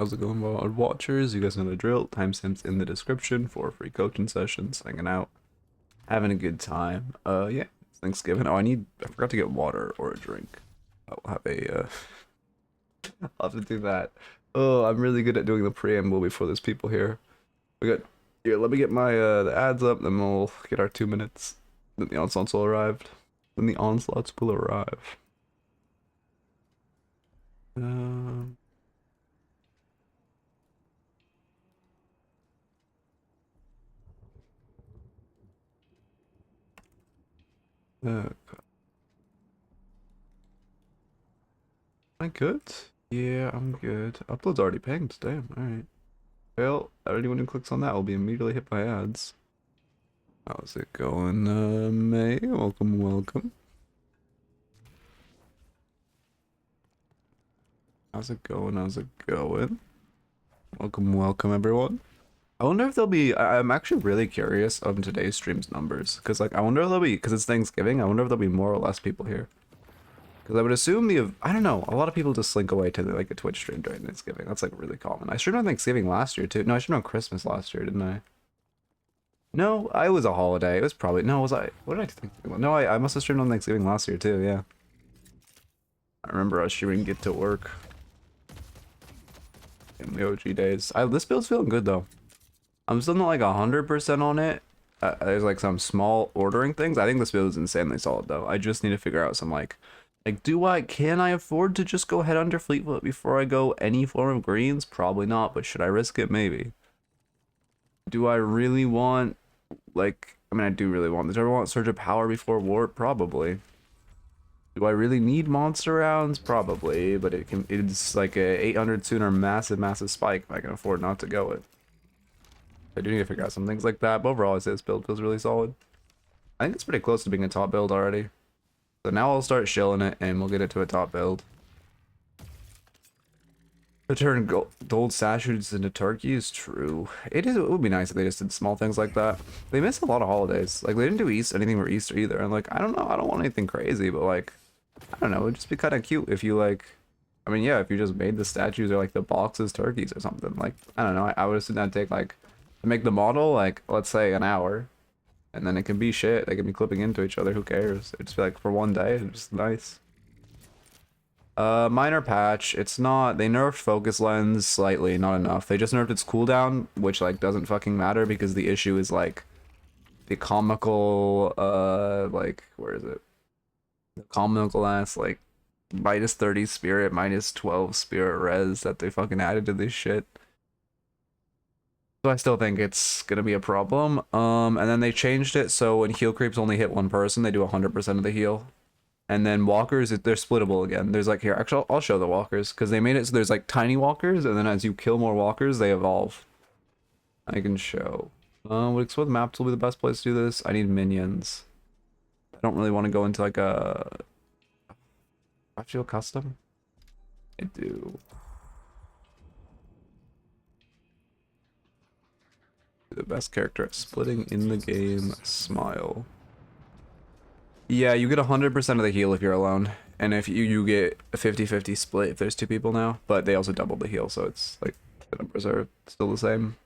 How's it going, VOD watchers? You guys know the drill. Timestamps in the description for free coaching sessions, hanging out, having a good time. Yeah, it's Thanksgiving. Oh, I forgot to get water or a drink. I'll have a, I'll have to do that. Oh, I'm really good at doing the preamble before there's people here. We got, here, let me get my, the ads up, then we'll get our 2 minutes. Then the onslaughts will arrive. Then the onslaughts will arrive. Um... am I good? Yeah, I'm good. Upload's already pinged. Damn, alright. Well, anyone who clicks on that will be immediately hit by ads. How's it going, May? Welcome, welcome. How's it going? How's it going? Welcome, welcome, everyone. I wonder if there'll be. I'm actually really curious on today's stream's numbers. Because, like, I wonder if there'll be. Because it's Thanksgiving, I wonder if there'll be more or less people here. Because I would assume I don't know, a lot of people just slink away to like a Twitch stream during Thanksgiving. That's like really common. I streamed on Thanksgiving last year too. No, I streamed on Christmas last year, didn't I? No, I was a holiday. It was probably, no, was I? What did I think? No, I must have streamed on Thanksgiving last year too, yeah. I remember us streaming Get to Work in the OG days. This build's feeling good though. I'm still not like 100% on it. There's like some small ordering things. I think this build is insanely solid though. I just need to figure out some like, can I afford to just go head under Fleetfoot before I go any form of greens? Probably not, but should I risk it? Maybe. Do I really want, like, I mean, I do really want this. Do I want Surge of Power before Warp? Probably. Do I really need monster rounds? Probably, but it's like a 800 sooner massive spike if I can afford not to go it. I do need to figure out some things like that, but overall, I say this build feels really solid. I think it's pretty close to being a top build already. So now I'll start shilling it and we'll get it to a top build. To turn gold statues into turkeys, true. It would be nice if they just did small things like that. They miss a lot of holidays. Like, they didn't do anything for Easter either. And like, I don't know, I don't want anything crazy, but like, I don't know, it would just be kind of cute if you like, I mean, yeah, if you just made the statues or like the boxes turkeys or something. Like, I don't know, I would assume that'd take like, to make the model, like, let's say an hour. And then it can be shit, they can be clipping into each other, who cares? It'd just be like for one day, it's just nice. Minor patch. It's not, they nerfed focus lens slightly, not enough. They just nerfed its cooldown, which like doesn't fucking matter because the issue is like the comical, like, where is it? The comical ass, like, minus 30 spirit, minus 12 spirit res that they fucking added to this shit. So I still think it's gonna be a problem. And then they changed it so when heal creeps only hit one person, they do 100% of the heal. And then walkers, they're splittable again. There's like, here, actually, I'll show the walkers, because they made it so there's like tiny walkers, and then as you kill more walkers, they evolve. I can show. Would explode maps will be the best place to do this. I need minions. I don't really want to go into like a... I feel custom? I do. The best character at splitting in the game, Smile. Yeah, you get 100% of the heal if you're alone, and if you get a 50-50 split if there's two people now, but they also doubled the heal, so it's like the numbers are still the same.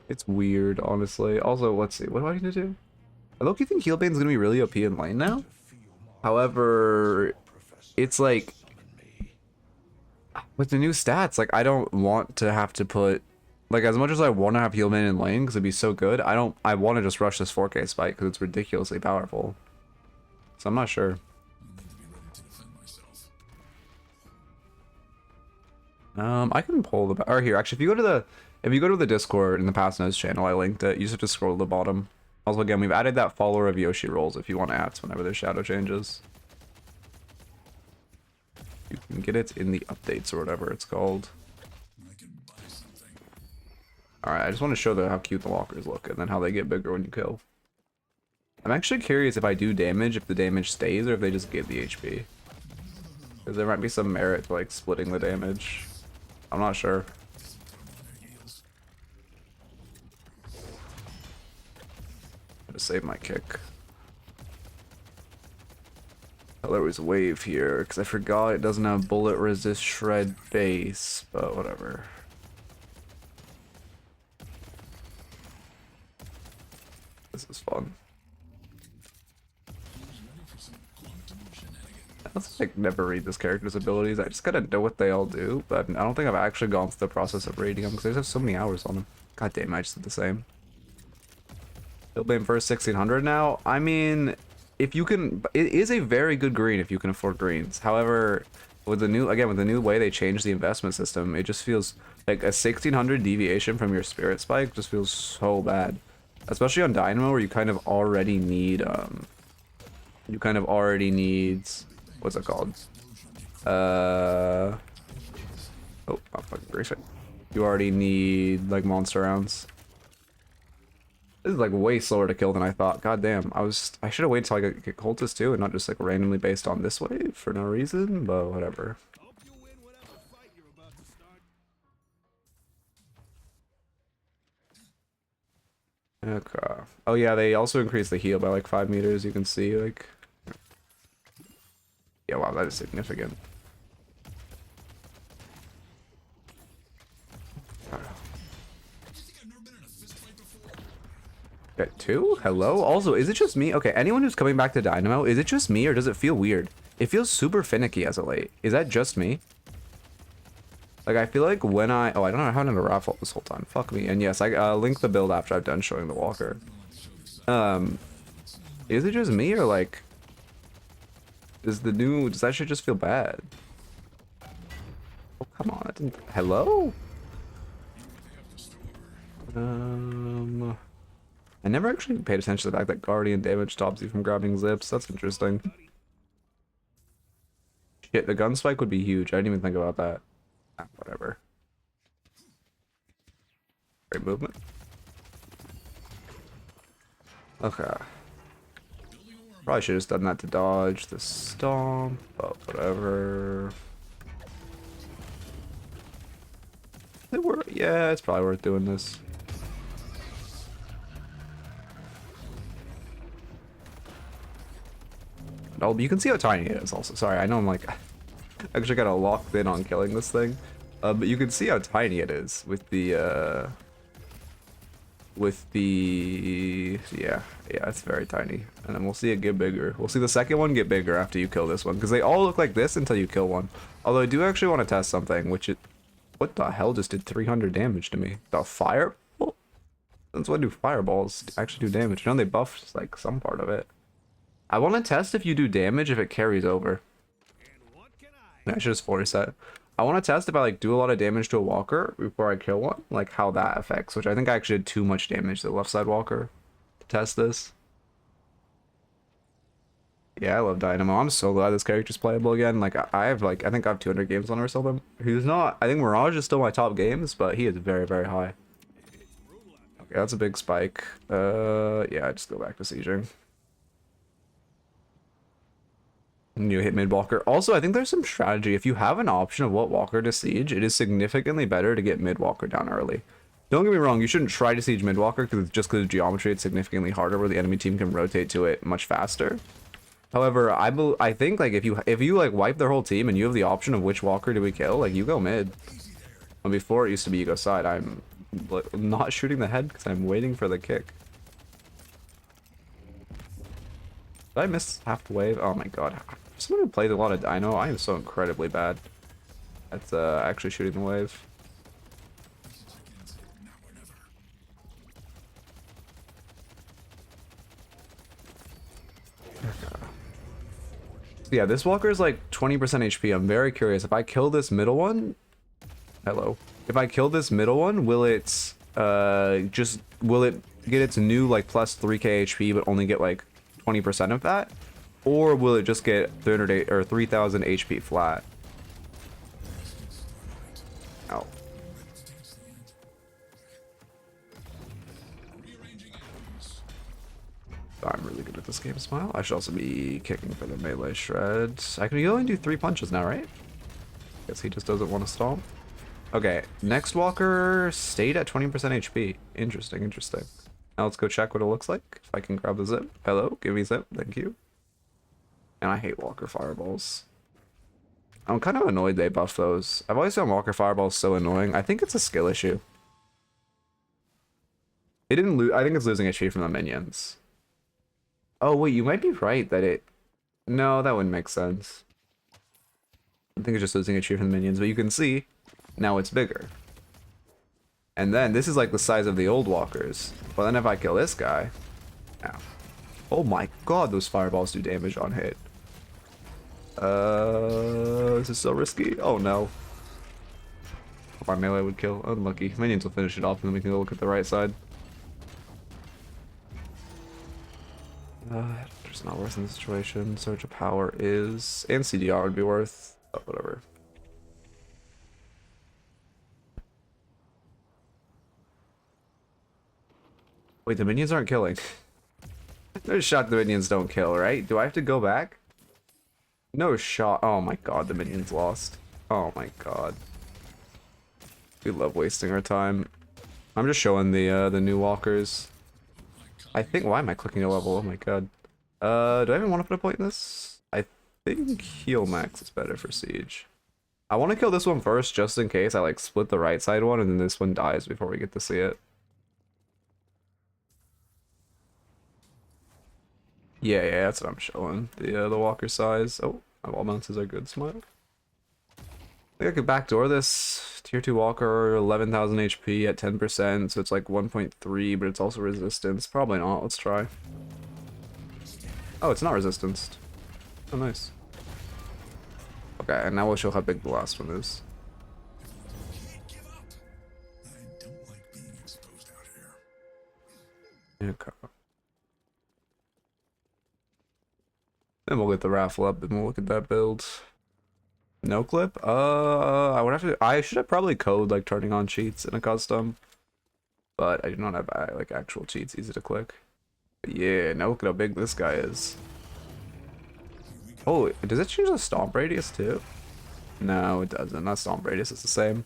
It's weird, honestly. Also, let's see, what do I need to do? I low-key think heal bane's gonna be really OP in lane now. However, it's like with the new stats, like I don't want to have to put, like, as much as I want to have heal bane in lane because it'd be so good, I want to just rush this 4K spike because it's ridiculously powerful. So I'm not sure. I can pull the, or here, actually, if you go to the Discord in the Past Notes channel, I linked it. You just have to scroll to the bottom. Also, again, we've added that follower of Yoshi rolls if you want ads whenever there's shadow changes. You can get it in the updates or whatever it's called. Alright, I just want to show how cute the walkers look and then how they get bigger when you kill. I'm actually curious if I do damage, if the damage stays or if they just give the HP. Because there might be some merit to like splitting the damage. I'm not sure. I'm gonna save my kick. Oh, there was a wave here, because I forgot it doesn't have bullet resist shred base, but whatever. This is fun. I also like never read this character's abilities. I just gotta know what they all do, but I don't think I've actually gone through the process of reading them because I just have so many hours on them. God damn, I just did the same. Still paying first 1600 now. I mean, if you can, it is a very good green if you can afford greens. However, with the new way they changed the investment system, it just feels like a 1600 deviation from your spirit spike just feels so bad, especially on Dynamo where you kind of already need what's it called? Oh, fucking brace it. You already need like monster rounds. This is like way slower to kill than I thought. God damn, I should have waited till I could get cultist too and not just like randomly based on this wave for no reason, but whatever. Okay. Oh yeah, they also increased the heal by like 5 meters, you can see like. Yeah, wow, that is significant. Okay, 2? Hello? Also, is it just me? Okay, anyone who's coming back to Dynamo, is it just me or does it feel weird? It feels super finicky as of late. Is that just me? Like, I feel like when I don't know, I haven't had a raffle this whole time. Fuck me. And yes, I link the build after I've done showing the walker. Is it just me or like... does that shit just feel bad? Oh, come on, I didn't... Hello? I never actually paid attention to the fact that Guardian damage stops you from grabbing zips. That's interesting. Shit, the gun spike would be huge. I didn't even think about that. Ah, whatever. Great movement. Okay. Probably should have just done that to dodge the stomp, but whatever. Yeah, it's probably worth doing this. Oh, you can see how tiny it is also. Sorry, I know I'm like actually kind of locked in on killing this thing. But you can see how tiny it is with the yeah, it's very tiny. And then we'll see it get bigger. We'll see the second one get bigger after you kill this one, because they all look like this until you kill one. Although I do actually want to test something, which what the hell just did 300 damage to me? The fireball? That's what do fireballs actually do damage. You know, they buffed like some part of it. I want to test if you do damage if it carries over. I should just force that. I want to test if I like do a lot of damage to a walker before I kill one, like how that affects, which I think I actually did too much damage to the left side walker to test this. Yeah, I love Dynamo. I'm so glad this character's playable again. Like I think I have 200 games on or something. He's not, I think Mirage is still my top games, but he is very, very high. Okay, that's a big spike. Yeah, I just go back to sieging. You hit mid walker. Also, I think there's some strategy. If you have an option of what walker to siege, it is significantly better to get mid walker down early. Don't get me wrong, you shouldn't try to siege mid walker because of geometry, it's significantly harder where the enemy team can rotate to it much faster. However, I think like if you like wipe their whole team and you have the option of which walker do we kill, like you go mid. And before it used to be you go side. I'm not shooting the head because I'm waiting for the kick. Did I miss half the wave? Oh my god. Someone who plays a lot of Dino, I am so incredibly bad at actually shooting the wave. Yeah, this walker is like 20% HP. I'm very curious. If I kill this middle one... Hello. If I kill this middle one, will it get its new like plus 3k HP but only get like 20% of that? Or will it just get 308 or 3000 HP flat? Oh. I'm really good at this game, Smile. I should also be kicking for the melee shred. I can only do 3 punches now, right? Guess he just doesn't want to stomp. Okay, next walker stayed at 20% HP. Interesting, interesting. Now let's go check what it looks like. If I can grab the zip. Hello, give me zip. Thank you. And I hate Walker Fireballs. I'm kind of annoyed they buff those. I've always found Walker Fireballs so annoying. I think it's a skill issue. It didn't lose. I think it's losing HP from the minions. Oh, wait, you might be right that it... No, that wouldn't make sense. I think it's just losing HP from the minions, but you can see, now it's bigger. And then, this is like the size of the old walkers. But then if I kill this guy... Ow. Oh my god, those fireballs do damage on hit. This is so risky. Oh no. Hope our melee would kill. Unlucky. Minions will finish it off and then we can go look at the right side. Just not worth in this situation. Surge of Power is... And CDR would be worth... Oh, whatever. Wait, the minions aren't killing. No shot the minions don't kill, right? Do I have to go back? No shot. Oh my god, the minions lost. Oh my god. We love wasting our time. I'm just showing the new walkers. I think... Why am I clicking a level? Oh my god. Do I even want to put a point in this? I think heal max is better for siege. I want to kill this one first just in case I like split the right side one and then this one dies before we get to see it. Yeah, that's what I'm showing. The walker size. Oh, my wall bounces are good. Smile. I think I could backdoor this. Tier 2 walker, 11,000 HP at 10%, so it's like 1.3, but it's also resistance. Probably not. Let's try. Oh, it's not resistance. Oh, nice. Okay, and now we'll show how big the last one is. Okay. Then we'll get the raffle up and we'll look at that build. No clip? I would have to... I should have probably code like turning on cheats in a custom. But I do not have like actual cheats easy to click. But yeah, now look at how big this guy is. Oh, does it change the stomp radius too? No, it doesn't. Not stomp radius, it's the same.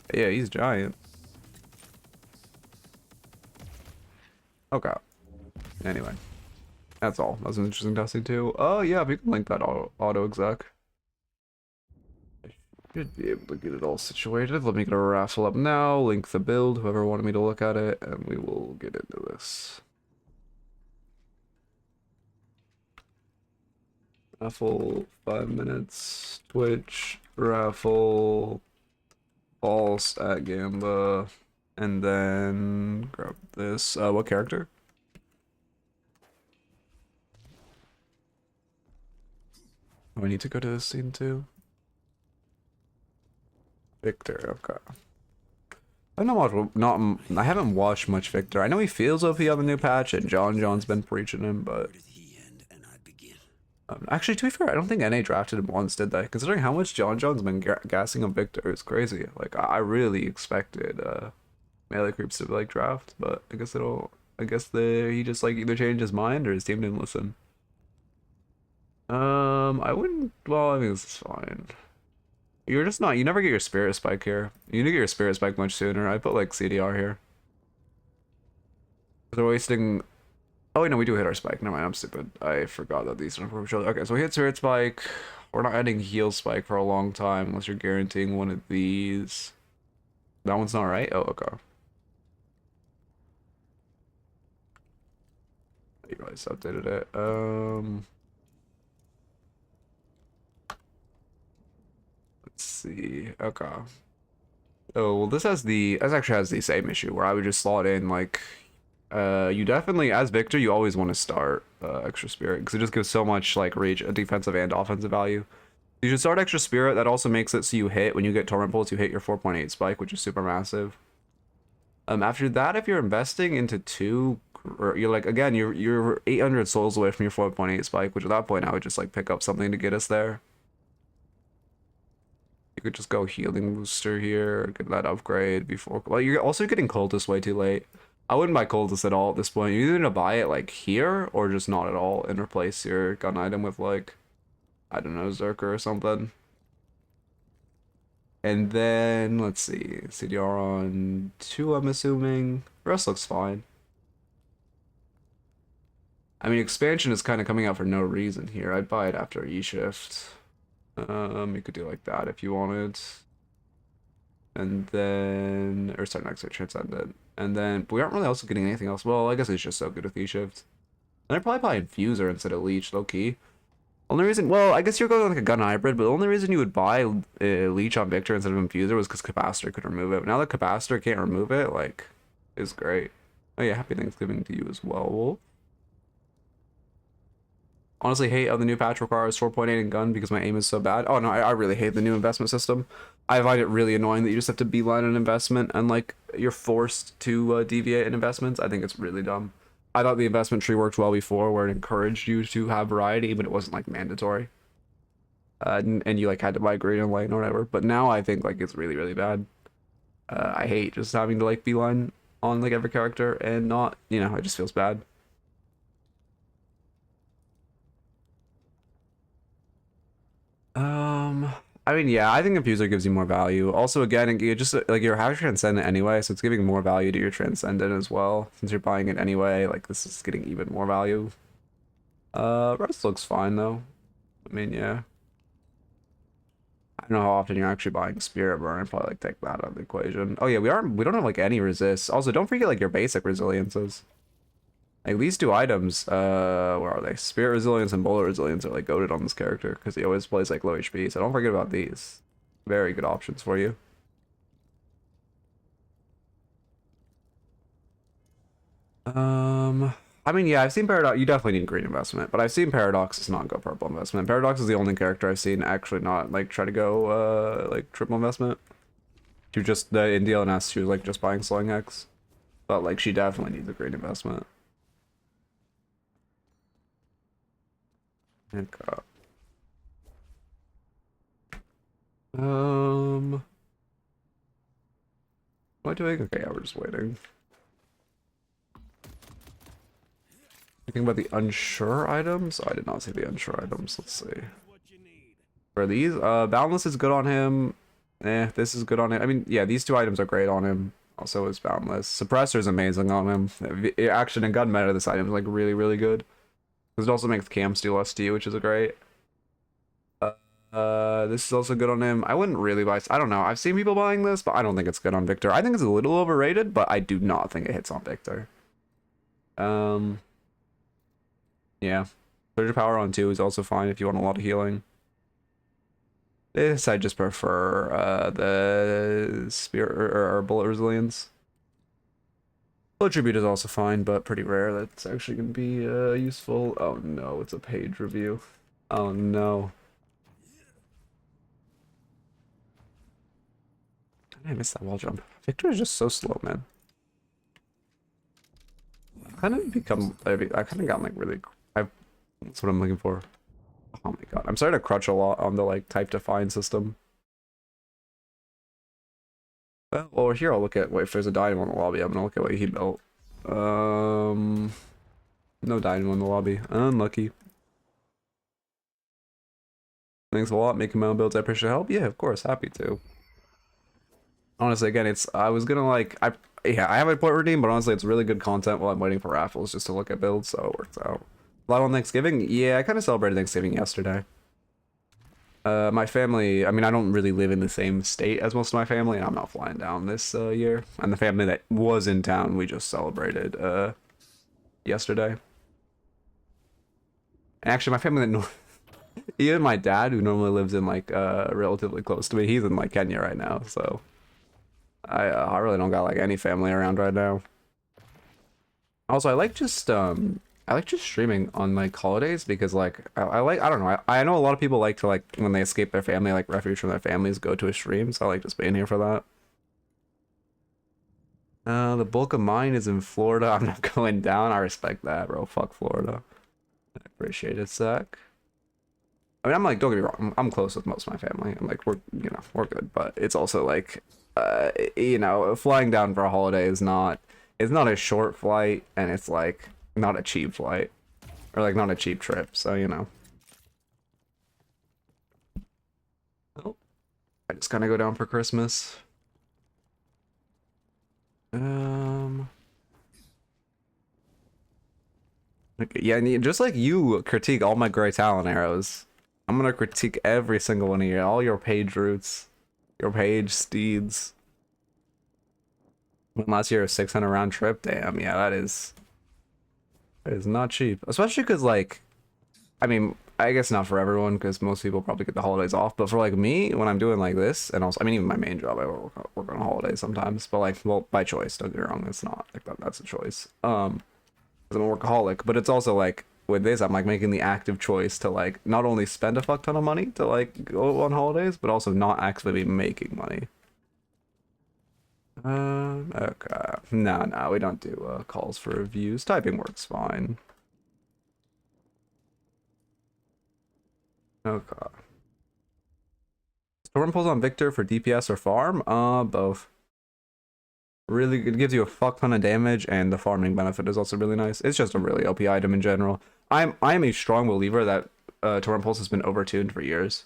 But yeah, he's giant. Okay. Anyway. That's all. That was an interesting testing too. Oh yeah, we can link that auto exec. I should be able to get it all situated. Let me get a raffle up now, link the build, whoever wanted me to look at it, and we will get into this. Raffle, 5 minutes. Twitch, raffle, false at Gamba, and then grab this. What character? Oh, I need to go to this scene too. Victor, okay. I haven't watched much Victor. I know he feels OP on the new patch, and John's been preaching him, but actually, to be fair, I don't think NA drafted him once, did they? Considering how much John's been gassing on Victor, it's crazy. Like I really expected melee creeps to like draft, but I guess he just like either changed his mind or his team didn't listen. I wouldn't. Well, I think this is fine. You're just not. You never get your spirit spike here. You need to get your spirit spike much sooner. I put like CDR here. They're wasting. Oh wait, no, we do hit our spike. Never mind, I'm stupid. I forgot that these are for each other. Okay, so we hit spirit spike. We're not adding heal spike for a long time unless you're guaranteeing one of these. That one's not right. Oh, okay. You guys updated it. Let's see. Okay. Oh, well, this actually has the same issue where I would just slot in like, you definitely, as Victor, you always want to start extra spirit because it just gives so much like rage, defensive and offensive value. You should start extra spirit. That also makes it so you hit when you get torment pulse, you hit your 4.8 spike, which is super massive. After that, if you're investing into two, or you're like again, you're 800 souls away from your 4.8 spike, which at that point I would just like pick up something to get us there. You could just go healing booster here, get that upgrade before. Well, you're also getting cultist way too late. I wouldn't buy cultist at all at this point. You're either gonna buy it like here or just not at all and replace your gun item with like, I don't know, Zerker or something. And then let's see, CDR on 2, I'm assuming. The rest looks fine. I mean, expansion is kind of coming out for no reason here. I'd buy it after E-Shift. You could do like that if you wanted. And then, or sorry, next to Transcendent. And then, but we aren't really also getting anything else. Well, I guess it's just so good with E-Shift. And I'd probably buy Infuser instead of Leech, low-key. Only reason, well, I guess you're going like a gun hybrid, but the only reason you would buy Leech on Victor instead of Infuser was because Capacitor could remove it. But now that Capacitor can't remove it, like, is great. Oh yeah, happy Thanksgiving to you as well, Wolf. Honestly, hate how the new patch requires 4.8 in gun because my aim is so bad. Oh no, I really hate the new investment system. I find it really annoying that you just have to beeline an investment and like you're forced to deviate in investments. I think it's really dumb. I thought the investment tree worked well before, where it encouraged you to have variety, but it wasn't like mandatory. And you like had to buy green and light or whatever. But now I think like it's really bad. I hate just having to like beeline on like every character and not, you know, it just feels bad. I mean, yeah, I think Infuser gives you more value. Also, again, you just like you're having Transcendent anyway, so it's giving more value to your Transcendent as well. Since you're buying it anyway, like this is getting even more value. Rest looks fine though. I mean, yeah. I don't know how often you're actually buying Spirit Burn. I'd probably like take that out of the equation. Oh yeah, we don't have like any resist. Also, don't forget like your basic resiliences. Like these two items, where are they? Spirit Resilience and Bullet Resilience are like goated on this character because he always plays like low HP. So don't forget about these. Very good options for you. I mean, yeah, I've seen Paradox. You definitely need green investment, but I've seen Paradoxes not go purple investment. Paradox is the only character I've seen actually not like try to go like triple investment. She just in DLNS she was like just buying Slowing X, but like she definitely needs a green investment. And, what am I doing? Okay, yeah, we're just waiting. Thinking about the unsure items? Oh, I did not see the unsure items. Let's see. For these, Boundless is good on him. This is good on him. I mean, yeah, these two items are great on him. Also is Boundless. Suppressor is amazing on him. Action and gun meta, this item is like really good. Because it also makes cam steal ST, which is a great. This is also good on him. I wouldn't really buy. I don't know. I've seen people buying this, but I don't think it's good on Victor. I think it's a little overrated, but I do not think it hits on Victor. Yeah. Surge power on 2 is also fine if you want a lot of healing. This I just prefer the Spirit or Bullet Resilience. Blow Tribute is also fine, but pretty rare. That's actually going to be useful. Oh no, it's a Paige review. Oh no. I missed that wall jump. Victor is just so slow, man. I kind of gotten like really. That's what I'm looking for. Oh my god, I'm starting to crutch a lot on the like type define system. Well, over here I'll look at if there's a dynamo in the lobby. I'm gonna look at what he built. No dynamo in the lobby. Unlucky. Thanks a lot. Making my own builds. I appreciate help. Yeah, of course, happy to. Honestly, again, I was gonna like I have a point redeem, but honestly, it's really good content while I'm waiting for raffles just to look at builds, so it works out. A lot on Thanksgiving? Yeah, I kind of celebrated Thanksgiving yesterday. My family, I mean, I don't really live in the same state as most of my family, and I'm not flying down this year. And the family that was in town, we just celebrated yesterday. And actually, my family that even my dad, who normally lives in like relatively close to me, he's in like Kenya right now, so I really don't got like any family around right now. Also, I like just streaming on like holidays because like I don't know, I know a lot of people like to like when they escape their family, like refuge from their families, go to a stream, so I like just being here for that. The bulk of mine is in Florida. I'm not going down. I respect that, bro. Fuck Florida. I appreciate it, Zach. I mean, I'm like, don't get me wrong, I'm close with most of my family. I'm like, we're good, but it's also like, you know, flying down for a holiday is not, it's not a short flight, and it's like not a cheap flight, or like not a cheap trip. So you know. Oh, I just kind of go down for Christmas. Okay, yeah, just like you critique all my Grey Talon arrows, I'm gonna critique every single one of you, all your Paige routes, your Paige steeds. Unless you're a 600 round trip, damn, yeah, that is not cheap. Especially because, like, I mean, I guess not for everyone, because most people probably get the holidays off, but for, like, me, when I'm doing, like, this, and also, I mean, even my main job, I work on holidays sometimes, but, like, well, by choice, don't get me wrong, it's not, like, that's a choice. Because I'm a workaholic, but it's also, like, with this, I'm, like, making the active choice to, like, not only spend a fuck ton of money to, like, go on holidays, but also not actually be making money. Okay. No, we don't do calls for reviews. Typing works fine. Okay. Storm pulls on Victor for DPS or farm? Both. Really, it gives you a fuck ton of damage, and the farming benefit is also really nice. It's just a really OP item in general. I'm a strong believer that Torrent Pulse has been overtuned for years.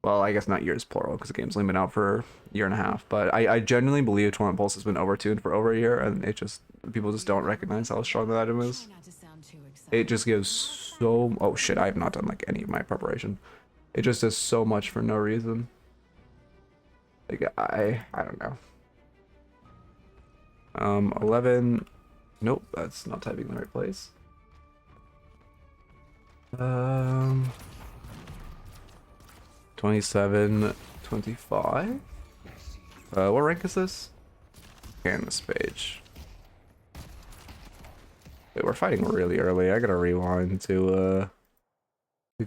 Well, I guess not years plural, because the game's only been out for a year and a half. But I genuinely believe Torrent Pulse has been overtuned for over a year, and it just, people just don't recognize how strong that item is. It just gives so, oh shit, I have not done like any of my preparation. It just does so much for no reason. Like, I don't know. 11, nope, that's not typing in the right place. 27, 25. What rank is this? Arcanist Paige. Wait, we're fighting really early. I gotta rewind to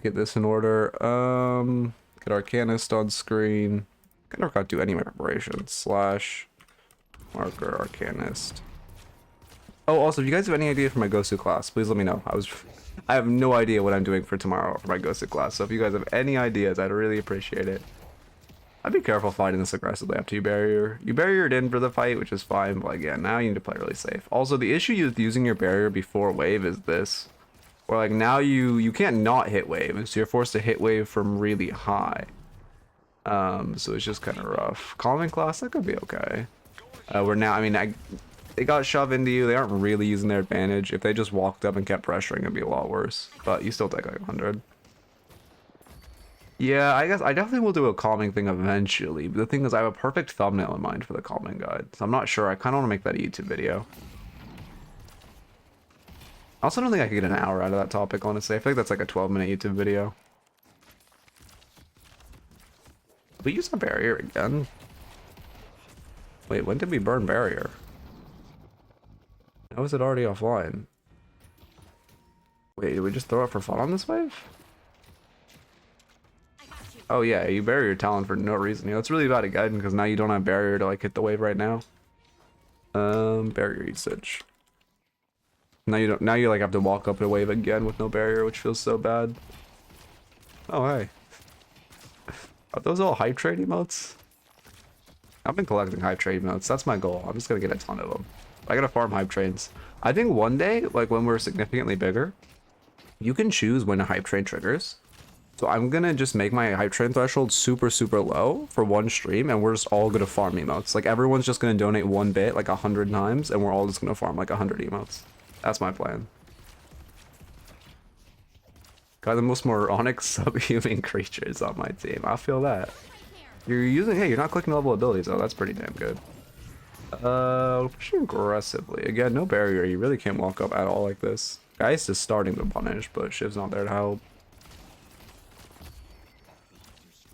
get this in order. Get Arcanist on screen. I never got to do any of my preparations. Slash marker Arcanist. Oh, also, if you guys have any idea for my Gosu class, please let me know. I have no idea what I'm doing for tomorrow for my Gosu class, so if you guys have any ideas, I'd really appreciate it. I'd be careful fighting this aggressively after you barrier. You barriered in for the fight, which is fine, but like, yeah, now you need to play really safe. Also, the issue with using your barrier before wave is this. Where like now you can't not hit wave, so you're forced to hit wave from really high. So it's just kind of rough. Calming class, that could be okay. We're now, I mean, they got shoved into you. They aren't really using their advantage. If they just walked up and kept pressuring, it'd be a lot worse. But you still take like 100. Yeah, I guess I definitely will do a calming thing eventually. But the thing is, I have a perfect thumbnail in mind for the calming guide. So I'm not sure. I kind of want to make that a YouTube video. I also don't think I could get an hour out of that topic, honestly. I feel like that's like a 12-minute YouTube video. We use a barrier again. Wait, when did we burn barrier? How is it already offline? Wait, did we just throw it for fun on this wave? Oh yeah, you bury your talent for no reason. Yeah, that's really bad at guiding because now you don't have barrier to like hit the wave right now. Barrier usage. Now you don't. Now you like have to walk up the wave again with no barrier, which feels so bad. Oh hey, are those all hype trade emotes? I've been collecting hype trade emotes. That's my goal. I'm just gonna get a ton of them. I gotta farm hype trains. I think one day, like when we're significantly bigger, you can choose when a hype train triggers. So I'm gonna just make my hype train threshold super low for one stream, and we're just all gonna farm emotes. Like everyone's just gonna donate one bit like 100 times, and we're all just gonna farm like 100 emotes. That's my plan. Got the most moronic subhuman creatures on my team. I feel that. You're using, hey, you're not clicking level abilities though. That's pretty damn good. Pushing aggressively. Again, no barrier. You really can't walk up at all like this. Geist is starting to punish, but Shiv's not there to help.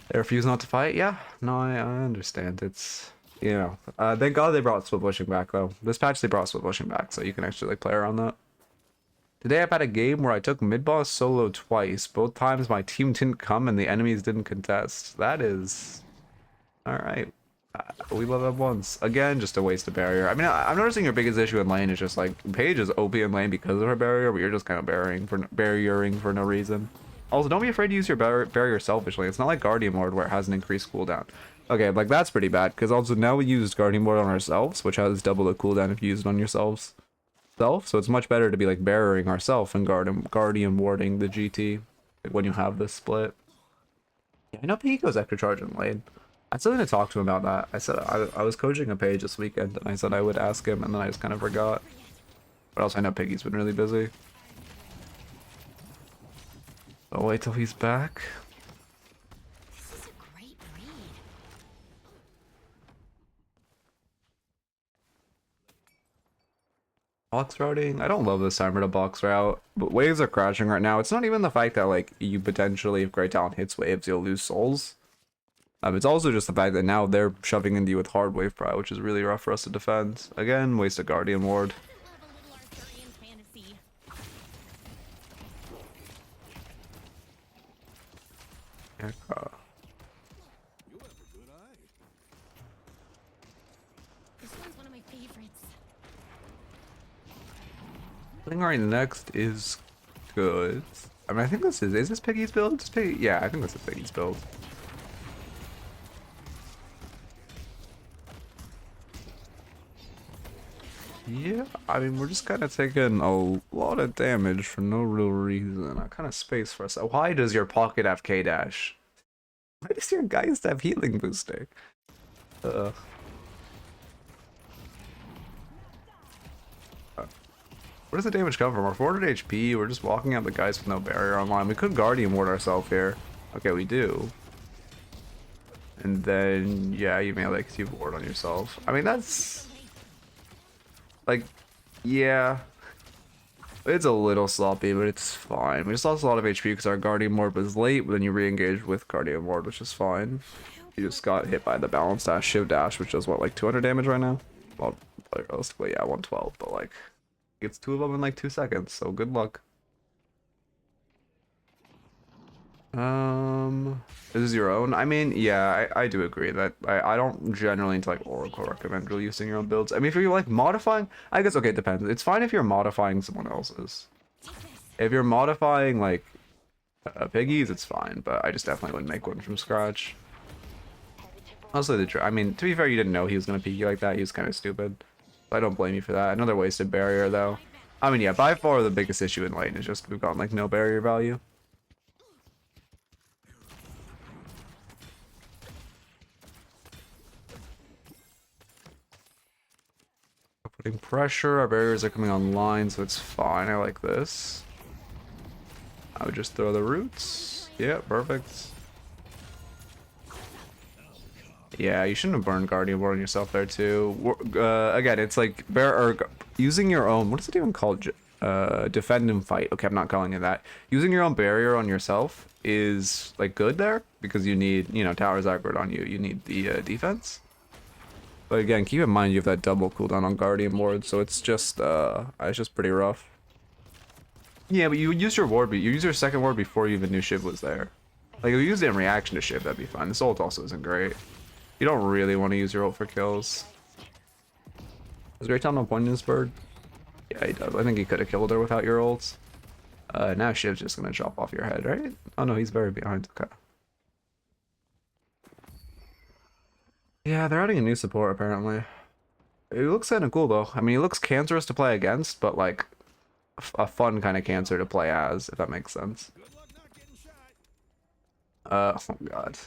They refuse not to fight? Yeah. No, I understand. It's, you know. Thank God they brought split pushing back, though. This patch they brought split pushing back, so you can actually, like, play around that. Today I've had a game where I took mid-boss solo twice. Both times my team didn't come and the enemies didn't contest. That is... Alright. We love that once. Again, just a waste of barrier. I mean, I'm noticing your biggest issue in lane is just, like, Paige is OP in lane because of her barrier, but you're just kind of barriering for no reason. Also, don't be afraid to use your barrier selfishly. It's not like Guardian Ward where it has an increased cooldown. Okay, like that's pretty bad, because also now we used Guardian Ward on ourselves, which has double the cooldown if you use it on yourselves. So it's much better to be like barriering ourselves and Guardian Warding the GT when you have this split. Yeah, I know Piggy goes extra charge in lane. I still need to talk to him about that. I said I was coaching a Paige this weekend, and I said I would ask him, and then I just kind of forgot. But also I know Piggy's been really busy. I'll wait till he's back. This is a great read. Box routing? I don't love this timer to box route, but waves are crashing right now. It's not even the fact that like you potentially, if Great Talent hits waves, you'll lose souls. It's also just the fact that now they're shoving into you with hard wave pry, which is really rough for us to defend. Again, waste a Guardian Ward. Love a little Arthurian fantasy. Yeah, This one's one of my favorites. I think right next is good. I mean, I think this is this Piggy's build? Is Piggy? Yeah, I think this is Piggy's build. Yeah, I mean, we're just kind of taking a lot of damage for no real reason. I kind of space for us. Why does your pocket have K-Dash? Why does your Geist have healing booster? Where does the damage come from? We're 400 HP, we're just walking out the Geist with no barrier online. We could Guardian Ward ourselves here. Okay, we do. And then, yeah, you melee because you have ward on yourself. I mean, that's... like, yeah. It's a little sloppy, but it's fine. We just lost a lot of HP because our Guardian Ward was late, but then you re-engaged with Guardian Ward, which is fine. You just got hit by the balance dash, shiv dash, which does what, like 200 damage right now? Well, realistically, yeah, 112, but like, gets two of them in like 2 seconds, so good luck. This is your own? I mean, yeah, I do agree that I don't generally into like Oracle recommend really using your own builds. I mean, if you're like modifying, I guess, okay, it depends. It's fine if you're modifying someone else's. If you're modifying like Piggies, it's fine, but I just definitely wouldn't make one from scratch. Also, I mean, to be fair, you didn't know he was gonna Piggy like that. He was kind of stupid. I don't blame you for that. Another wasted barrier though. I mean, yeah, by far the biggest issue in lane is just we've got like no barrier value. Putting pressure, our barriers are coming online, so it's fine. I like this. I would just throw the roots. Yeah, perfect. Yeah, you shouldn't have burned Guardian Ward on yourself there too. Again, it's like using your own. What is it even called? Defend and fight. Okay, I'm not calling it that. Using your own barrier on yourself is like good there because you need, you know, towers aggroed on you. You need the defense. But again, keep in mind you have that double cooldown on Guardian Ward, so it's just pretty rough. Yeah, but you use your ward, but you use your second ward before you even knew Shiv was there. Like, if you use it in reaction to Shiv, that'd be fine. This ult also isn't great. You don't really want to use your ult for kills. Does Great Talent no point in this bird? Yeah, he does. I think he could have killed her without your ults. Now Shiv's just gonna chop off your head, right? Oh no, he's very behind. Okay. Yeah, they're adding a new support apparently. It looks kind of cool though. I mean, he looks cancerous to play against, but like a fun kind of cancer to play as, if that makes sense. Oh god.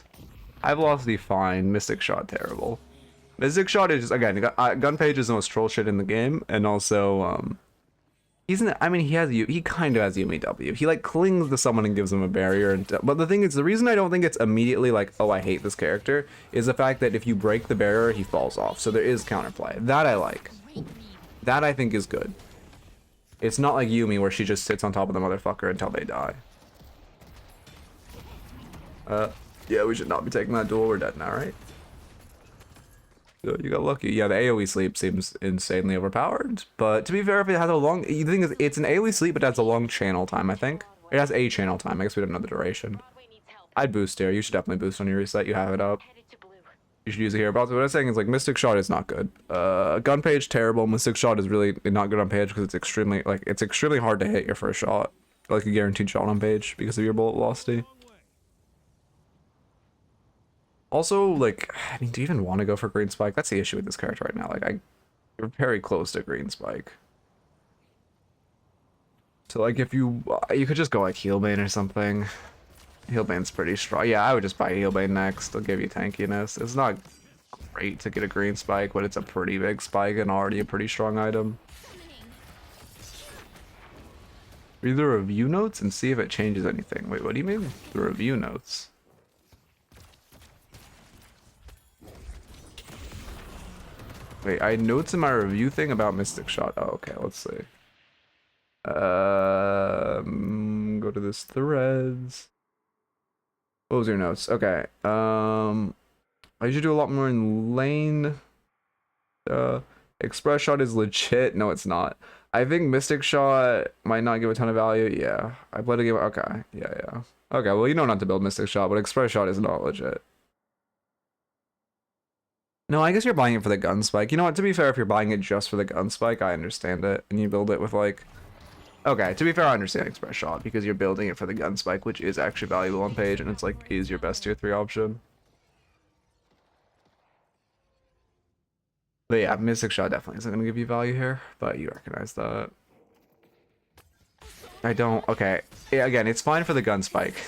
High velocity fine, Mystic Shot terrible. Mystic Shot is just, again, Gun Paige is the most troll shit in the game, and also I mean, he kind of has Yumi W. He like clings to someone and gives them a barrier. But the thing is, the reason I don't think it's immediately like, oh, I hate this character, is the fact that if you break the barrier, he falls off. So there is counterplay. That I like. That I think is good. It's not like Yumi where she just sits on top of the motherfucker until they die. Yeah, we should not be taking that duel. We're dead now, right? You got lucky. Yeah, the AoE sleep seems insanely overpowered. But to be fair, if it has a long... The thing is, it's an AoE sleep, but it has a long channel time, I think. It has a channel time. I guess we don't know the duration. I'd boost here. You should definitely boost on your reset. You have it up. You should use it here. But what I'm saying is, like, Mystic Shot is not good. Gun Page, terrible. Mystic Shot is really not good on Page because it's extremely hard to hit your first shot. Like a guaranteed shot on Page because of your bullet velocity. Also, like, I mean, do you even want to go for Green Spike? That's the issue with this character right now. Like, you're very close to Green Spike. So, like, if you could just go, like, Healbane or something. Healbane's pretty strong. Yeah, I would just buy Healbane next. It'll give you tankiness. It's not great to get a Green Spike, but it's a pretty big spike and already a pretty strong item. Read the review notes and see if it changes anything. Wait, what do you mean? The review notes? Wait, I had notes in my review thing about Mystic Shot. Oh, okay, let's see. Go to this threads. What was your notes? Okay. I should do a lot more in lane. Express Shot is legit. No, it's not. I think Mystic Shot might not give a ton of value. Yeah, I played a game. Okay, yeah. Okay, well, you know not to build Mystic Shot, but Express Shot is not legit. No, I guess you're buying it for the gun spike. You know what? To be fair, if you're buying it just for the gun spike, I understand it, and you build it with like. Okay, to be fair, I understand Express Shot because you're building it for the gun spike, which is actually valuable on Paige, and it's like is your best tier 3 option. But yeah, Mystic Shot definitely isn't gonna give you value here, but you recognize that. I don't. Okay, yeah, again, it's fine for the gun spike.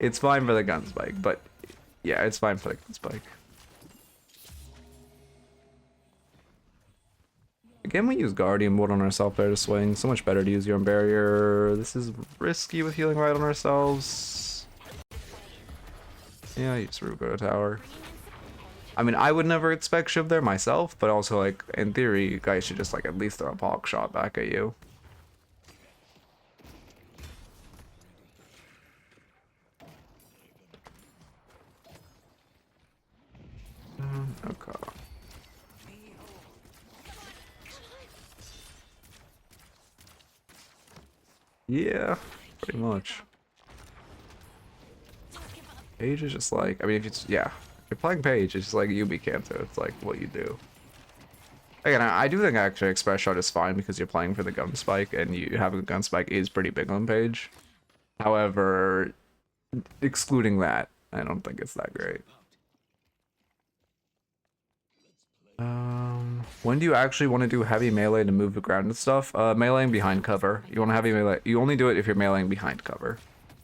It's fine for the gun spike, but yeah, it's fine for the gun spike. Again, we use Guardian Bolt on ourselves there to swing. So much better to use your own barrier. This is risky with healing right on ourselves. Yeah, use Rugo Tower. I mean, I would never expect Shiv there myself, but also, like, in theory, you guys should just, like, at least throw a Hawk Shot back at you. Okay. Yeah, pretty much. Paige is just like, I mean, if it's, yeah. If you're playing Paige, it's just like Yubi Kanto. It's like what you do. Again, I do think actually Express Shot is fine because you're playing for the gun spike, and you having a gun spike is pretty big on Paige. However, excluding that, I don't think it's that great. When do you actually want to do heavy melee to move the ground and stuff? Meleeing behind cover. You want to heavy melee. You only do it if you're meleeing behind cover.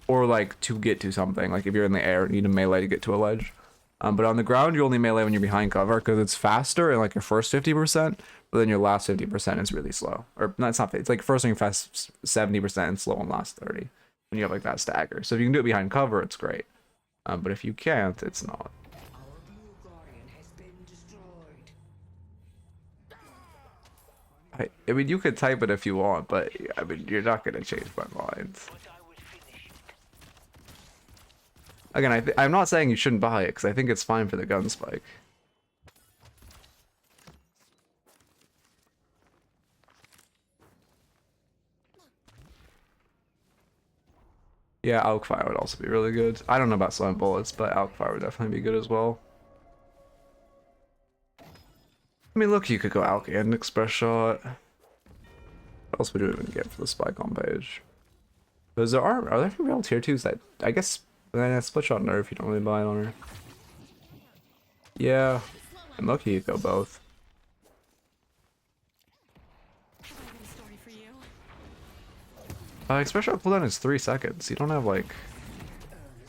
Or like to get to something. Like if you're in the air, you need a melee to get to a ledge. But on the ground, you only melee when you're behind cover because it's faster in like your first 50%, but then your last 50% is really slow. Or no, it's not. It's like first and fast 70% and slow on last 30 when you have like that stagger. So if you can do it behind cover, it's great. But if you can't, it's not. I mean, you could type it if you want, but I mean, you're not gonna change my mind. Again, I'm not saying you shouldn't buy it because I think it's fine for the gun spike. Yeah, Alkfire would also be really good. I don't know about Slam Bullets, but Alkfire would definitely be good as well. I mean, look, you could go Alk and Express Shot. What else would you even get for the spike on Paige? Because are there any real tier 2s that, I guess, Split Shot Nerf, you don't really buy it on her. Yeah, and lucky you go both. Express Shot cooldown is 3 seconds. You don't have like,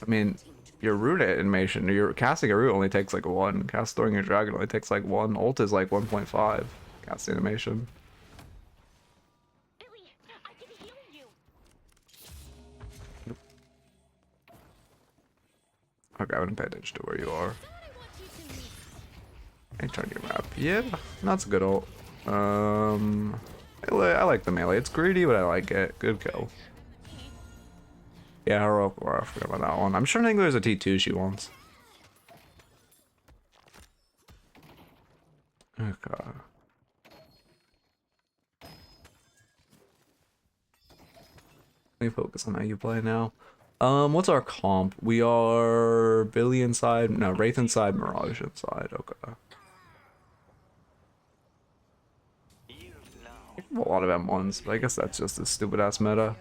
I mean, your root animation, your casting a root only takes like 1. Cast throwing your dragon only takes like 1. Ult is like 1.5. Cast animation. Okay, I wouldn't pay attention to where you are. I turn your map. Yeah, that's a good ult. I like the melee. It's greedy, but I like it. Good kill. Yeah, Heroic War. I forgot about that one. I'm sure I think there's a T2 she wants. Okay. Let me focus on how you play now. What's our comp? We are Billy inside, no, Wraith inside, Mirage inside. Okay. A lot of M1s, but I guess that's just a stupid ass meta.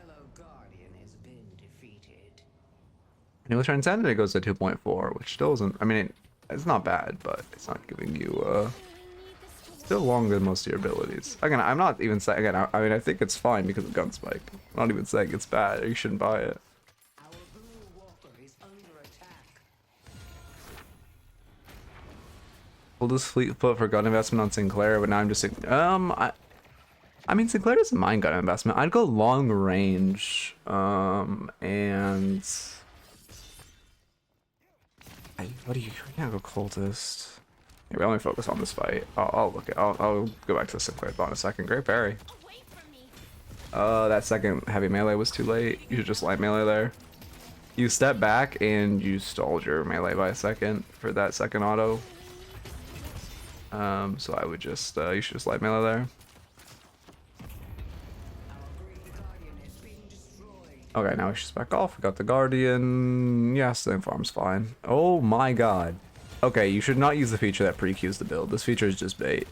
English Transcendent it goes to 2.4, which still isn't. I mean, it's not bad, but it's not giving you still longer than most of your abilities. Again, I'm not even saying. Again, I mean, I think it's fine because of gun spike. I'm not even saying it's bad or you shouldn't buy it. We'll just fleet foot for gun investment on Sinclair, but now I'm just I mean, Sinclair doesn't mind gun investment. I'd go long range, and what do you? We can't go cultist. Yeah, we only focus on this fight. I'll look at. I'll go back to the Sinclair thought in a second. Great parry. Away from me. That second heavy melee was too late. You should just light melee there. You step back and you stalled your melee by a second for that second auto. So I would just you should just light melee there. Okay, now we should just back off. We got the Guardian. Yeah, same farm's fine. Oh my god. Okay, you should not use the feature that pre-queues the build. This feature is just bait.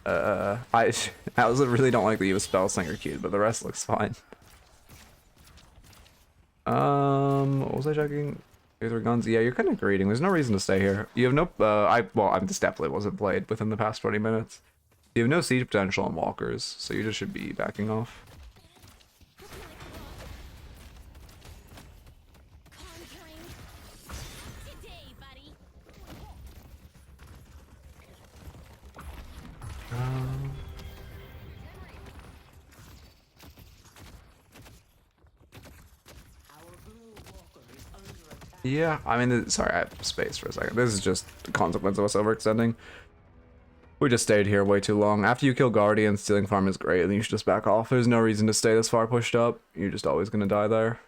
I really don't like that you have a spell slinger queued, but the rest looks fine. What was I checking? Three guns. Yeah, you're kind of greeting. There's no reason to stay here. You have no. This definitely wasn't played within the past 20 minutes. You have no siege potential on walkers, so you just should be backing off. Conjuring. Today, buddy. Yeah, I mean, sorry, I have space for a second. This is just the consequence of us overextending. We just stayed here way too long. After you kill Guardian, stealing farm is great, and you should just back off. There's no reason to stay this far pushed up. You're just always gonna die there.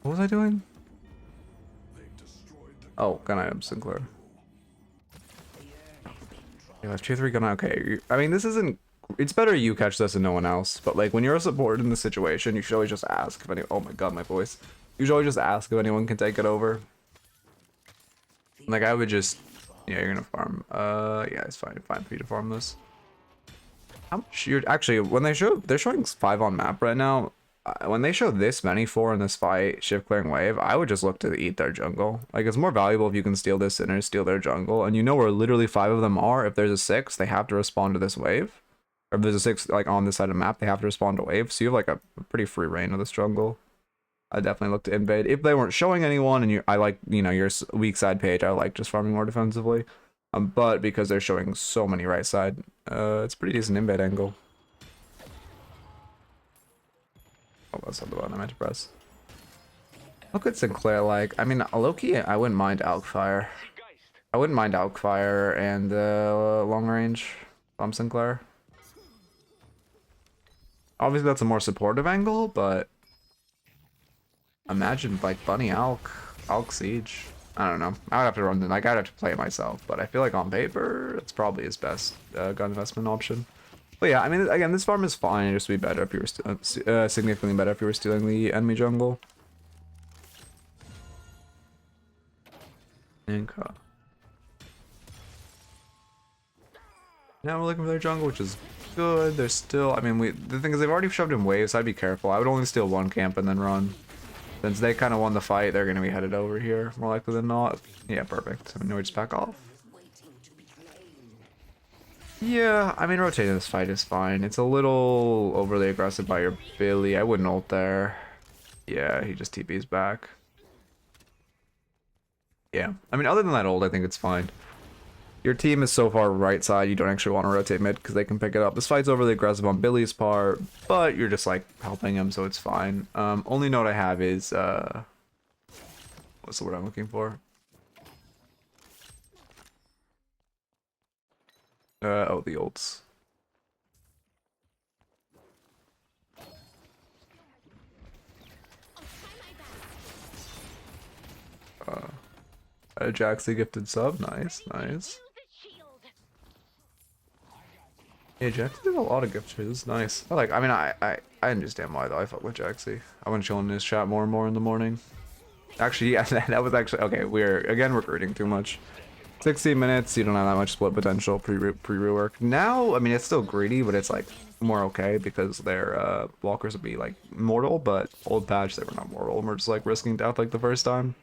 What was I doing? Oh, gun item, Sinclair. You have 2-3 gun. Okay, I mean, this isn't. It's better you catch this and no one else. But like when you're a support in the situation, you should always just ask if any. Oh my god, my voice. You should always just ask if anyone can take it over. Like I would just. Yeah, you're gonna farm. Yeah, it's fine for you to farm this. How much you're actually when they're showing 5 on map right now. When they show this many 4 in this fight, shift clearing wave, I would just look to eat their jungle. Like it's more valuable if you can steal this center, steal their jungle, and you know where literally 5 of them are. If there's a 6, they have to respond to this wave. Or if there's a 6 like on this side of the map, they have to respond to wave. So you have like a pretty free reign of this jungle. I definitely look to invade. If they weren't showing anyone, and I like your weak side Paige, I like just farming more defensively. But because they're showing so many right side, it's a pretty decent invade angle. Oh, that's not the button I meant to press. Look at Sinclair like. I mean, low-key, I wouldn't mind Alkfire. I wouldn't mind Alkfire and long range from Sinclair. Obviously, that's a more supportive angle, but imagine like Bunny Alk Siege. I don't know. I would have to run. Like I'd have to play it myself, but I feel like on paper, it's probably his best gun investment option. But yeah, I mean, again, this farm is fine. It'd just be better if you were significantly better if you were stealing the enemy jungle. And now we're looking for their jungle, which is good. They're still. I mean, the thing is, they've already shoved in waves. So I'd be careful. I would only steal 1 camp and then run. Since they kind of won the fight, they're gonna be headed over here more likely than not. Yeah, perfect. So now we just back off. Yeah, I mean, rotating this fight is fine. It's a little overly aggressive by your Billy. I wouldn't ult there. Yeah, he just TP's back. Yeah, I mean, other than that ult, I think it's fine. Your team is so far right side, you don't actually want to rotate mid because they can pick it up. This fight's overly aggressive on Billy's part, but you're just like helping him, so it's fine. Only note I have is, what's the word I'm looking for? Oh, the ults. Jaxie gifted sub, nice, nice. Yeah, Jaxie did a lot of gift shares, nice. I mean, I understand why though. I fuck with Jaxie. I want to chill in his chat more and more in the morning. Actually, yeah, that was actually okay. We're again recruiting too much. 16 minutes, you don't have that much split potential pre-rework. Now, I mean, it's still greedy, but it's like more okay because their walkers would be like mortal, but old patch they were not mortal. We're just like risking death like the first time.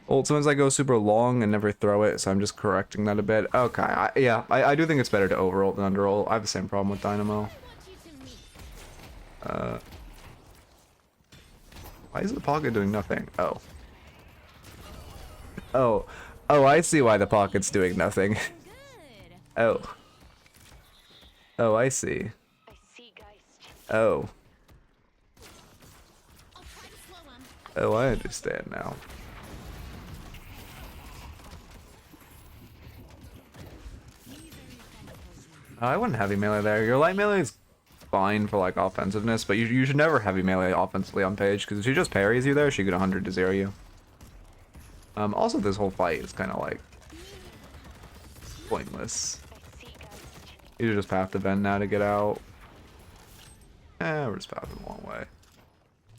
Ult sometimes I go super long and never throw it, so I'm just correcting that a bit. Okay, I do think it's better to over ult than under ult. I have the same problem with Dynamo. Why is the pocket doing nothing? Oh. Oh. Oh, I see why the pocket's doing nothing. Good. Oh. Oh, I see. I see Geist. Oh. I'll try to slow him. Oh, I understand now. I wouldn't heavy melee there. Your light melee is fine for like offensiveness, but you should never heavy melee offensively on Paige, because if she just parries you there, she could 100 to 0 you. Also, this whole fight is kind of like pointless. I see Geist. You just have to bend now to get out. We're just pathing the long way.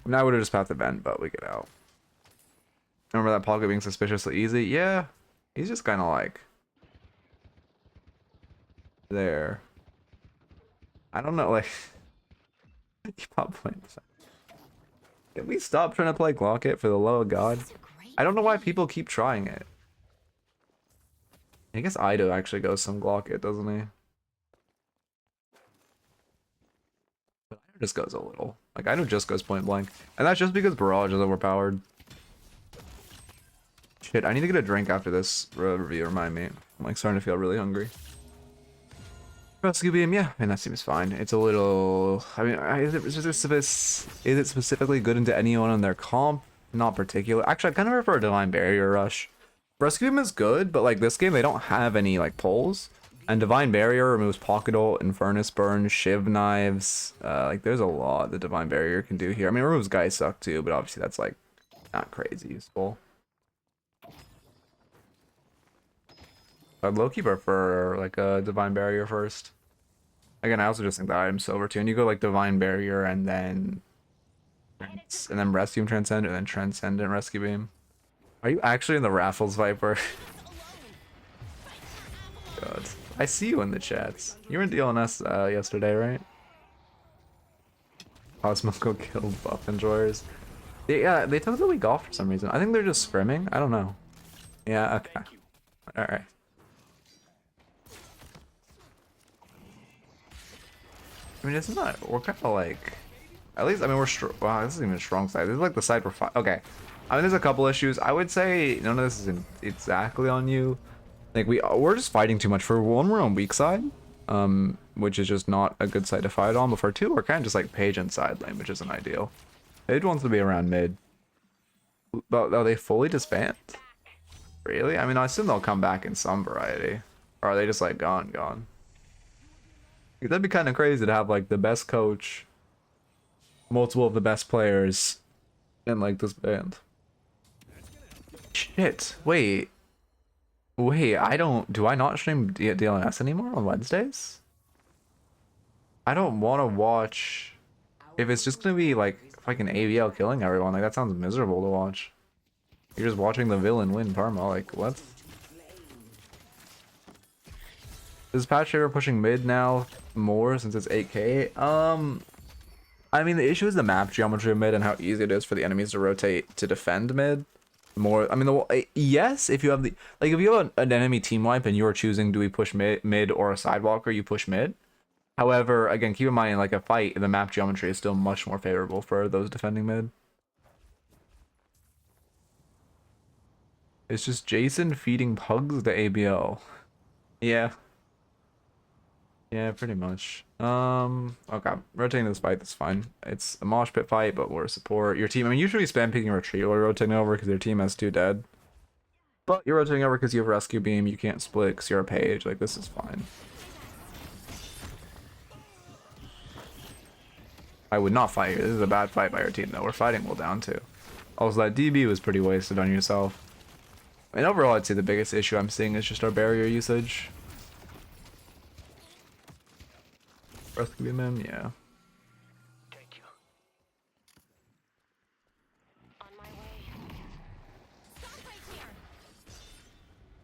Now I would have just pathed the vent, but we get out. Remember that pocket being suspiciously easy? Yeah. He's just kind of like there. I don't know, like he popped points. Can we stop trying to play Glock It for the love of God? These are great. I don't know why people keep trying it. I guess Ido actually goes some Glock It, doesn't he? But Ido just goes a little. Like Ido just goes point blank. And that's just because Barrage is overpowered. Shit, I need to get a drink after this review, remind me. I'm like starting to feel really hungry. Rescue Beam, yeah, I mean that seems fine. It's a little, I mean, is it specifically good into anyone on their comp? Not particular. Actually, I kind of prefer Divine Barrier Rush. Rescue Beam is good, but like this game, they don't have any like pulls. And Divine Barrier removes Pocket Ult, Infernus Burn, Shiv Knives. Like there's a lot that Divine Barrier can do here. I mean, it removes Geist Suck too, but obviously that's like not crazy useful. I'd low-key prefer like a Divine Barrier first. Again, I also just think the item's so over too. And you go like Divine Barrier and then Rescue Beam Transcend and then Transcendent Rescue Beam. Are you actually in the Raffles Viper? God. I see you in the chats. You were in DLNS yesterday, right? Cosmoco killed buff enjoyers. They took the week off for some reason. I think they're just scrimming. I don't know. Yeah, okay. Alright. I mean, it's not. We're kind of like. At least, I mean, we're strong. Wow, this isn't even a strong side. This is like the side we're fine. Okay. I mean, there's a couple issues. I would say none of this is exactly on you. Like, we're just fighting too much. For one, we're on weak side, which is just not a good side to fight on. But for two, we're kind of just like Paige and side lane, which isn't ideal. Paige wants to be around mid. But are they fully disbanded? Really? I mean, I assume they'll come back in some variety. Or are they just like gone? That'd be kind of crazy to have like the best coach, multiple of the best players, in like this band. Shit. Wait, do I not stream DLNS anymore on Wednesdays? I don't want to watch, if it's just gonna be like fucking ABL killing everyone, like that sounds miserable to watch. You're just watching the villain win Parma, like what? Is patch ever pushing mid now more since it's 8k? I mean, the issue is the map geometry of mid and how easy it is for the enemies to rotate to defend mid. More, I mean, yes, if you have if you have an enemy team wipe and you're choosing, do we push mid or a sidewalker, you push mid. However, again, keep in mind, in like a fight, the map geometry is still much more favorable for those defending mid. It's just Jason feeding pugs to ABL. Yeah. Yeah, pretty much. Okay, rotating this fight, that's fine. It's a mosh pit fight, but we're support. Your team, I mean, usually spam picking retreat or rotating over because your team has 2 dead. But you're rotating over because you have rescue beam, you can't split because you're a Paige, like this is fine. I would not fight you. This is a bad fight by your team though. We're fighting well down too. Also, that DB was pretty wasted on yourself. I mean, overall, I'd say the biggest issue I'm seeing is just our barrier usage. Rescue beam him, yeah. Thank you. On my way. Stop right here.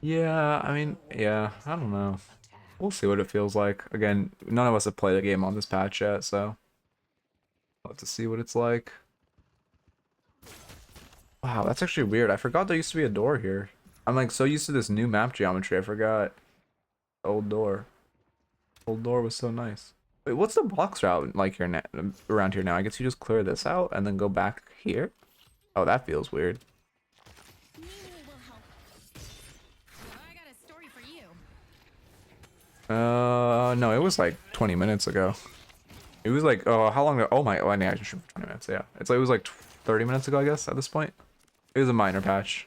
Yeah, I mean, yeah, I don't know. We'll see what it feels like. Again, none of us have played the game on this patch yet, so we'll have to see what it's like. Wow, that's actually weird. I forgot there used to be a door here. I'm like so used to this new map geometry, I forgot. Old door. Old door was so nice. Wait, what's the box route like here around here now? I guess you just clear this out and then go back here. Oh, that feels weird. Maybe it will help. I got a story for you. No, it was like 20 minutes ago. It was like, oh, how long? Oh my, oh, I actually shoot for 20 minutes. Yeah, it's like it was like 30 minutes ago, I guess. At this point, it was a minor patch.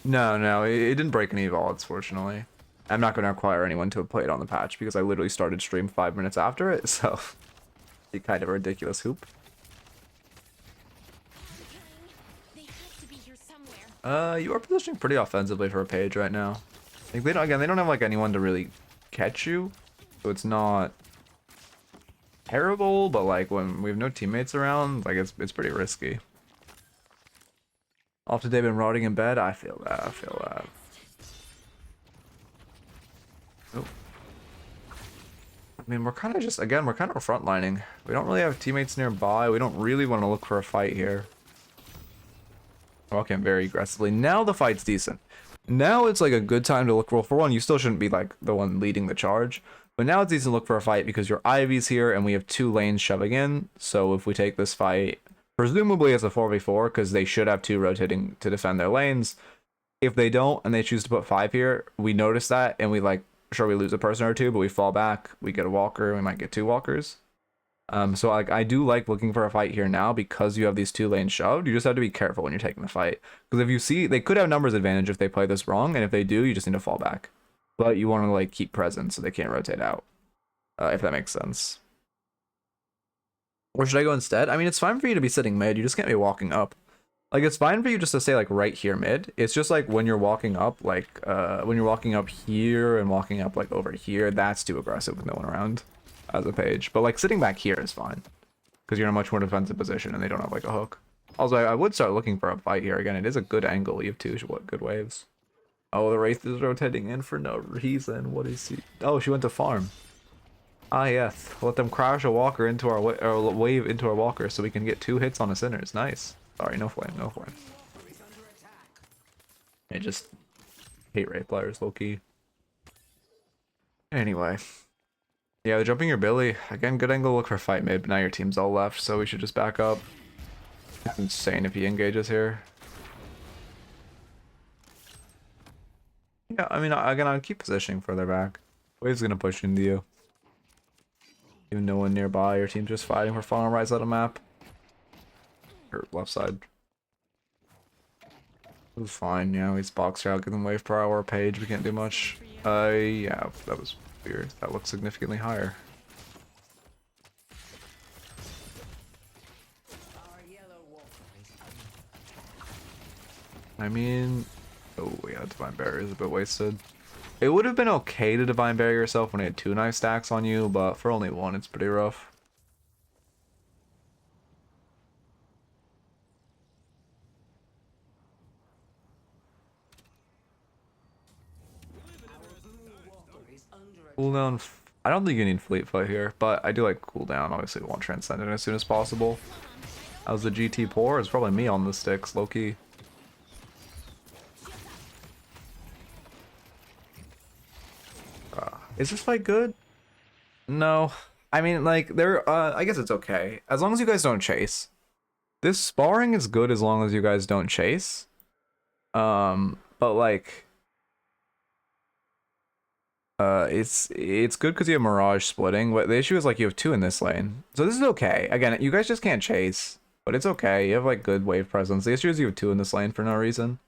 No, it didn't break any vaults, fortunately. I'm not going to require anyone to have played on the patch because I literally started stream 5 minutes after it, so it's kind of a ridiculous hoop. They have to be here somewhere. You are positioning pretty offensively for a Paige right now. Like they don't, again, they don't have like anyone to really catch you, so it's not terrible. But like when we have no teammates around, like it's pretty risky. Off today, been rotting in bed. I feel that. I feel that. Nope. I mean, we're kind of just, again, we're kind of frontlining. We don't really have teammates nearby. We don't really want to look for a fight here. We're walking very aggressively. Now the fight's decent. Now it's like a good time to look. Well, for one, you still shouldn't be like the one leading the charge. But now it's decent to look for a fight because your Ivy's here and we have 2 lanes shoving in. So if we take this fight, presumably it's a 4v4 because they should have 2 rotating to defend their lanes. If they don't and they choose to put 5 here, we notice that and we like, sure, we lose a person or 2, but we fall back, we get a walker, we might get 2 walkers. So like I do like looking for a fight here now because you have these 2 lanes shoved. You just have to be careful when you're taking the fight. Because if you see, they could have numbers advantage if they play this wrong, and if they do, you just need to fall back. But you want to like keep present so they can't rotate out. If that makes sense. Or should I go instead? I mean, it's fine for you to be sitting mid, you just can't be walking up. Like, it's fine for you just to stay, like, right here mid. It's just, like, when you're walking up, like, when you're walking up here and walking up, like, over here, that's too aggressive with no one around as a Paige. But, like, sitting back here is fine. Because you're in a much more defensive position and they don't have, like, a hook. Also, I would start looking for a fight here. Again, it is a good angle. You have 2 good waves. Oh, the Wraith is rotating in for no reason. What is he? Oh, she went to farm. Ah, yes. Let them crash a walker into our wave into our walker so we can get 2 hits on a Sinners. Nice. Sorry, no flame, no flame. I just hate Wraith players, low-key. Anyway. Yeah, they're jumping your Billy. Again, good angle, look for fight mid, but now your team's all left, so we should just back up. That's insane if he engages here. Yeah, I mean, again, I'll keep positioning further back. Wave's gonna push into you. Even no one nearby, your team's just fighting for far right side of map. Or left side. It was fine, yeah, he's boxed out, give them wave per hour Paige, we can't do much. Yeah, that was weird. That looks significantly higher. I mean, oh yeah, Divine Barrier is a bit wasted. It would have been okay to Divine Barrier yourself when you had 2 knife stacks on you, but for only 1, it's pretty rough. Cooldown. I don't think you need Fleet Foot here, but I do like cooldown. Obviously, we want Transcendent as soon as possible. How's the GT poor? It's probably me on the sticks, low-key. Is this fight good? No. I mean, like, I guess it's okay. As long as you guys don't chase. This sparring is good as long as you guys don't chase. But, like... it's good because you have Mirage splitting, but the issue is, like, you have 2 in this lane. So this is okay. Again, you guys just can't chase. But it's okay. You have, like, good wave presence. The issue is you have 2 in this lane for no reason.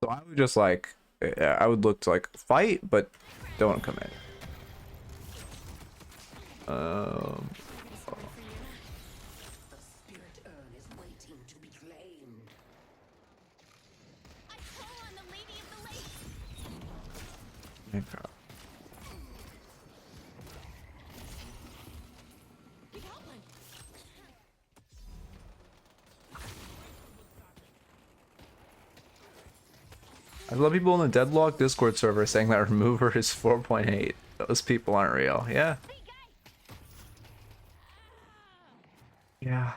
So I would just, like... I would look to, like, fight, but... don't commit. Oh. Okay. I love people in the Deadlock Discord server saying that remover is 4.8. Those people aren't real. Yeah. Yeah.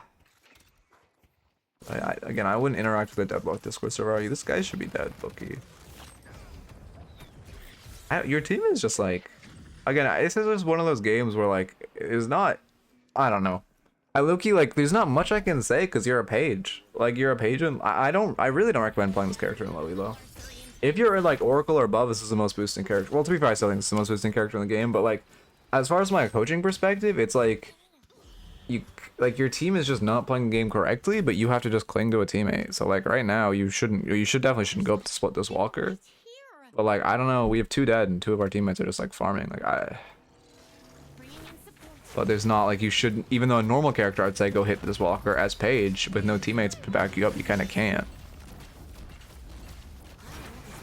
Again, I wouldn't interact with the Deadlock Discord server. This guy should be dead, Bookie. Your team is just like... Again, this is just one of those games where, like, is not. I don't know. I low-key, like, there's not much I can say because you're a Paige. Like, you're a Paige, and I really don't recommend playing this character in low elo. If you're in, like, Oracle or above, this is the most boosting character. Well, to be fair, I still think this is the most boosting character in the game, but, like, as far as my coaching perspective, it's like, your team is just not playing the game correctly, but you have to just cling to a teammate. So, like, right now, you definitely shouldn't go up to split this Walker. But, like, I don't know, we have 2 dead, and 2 of our teammates are just, like, farming. Like, but there's not, like, you shouldn't, even though a normal character, I'd say go hit this Walker as Paige, with no teammates to back you up, you kind of can't.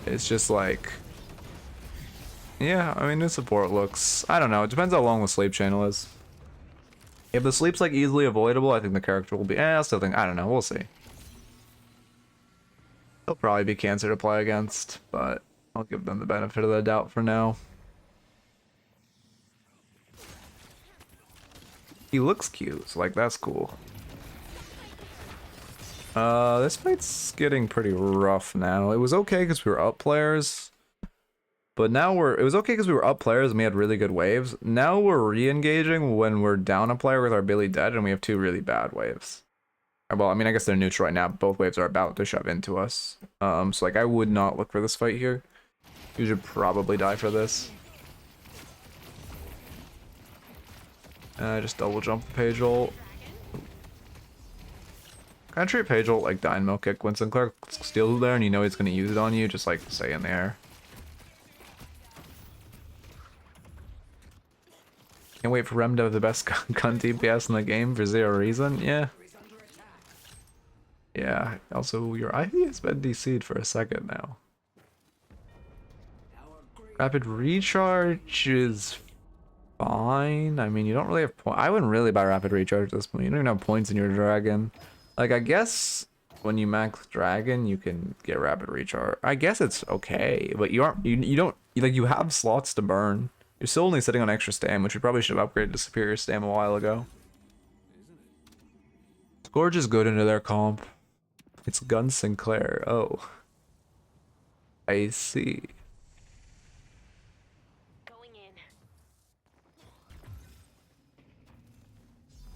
It's just like, yeah, I mean, new support looks, I don't know, it depends how long the sleep channel is. If the sleep's, like, easily avoidable, I think the character will be, I still think, I don't know, we'll see. He'll probably be cancer to play against, but I'll give them the benefit of the doubt for now. He looks cute, so, like, that's cool. This fight's getting pretty rough now. It was okay because we were up players, but now it was okay because we were up players and we had really good waves. Now we're re-engaging when we're down a player with our Billy dead and we have 2 really bad waves. Well, I mean, I guess they're neutral right now, but both waves are about to shove into us. So, like, I would not look for this fight here. You should probably die for this. Just double jump the Paige ult. Kind of treat Paige ult like Dynamo Kick. When Sinclair steals there and you know he's going to use it on you, just like stay in the air. Can't wait for Rem to have the best gun DPS in the game for 0 reason. Yeah. Yeah. Also, your Ivy has been DC'd for a second now. Rapid recharge is fine. I mean, you don't really have points. I wouldn't really buy rapid recharge at this point. You don't even have points in your dragon. Like, I guess when you max dragon, you can get rapid recharge. I guess it's okay, but you don't, like, you have slots to burn. You're still only sitting on extra stam, which we probably should have upgraded to superior stam a while ago. Scourge is good into their comp. It's Gun Sinclair. Oh. I see.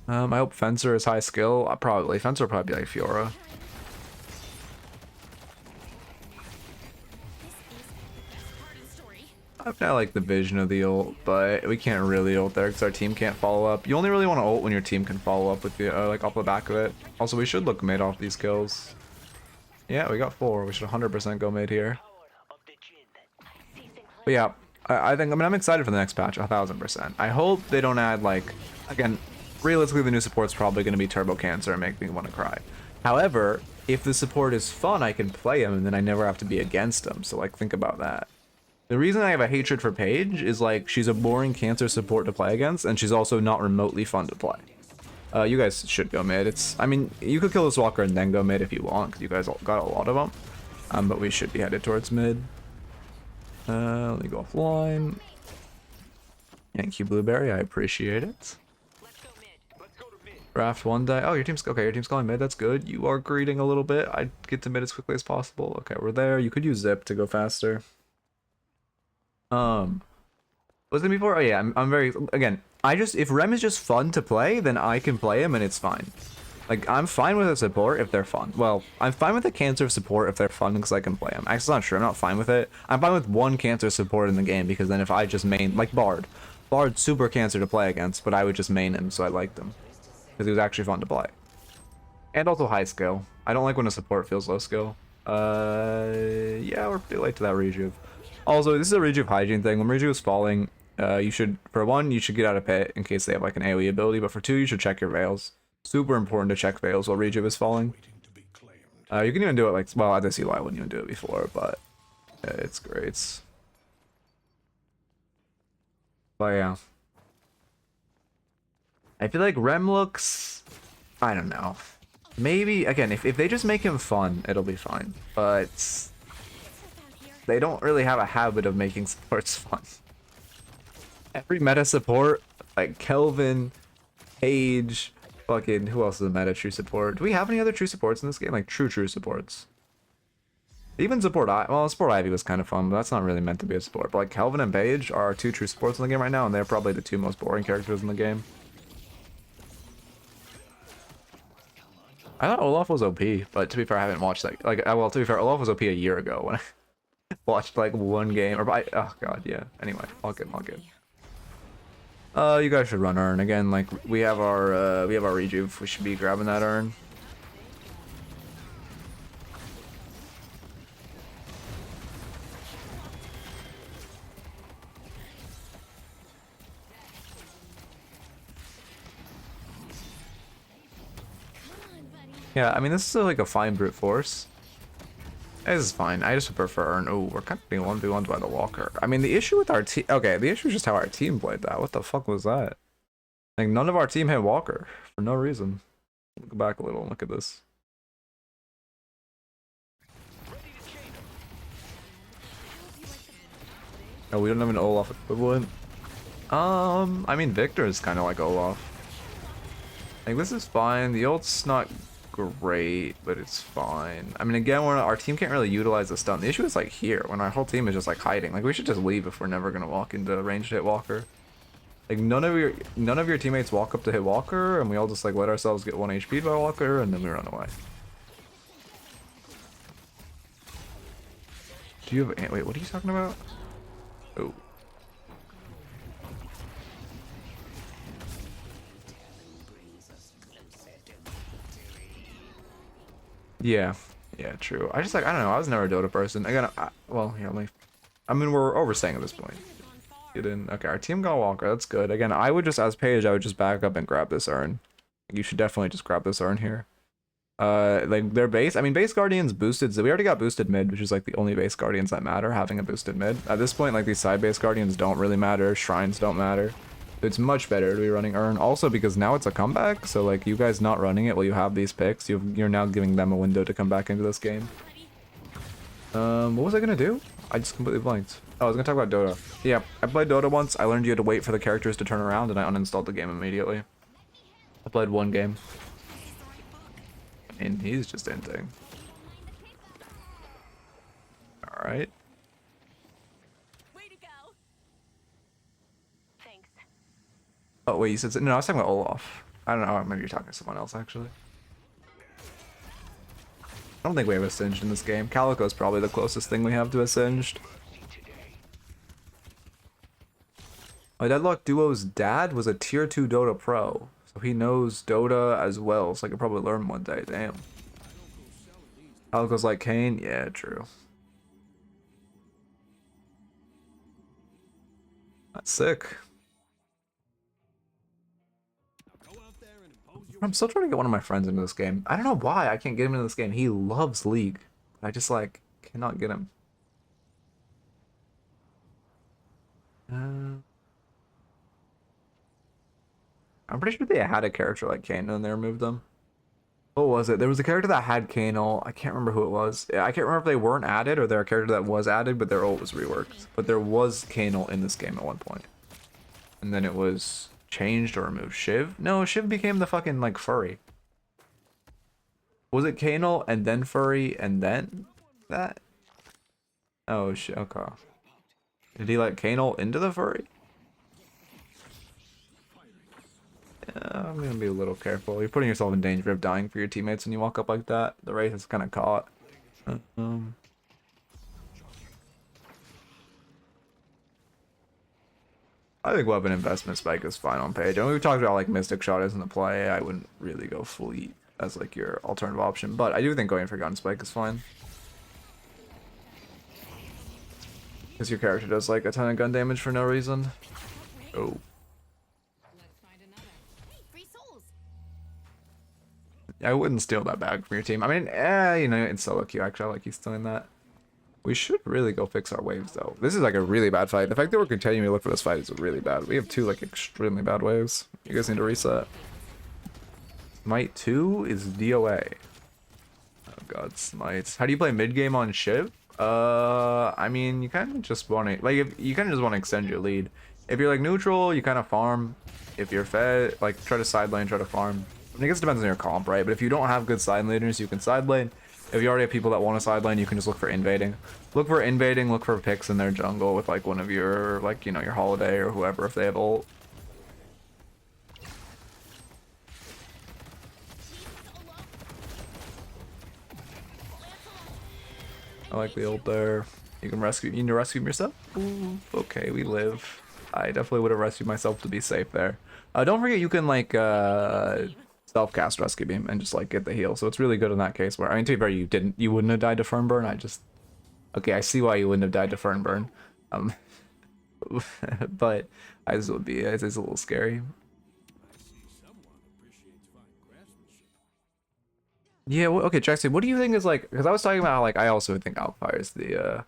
I hope Fencer is high skill. Probably. Fencer will probably be like Fiora. I've not like the vision of the ult, but we can't really ult there because our team can't follow up. You only really want to ult when your team can follow up with you, like off the back of it. Also, we should look mid off these kills. Yeah, we got 4. We should 100% go mid here. But yeah, I think, I mean, I'm excited for the next patch, 1000%. I hope they don't add, like, again, realistically, the new support's probably going to be Turbo Cancer and make me want to cry. However, if the support is fun, I can play him, and then I never have to be against him. So, like, think about that. The reason I have a hatred for Paige is, like, she's a boring Cancer support to play against, and she's also not remotely fun to play. You guys should go mid. I mean, you could kill this Walker and then go mid if you want, because you guys got a lot of them. But we should be headed towards mid. Let me go offline. Thank you, Blueberry. I appreciate it. Draft 1 die. Oh, your team's going mid. That's good. You are greeting a little bit. I'd get to mid as quickly as possible. Okay, we're there. You could use Zip to go faster. Was it before? Oh yeah, I'm very, again, if Rem is just fun to play, then I can play him and it's fine. Like, I'm fine with a support if they're fun. Well, I'm fine with a Cancer support if they're fun because I can play them. Actually, not sure. I'm not fine with it. I'm fine with one Cancer support in the game because then if I just main, like Bard. Bard's super Cancer to play against, but I would just main him, so I liked him. Because he was actually fun to play. And also high skill. I don't like when a support feels low skill. Yeah, we're pretty late to that rejuve. Also, this is a rejuve hygiene thing. When rejuve is falling, you should, for 1, you should get out of pit in case they have like an AoE ability, but for 2, you should check your veils. Super important to check veils while rejuve is falling. You can even do it like, well, I see why I wouldn't even do it before, but it's great. But yeah. I feel like Rem looks, I don't know. Maybe, again, if they just make him fun, it'll be fine. But they don't really have a habit of making supports fun. Every meta support, like Kelvin, Paige, fucking, who else is a meta true support? Do we have any other true supports in this game? Like true supports. Even support well, support Ivy was kind of fun, but that's not really meant to be a support. But like Kelvin and Paige are our two true supports in the game right now, and they're probably the two most boring characters in the game. I thought Olaf was OP, but to be fair, I haven't watched that. Like, well, to be fair, Olaf was OP a year ago when I watched like one game. Oh god, yeah. Anyway, all good, all good. You guys should run urn again. Like we have our rejuve. We should be grabbing that urn. Yeah, I mean, this is like a fine brute force. This is fine. I just prefer Urn. Oh, we're kind of being 1v1'd by the Walker. I mean, the issue with our team... Okay, the issue is just how our team played that. What the fuck was that? Like, none of our team hit Walker for no reason. Go back a little and look at this. Oh, we don't have an Olaf equivalent. I mean, Victor is kind of like Olaf. Like, this is fine. The ult's not great, but it's fine. I mean, again, our team can't really utilize the stun. The issue is like here, when our whole team is just like hiding. Like, we should just leave if we're never gonna walk into range to hit Walker. Like, none of your teammates walk up to hit Walker, and we all just like let ourselves get 1 HP by Walker, and then we run away. Do you have... Wait, what are you talking about? Oh. Yeah, true. I don't know. I was never a Dota person. Again, well, yeah, I mean, we're overstaying at this point. Get in. Okay, our team got Walker. That's good. Again, I would just, as Paige, I would just back up and grab this urn. You should definitely just grab this urn here. Like their base. I mean, base guardians boosted. So we already got boosted mid, which is like the only base guardians that matter. Having a boosted mid at this point, like these side base guardians don't really matter. Shrines don't matter. It's much better to be running urn. Also because now it's a comeback. So like you guys not running it while you have these picks, you're now giving them a window to come back into this game. What was I gonna do? I just completely blanked. Oh, I was gonna talk about Dota. Yeah, I played Dota once. I learned you had to wait for the characters to turn around, and I uninstalled the game immediately. I played one game. And he's just ending. Alright. Way to go. Thanks. Oh, wait, you said... No, I was talking about Olaf. I don't know, maybe you're talking to someone else, actually. I don't think we have a Singed in this game. Calico's probably the closest thing we have to a Singed. My Deadlock duo's dad was a tier 2 Dota pro. So he knows Dota as well, so I could probably learn one day. Damn. Calico's like Kane? Yeah, true. That's sick. I'm still trying to get one of my friends into this game. I don't know why I can't get him into this game. He loves League. I just like cannot get him. I'm pretty sure they had a character like Kane and they removed them. What was it? There was a character that had Kano. I can't remember who it was. I can't remember if they weren't added or they're a character that was added, but their ult was reworked. But there was Kano in this game at one point. And then it was changed or removed. Shiv? No, Shiv became the fucking like furry. Was it Kano and then furry and then that? Oh shit, okay. Did he let Kano into the furry? I'm gonna be a little careful. You're putting yourself in danger of dying for your teammates when you walk up like that. The Wraith is kind of caught. I think weapon investment spike is fine on Paige. I mean, we talked about like Mystic Shot isn't the play. I wouldn't really go Fleet as like your alternative option, but I do think going for gun spike is fine. Because your character does like a ton of gun damage for no reason. Oh. I wouldn't steal that bag from your team. I mean, you know, in solo queue, actually, I like you stealing that. We should really go fix our waves, though. This is like a really bad fight. The fact that we're continuing to look for this fight is really bad. We have two, like, extremely bad waves. You guys need to reset. Smite 2 is DOA. Oh, God, Smite. How do you play mid-game on Shiv? I mean, you kind of just want to, like, you kind of just want to extend your lead. If you're, like, neutral, you kind of farm. If you're fed, like, try to side lane, try to farm. I guess it depends on your comp, right? But if you don't have good side laners, you can side lane. If you already have people that want a sideline, you can just look for invading. Look for invading, look for picks in their jungle with like one of your, like, you know, your holiday or whoever if they have ult. I like the ult there. You can rescue, you need to rescue yourself? Ooh, okay, we live. I definitely would have rescued myself to be safe there. Don't forget you can like self-cast rescue beam and just like get the heal. So it's really good in that case where, I mean, to be fair, you wouldn't have died to Fern Burn. Okay, I see why you wouldn't have died to Fern Burn. But as would be, it's a little scary. Yeah, well, okay, Jackson, what do you think is like, because I was talking about how like I also think Alkfire is the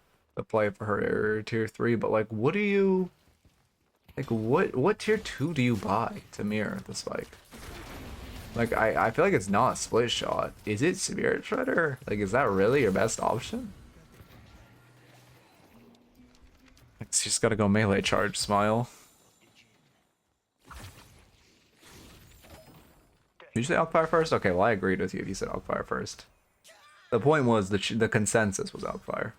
play for her tier 3, but like what do you like what tier 2 do you buy to mirror the spike? Like I feel like it's not split shot. Is it Spirit Shredder? Like is that really your best option? Like, she's gotta go melee charge, smile. Did you say Alkfire first? Okay, well I agreed with you if you said Alkfire first. The point was the consensus was Alkfire.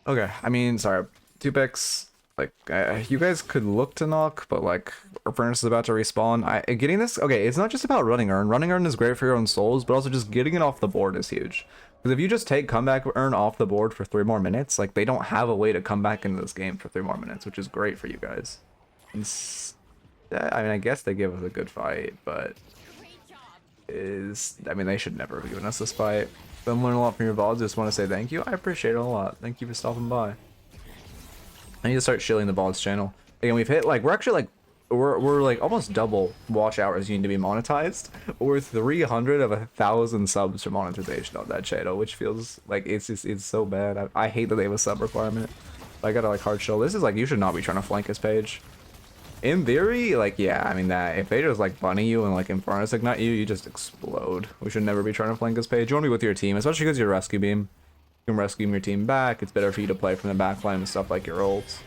Okay, I mean, sorry, 2 picks. Like, you guys could look to knock, but like, our furnace is about to respawn. Getting this, okay, it's not just about running urn. Running urn is great for your own souls, but also just getting it off the board is huge. Because if you just take comeback urn off the board for 3 more minutes, like, they don't have a way to come back into this game for 3 more minutes, which is great for you guys. I mean, I guess they give us a good fight, but I mean, they should never have given us this fight. Been learning a lot from your VODs. Just want to say thank you. I appreciate it a lot. Thank you for stopping by. I need to start shilling the VODs channel. Again, we've hit like we're like almost double watch hours you need to be monetized. We're 300 of 1,000 subs for monetization on that channel, which feels like it's so bad. I hate that they have a sub requirement. I gotta like hard shill. This is like, you should not be trying to flank this Paige. In theory, like, yeah, I mean, that if they just like bunny you and like Infernus ignite you, you just explode. We should never be trying to flank this Paige. You want to be with your team, especially because you're rescue beam. You can rescue your team back. It's better for you to play from the back line and stuff like your ults.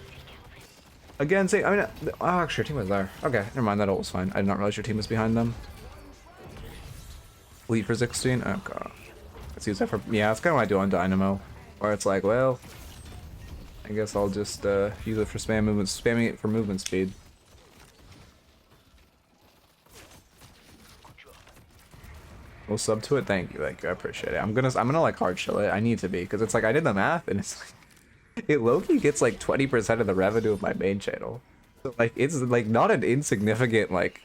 Again, say, I mean, oh, actually, your team was there. Okay, never mind, that ult was fine. I did not realize your team was behind them. Lead for 16? Oh, God. Let's use that for, yeah, that's kind of what I do on Dynamo. Where it's like, well, I guess I'll just use it for spamming it for movement speed. We'll sub to it. Thank you. Like, I appreciate it. I'm gonna like hard chill it. I need to be, because it's like I did the math and it's like it low-key gets like 20% of the revenue of my main channel. So like it's like not an insignificant like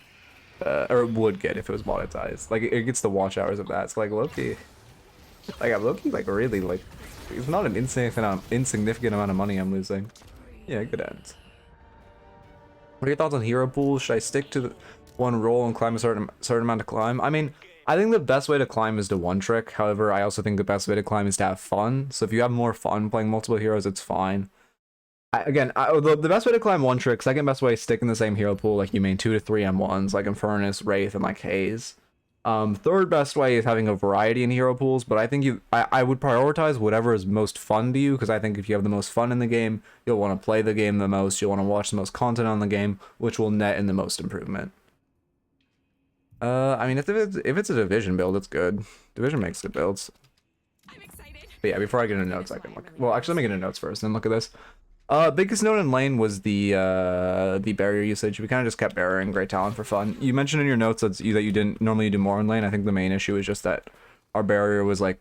or it would get if it was monetized. Like it gets the watch hours of that. So like low-key, like I'm low-key like really like it's not an insignificant amount of money I'm losing. Yeah, good end. What are your thoughts on hero pools? Should I stick to the one roll and climb a certain amount of climb? I mean, I think the best way to climb is to one trick. However, I also think the best way to climb is to have fun. So if you have more fun playing multiple heroes, it's fine. The best way to climb one trick, second best way is stick in the same hero pool. Like you main 2 to 3 M1s, like Infernus, Wraith, and like Haze. Third best way is having a variety in hero pools, but I think I would prioritize whatever is most fun to you, because I think if you have the most fun in the game, you'll want to play the game the most, you'll want to watch the most content on the game, which will net in the most improvement. I mean, if it's a division build, it's good. Division makes good builds. I'm excited. But yeah, before I get into notes, I can look. Well, actually, let me get into notes first, then look at this. Biggest note in lane was the barrier usage. We kind of just kept barriering Great Talon for fun. You mentioned in your notes that you didn't normally do more in lane. I think the main issue is just that our barrier was like,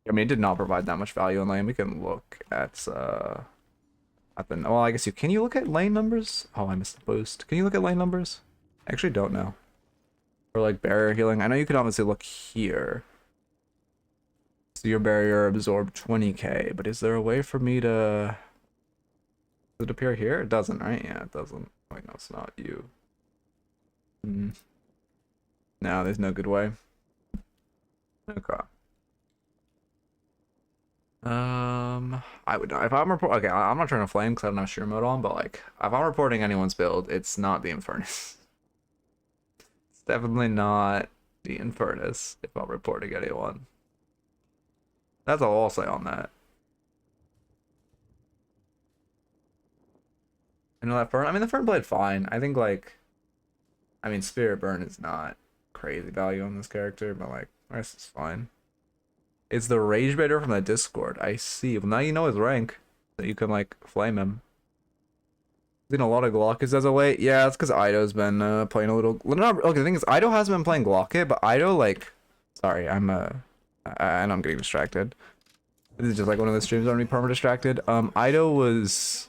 I mean, it did not provide that much value in lane. We can look at the, well, I guess can you look at lane numbers? Oh, I missed the boost. Can you look at lane numbers? I actually don't know. Or like barrier healing. I know you can obviously look here. So your barrier absorbed 20k, but is there a way for me to... Does it appear here? It doesn't, right? Yeah, it doesn't. Wait, no, it's not you. No, there's no good way. Okay. I would not. If I'm okay, I'm not trying to flame because I don't have sheer mode on, but like, if I'm reporting anyone's build, it's not the Infernus. It's definitely not the Infernus if I'm reporting anyone. That's all I'll say on that. I know that Fern. I mean, the Fern played fine. I think like, I mean, Spirit Burn is not crazy value on this character, but like, the rest is fine. It's the Rage Baiter from the Discord. I see. Well, now you know his rank, that you can like flame him. Seen a lot of Glaucus as of late. Yeah, it's because Ido's been playing a little. Not, okay, the thing is, Ido hasn't been playing Glaucus, but Ido like, sorry, I know I'm getting distracted. This is just like one of the streams that me perma distracted. Ido was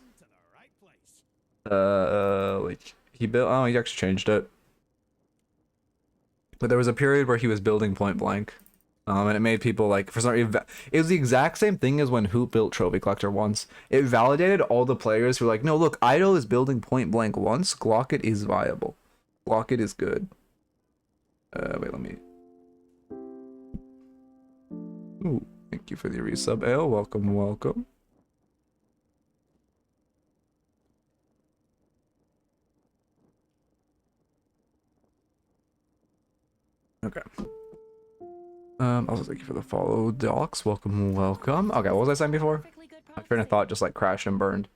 like he built. Oh, he actually changed it. But there was a period where he was building point blank. And it made people like for some reason it was the exact same thing as when Hoop built Trophy Collector once. It validated all the players who were like, no, look, Idol is building point blank once. Glock it is viable. Glock it is good. Wait, let me. Ooh, thank you for the resub, Ale. Welcome, welcome. Okay. Also thank you for the follow, Docs. Welcome, welcome. Okay, what was I saying before? Perfectly good My train of thought just like crashed and burned.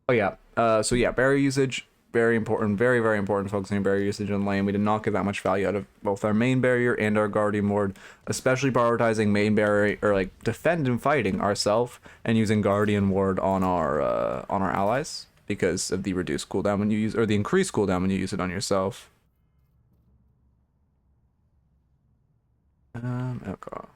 Oh yeah. So yeah, barrier usage, very important, very, very important focusing on barrier usage in lane. We did not get that much value out of both our main barrier and our guardian ward, especially prioritizing main barrier or like defend and fighting ourselves and using guardian ward on our allies because of the reduced cooldown when you use or the increased cooldown when you use it on yourself. Okay.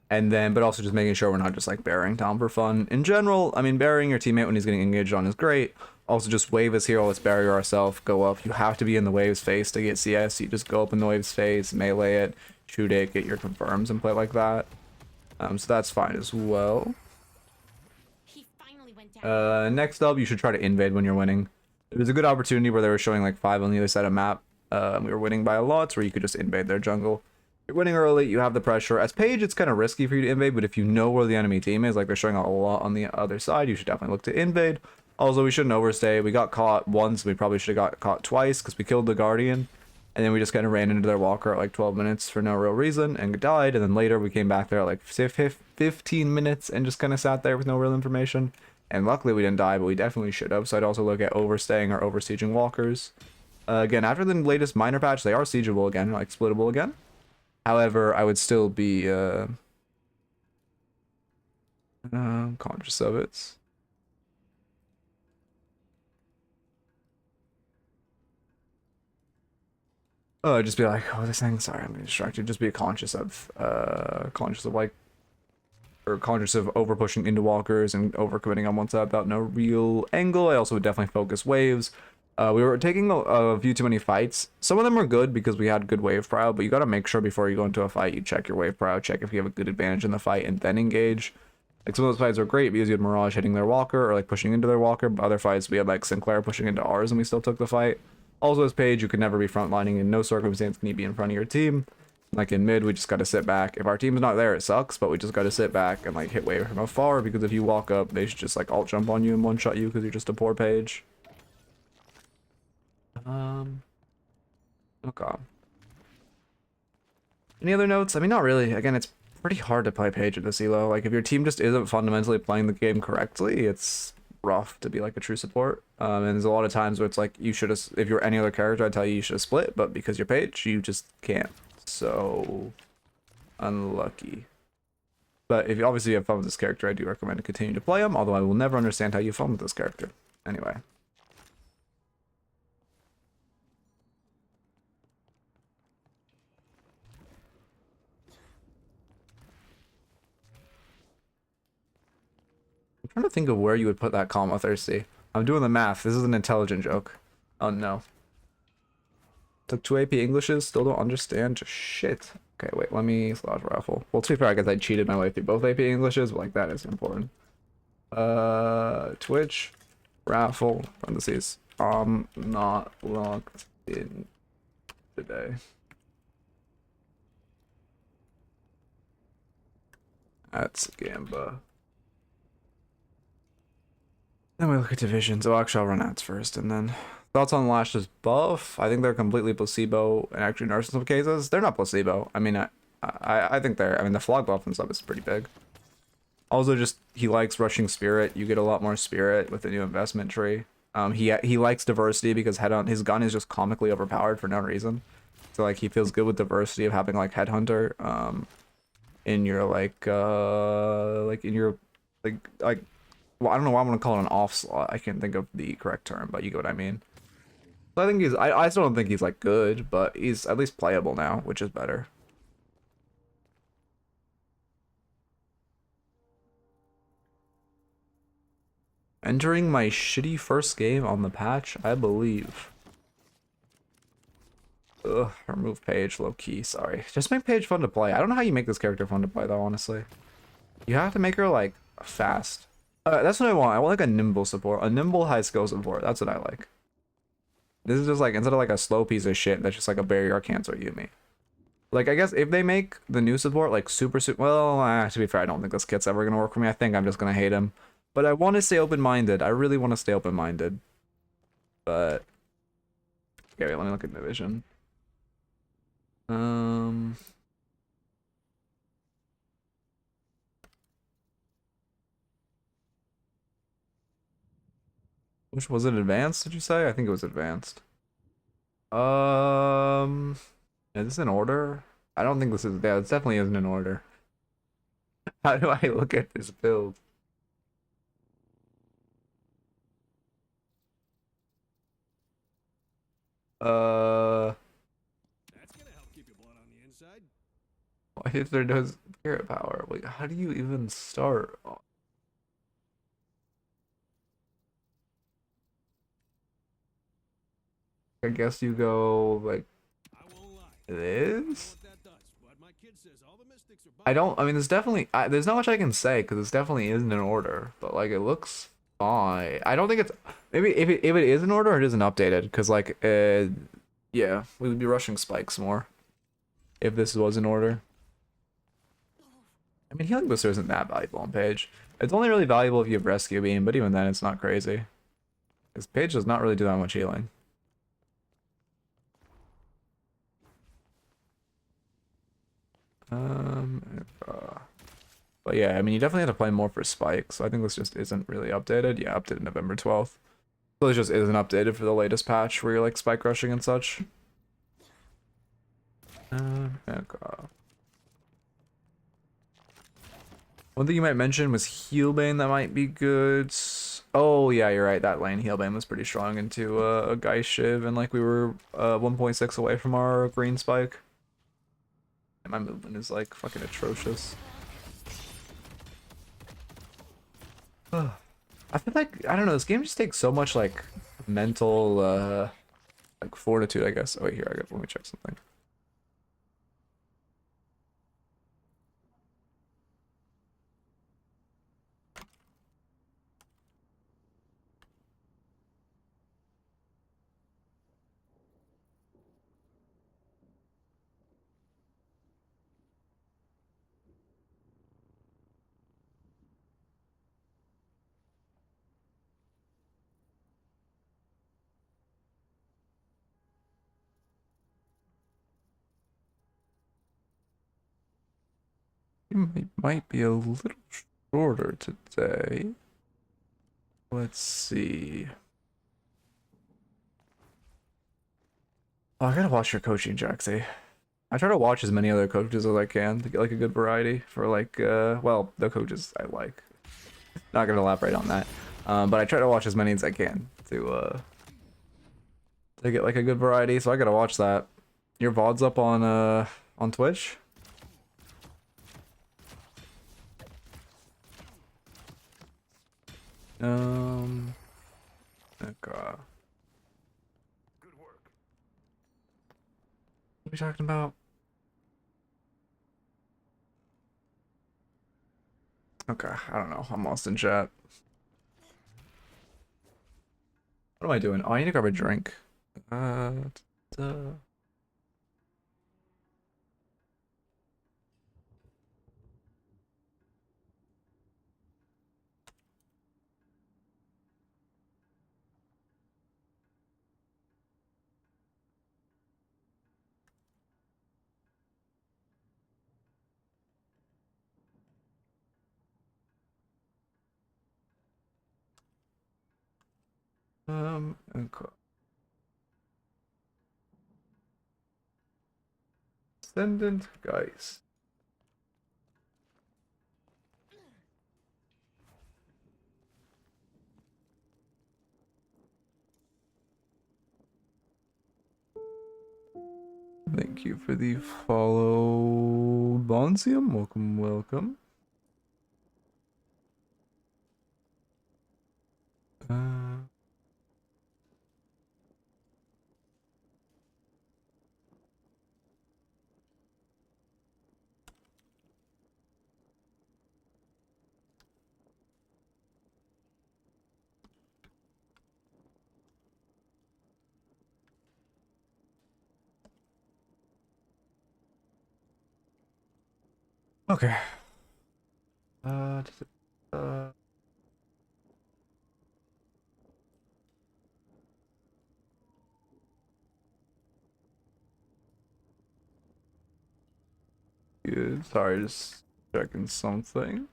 And then, but also just making sure we're not just like burying Tom for fun. In general, I mean, burying your teammate when he's getting engaged on is great. Also, just wave his hero, let's bury ourselves, go up. You have to be in the wave's face to get CS. You just go up in the wave's face, melee it, shoot it, get your confirms, and play like that. So that's fine as well. He finally went down. Next up, you should try to invade when you're winning. It was a good opportunity where they were showing like 5 on the other side of map. We were winning by a lot, where you could just invade their jungle. You're winning early, you have the pressure. As Paige, it's kind of risky for you to invade, but if you know where the enemy team is, like they're showing a lot on the other side, you should definitely look to invade. Also, we shouldn't overstay. We got caught once, we probably should have got caught twice because we killed the Guardian, and then we just kind of ran into their walker at like 12 minutes for no real reason and died, and then later we came back there at like 15 minutes and just kind of sat there with no real information. And luckily we didn't die, but we definitely should have, so I'd also look at overstaying or oversieging walkers. Again, after the latest minor patch, they are siegeable again, like splittable again. However, I would still be conscious of it. Just be like, oh, this thing. Sorry, I'm distracted. Just be conscious of like, or conscious of over pushing into walkers and over committing on one side without no real angle. I also would definitely focus waves. We were taking a few too many fights. Some of them were good because we had good wave prio, but you got to make sure before you go into a fight, you check your wave prio, check if you have a good advantage in the fight, and then engage. Like some of those fights are great because you had Mirage hitting their walker or like pushing into their walker, but other fights we had like Sinclair pushing into ours and we still took the fight. Also as Paige, you can never be frontlining. In no circumstance can you be in front of your team. Like in mid, we just got to sit back. If our team's not there, it sucks, but we just got to sit back and like hit wave from afar because if you walk up, they should just like alt jump on you and one shot you because you're just a poor Paige. Okay. Any other notes? I mean, not really. Again, it's pretty hard to play Paige at this elo. Like, if your team just isn't fundamentally playing the game correctly, it's rough to be like a true support. And there's a lot of times where it's like you should have, if you're any other character, I'd tell you should have split, but because you're Paige, you just can't. So unlucky. But if you obviously have fun with this character, I do recommend to continue to play him, although I will never understand how you have fun with this character. Anyway. I'm trying to think of where you would put that comma thirsty. I'm doing the math. This is an intelligent joke. Oh no. Took 2 AP Englishes, still don't understand shit. Okay, wait, let me slash raffle. Well, to be fair, I guess I cheated my way through both AP Englishes, but like that is important. Twitch, raffle, parentheses. Not locked in today. That's Gamba. Then we look at divisions. Oh, actually, I'll run ads first, and then thoughts on Lash's buff. I think they're completely placebo, and actually, in some cases, they're not placebo. I mean, I think they're. I mean, the flog buff and stuff is pretty big. Also, just he likes rushing spirit. You get a lot more spirit with the new investment tree. He likes diversity because his gun is just comically overpowered for no reason. So like he feels good with diversity of having like headhunter in your like in your like well, I don't know why I'm gonna call it an off slot. I can't think of the correct term, but you get what I mean. So I think I still don't think he's like good, but he's at least playable now, which is better. Entering my shitty first game on the patch, I believe. Ugh, remove Paige, low key, sorry. Just make Paige fun to play. I don't know how you make this character fun to play though, honestly. You have to make her like fast. That's what I want. I want like a nimble support, a nimble high skill support. That's what I like. This is just like, instead of like a slow piece of shit that's just like a barrier cancel Yumi. Like, I guess if they make the new support like super, well, to be fair, I don't think this kit's ever gonna work for me. I think I'm just gonna hate him. But I want to stay open-minded. I really want to stay open-minded. But okay, wait, let me look at the vision. Which was it, advanced, did you say? I think it was advanced. Is this in order? I don't think this is, yeah, it definitely isn't in order. How do I look at this build? That's gonna help keep your blood on the inside. What if there does spirit power? Like, how do you even start? I guess you go like I won't lie. this. What that does, but my kid says all the mystics are. I don't. I mean, there's definitely. There's not much I can say because this definitely isn't in order. But like, it looks fine. I don't think it's. Maybe if it is in order, it isn't updated. Because like, yeah, we would be rushing spikes more if this was in order. I mean, healing booster isn't that valuable on Page. It's only really valuable if you have rescue beam, but even then, it's not crazy. Because Page does not really do that much healing. But yeah, I mean, you definitely have to play more for spikes. So I think this just isn't really updated. Yeah, updated November 12th. So this just isn't updated for the latest patch where you're like spike rushing and such. Okay. One thing you might mention was Healbane that might be good. Oh yeah, you're right. That lane Healbane was pretty strong into a Geist Shiv, and like we were 1.6 away from our green spike. And my movement is like fucking atrocious. I feel like, I don't know, this game just takes so much like mental like fortitude, I guess. Oh wait, here, let me check something. It might be a little shorter today. Let's see. Oh, I gotta watch your coaching, Jaxie. I try to watch as many other coaches as I can to get like a good variety for like well, the coaches I like. Not gonna elaborate on that. But I try to watch as many as I can to get like a good variety, so I gotta watch that. Your VOD's up on Twitch? Okay. Good work. What are we talking about? Okay, I don't know. I'm lost in chat. What am I doing? Oh, I need to grab a drink. Duh. Okay. Ascendant Geist. Thank you for the follow, Bonsium. Welcome, welcome. Okay. Uh, Good. Sorry, just checking something.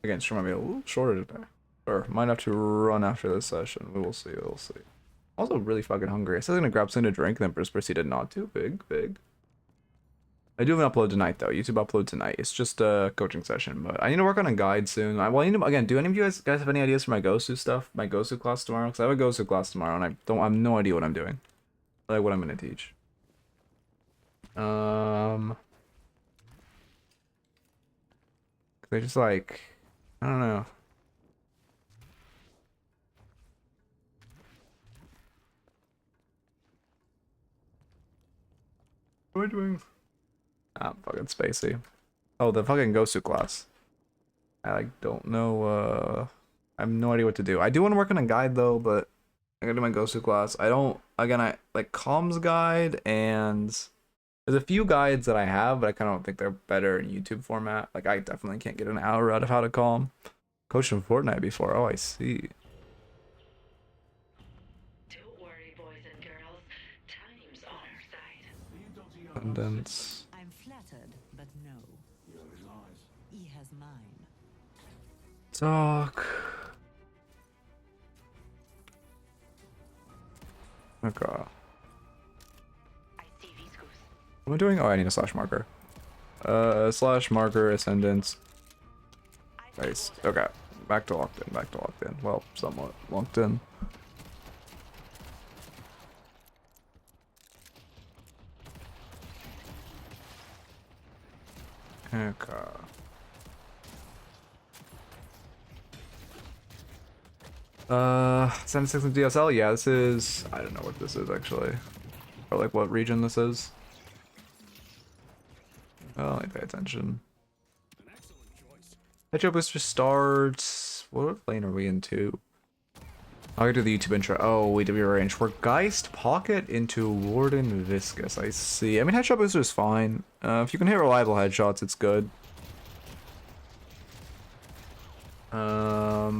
Again, stream might be a little shorter today. Or might have to run after this session. We will see. We'll see. Also, really fucking hungry. I said I'm gonna grab something to drink, and then just proceeded not to. Big. I do have an upload tonight, though. YouTube upload tonight. It's just a coaching session, but I need to work on a guide soon. Well, I need to, again, do any of you guys have any ideas for my Gosu stuff? My Gosu class tomorrow? Because I have a Gosu class tomorrow, and I have no idea what I'm doing. Like, what I'm gonna teach. They just like, I don't know. What am I doing? Ah, fucking spacey. Oh, the fucking Gosu class. I like don't know. I have no idea what to do. I do want to work on a guide though, but I gotta do my Gosu class. I don't. Again, I like comms guide, and there's a few guides that I have, but I kind of don't think they're better in YouTube format. Like I definitely can't get an hour out of how to calm. Coached in Fortnite before. Oh, I see. Don't worry, boys and girls. Time's on our side. Abundance. I'm flattered, but no. He has mine. Talk. Okay. I see viscous. What am I doing? Oh, I need a slash marker. Slash marker, ascendance. Nice. Okay. Back to locked in. Back to locked in. Well, somewhat locked in. Okay. 76 in DSL? Yeah, this is... I don't know what this is, actually. Or, like, what region this is. Oh, let me pay attention. An excellent choice. Headshot booster starts... What lane are we into? I'll do the YouTube intro. Oh, we do rearrange. We're Geist, Pocket into Warden, Viscous. I see. I mean, headshot booster is fine. If you can hit reliable headshots, it's good.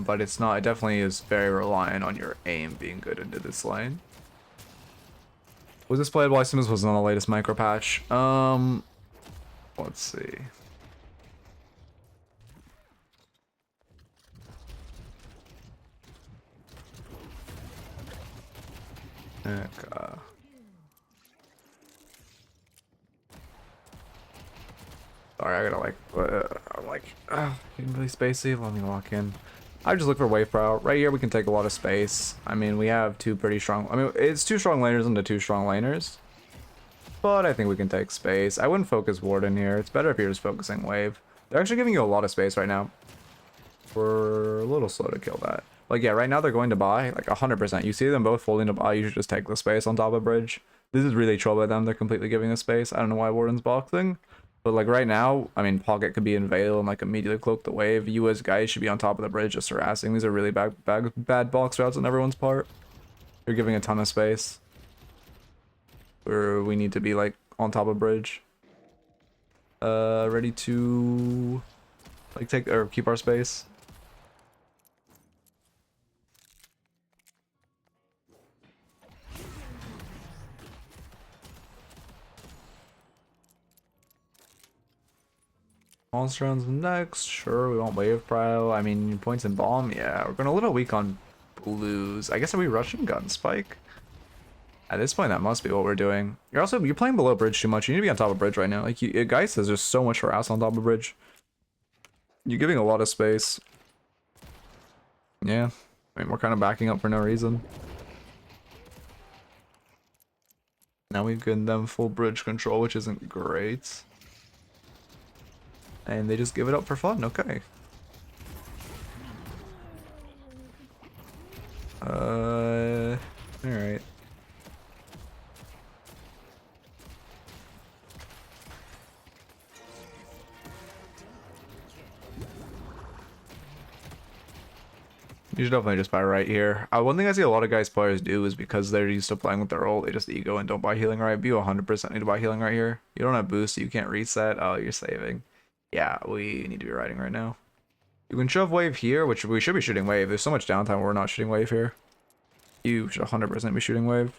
But it's not. It definitely is very reliant on your aim being good into this lane. Was this playable? I assume this was on the latest micro patch. Let's see. Okay. Sorry, I gotta like, I'm like, getting really spacey. Let me lock in. I just look for wave power. Right here, we can take a lot of space. I mean, we have two pretty strong. I mean, it's two strong laners into two strong laners. But I think we can take space. I wouldn't focus Warden here. It's better if you're just focusing wave. They're actually giving you a lot of space right now. We're a little slow to kill that. Like, yeah, right now they're going to buy, like, 100%. You see them both folding to buy, you should just take the space on top of bridge. This is really troll by them. They're completely giving the space. I don't know why Warden's boxing. But, like, right now, I mean, Pocket could be in Veil and, like, immediately cloak the wave. You as guys should be on top of the bridge just harassing. These are really bad box routes on everyone's part. You're giving a ton of space. Where we need to be, like, on top of bridge. Ready to, like, take, or keep our space. Monster rounds next. Sure, we want wave prio. I mean, points and bomb. Yeah, we're going a little weak on lose. I guess are we rushing gun spike? At this point, that must be what we're doing. You're playing below bridge too much. You need to be on top of bridge right now. Like, Geist has just so much harass on top of bridge. You're giving a lot of space. Yeah. I mean, we're kind of backing up for no reason. Now we've given them full bridge control, which isn't great. And they just give it up for fun. Okay. Alright. You should definitely just buy right here. One thing I see a lot of guys players do is because they're used to playing with their ult, they just ego and don't buy healing right. But you 100% need to buy healing right here. You don't have boost, so you can't reset. Oh, you're saving. Yeah, we need to be riding right now. You can shove wave here, which we should be shooting wave. There's so much downtime where we're not shooting wave here. You should 100% be shooting wave.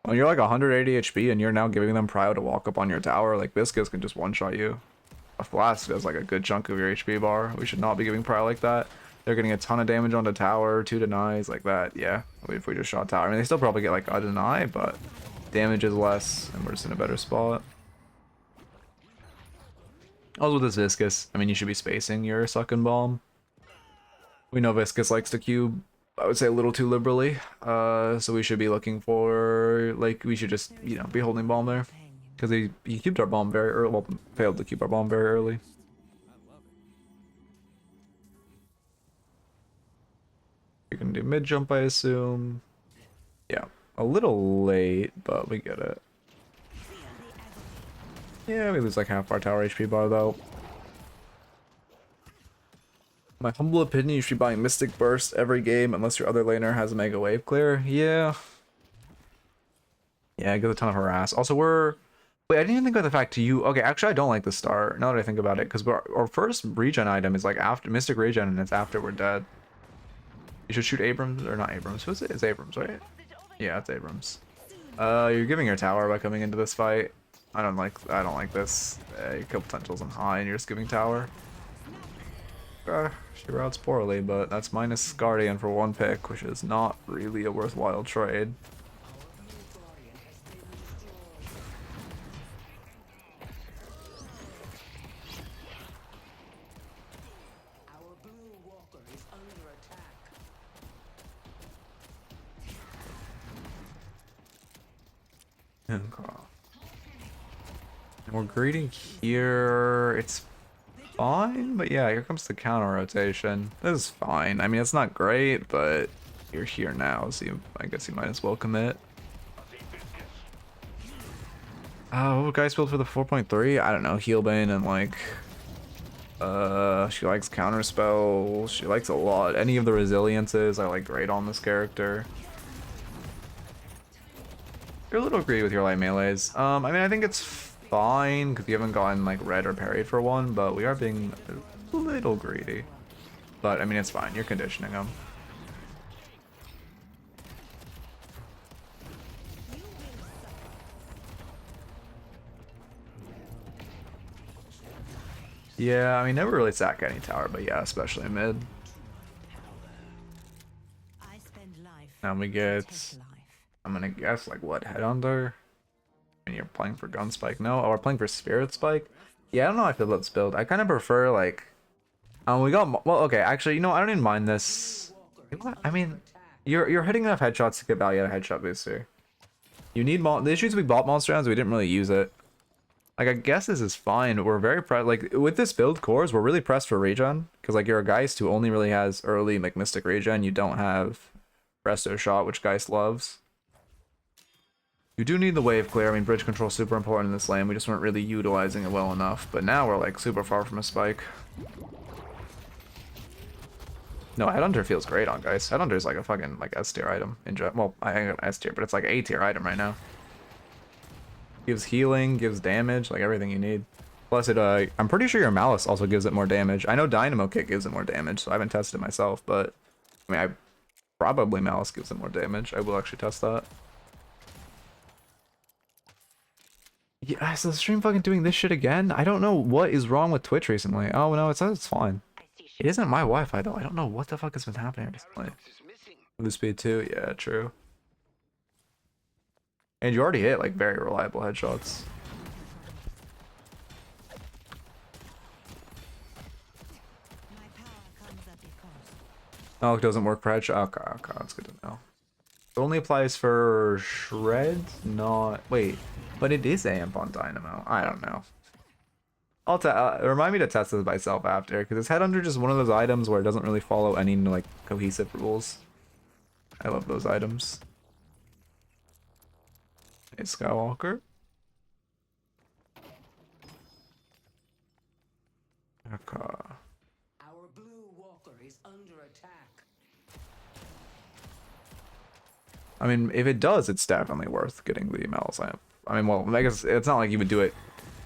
When you're like 180 HP and you're now giving them prio to walk up on your tower, like Viscous can just one-shot you. A flask does like a good chunk of your HP bar. We should not be giving prio like that. They're getting a ton of damage on the tower, 2 denies like that. Yeah, if we just shot tower. I mean, they still probably get like a deny, but damage is less and we're just in a better spot. Also with this Viscous, I mean, you should be spacing your sucking bomb. We know Viscous likes to cube, I would say, a little too liberally. So we should be looking for, like, we should just, you know, be holding bomb there. Because he cubed our bomb very early, well, failed to cube our bomb very early. We can do mid jump, I assume. Yeah, a little late, but we get it. Yeah, we lose like half our tower HP bar though. My humble opinion, you should be buying Mystic Burst every game unless your other laner has a Mega Wave Clear. Yeah. Yeah, it gives a ton of harass. Also, wait, I didn't even think about the fact you... Okay, actually, I don't like the star, now that I think about it, because our first regen item is like after Mystic Regen, and it's after we're dead. You should shoot Abrams, or not Abrams. Who's it? It's Abrams, right? Yeah, it's Abrams. You're giving your tower by coming into this fight. I don't like this. Your kill potential isn't high, and you're just giving tower. She routes poorly, but that's minus Guardian for 1 pick, which is not really a worthwhile trade. Okay. And we're greeting here. It's fine, but yeah, here comes the counter rotation. This is fine. I mean, it's not great, but you're here now, so I guess you might as well commit. What would guys build for the 4.3? I don't know, Healbane and like... she likes counter spells. She likes a lot. Any of the resiliences I like great on this character. You're a little greedy with your light melees. I mean, I think it's fine because you haven't gotten like red or parried for one, but we are being a little greedy. But I mean, it's fine. You're conditioning them. Yeah, I mean, never really sack any tower, but yeah, especially mid. Now we get, I'm gonna guess like what, Headhunter? I mean, you're playing for Gun Spike. No, oh, we're playing for Spirit Spike. Yeah, I don't know how I feel about this build. I kind of prefer like, we got, well, okay, actually, you know, I don't even mind this. You know what? I mean, you're hitting enough headshots to get value out of headshot booster. You need the issue is we bought monster rounds, we didn't really use it. Like, I guess this is fine. We're very pressed. Like, with this build cores, we're really pressed for regen. Because, like, you're a Geist who only really has early Mystic regen. You don't have Resto Shot, which Geist loves. You do need the wave clear. I mean, bridge control is super important in this lane. We just weren't really utilizing it well enough. But now we're, like, super far from a spike. No, Headhunter feels great on Geist. Headhunter is, like, a fucking, like, S tier item. Well, I think S tier, but it's, like, A tier item right now. Gives healing, gives damage, like everything you need. Plus it, I'm pretty sure your Malice also gives it more damage. I know Dynamo Kick gives it more damage, so I haven't tested it myself, but I mean, probably Malice gives it more damage. I will actually test that. Yeah, so the stream fucking doing this shit again? I don't know what is wrong with Twitch recently. Oh no, it says it's fine. It isn't my Wi-Fi though. I don't know what the fuck has been happening recently. Move speed too. Yeah, true. And you already hit like very reliable headshots. My power comes at the cost. Oh, it doesn't work for headshot. Okay, okay, that's good to know. It only applies for shreds, not wait, but it is amp on dynamo. I don't know. I'll remind me to test this myself after, because is Headhunter just one of those items where it doesn't really follow any like cohesive rules. I love those items. Hey, Skywalker. Okay. Our blue walker is under attack. I mean, if it does, it's definitely worth getting the Mal's Lamp. I mean, well, I guess it's not like you would do it.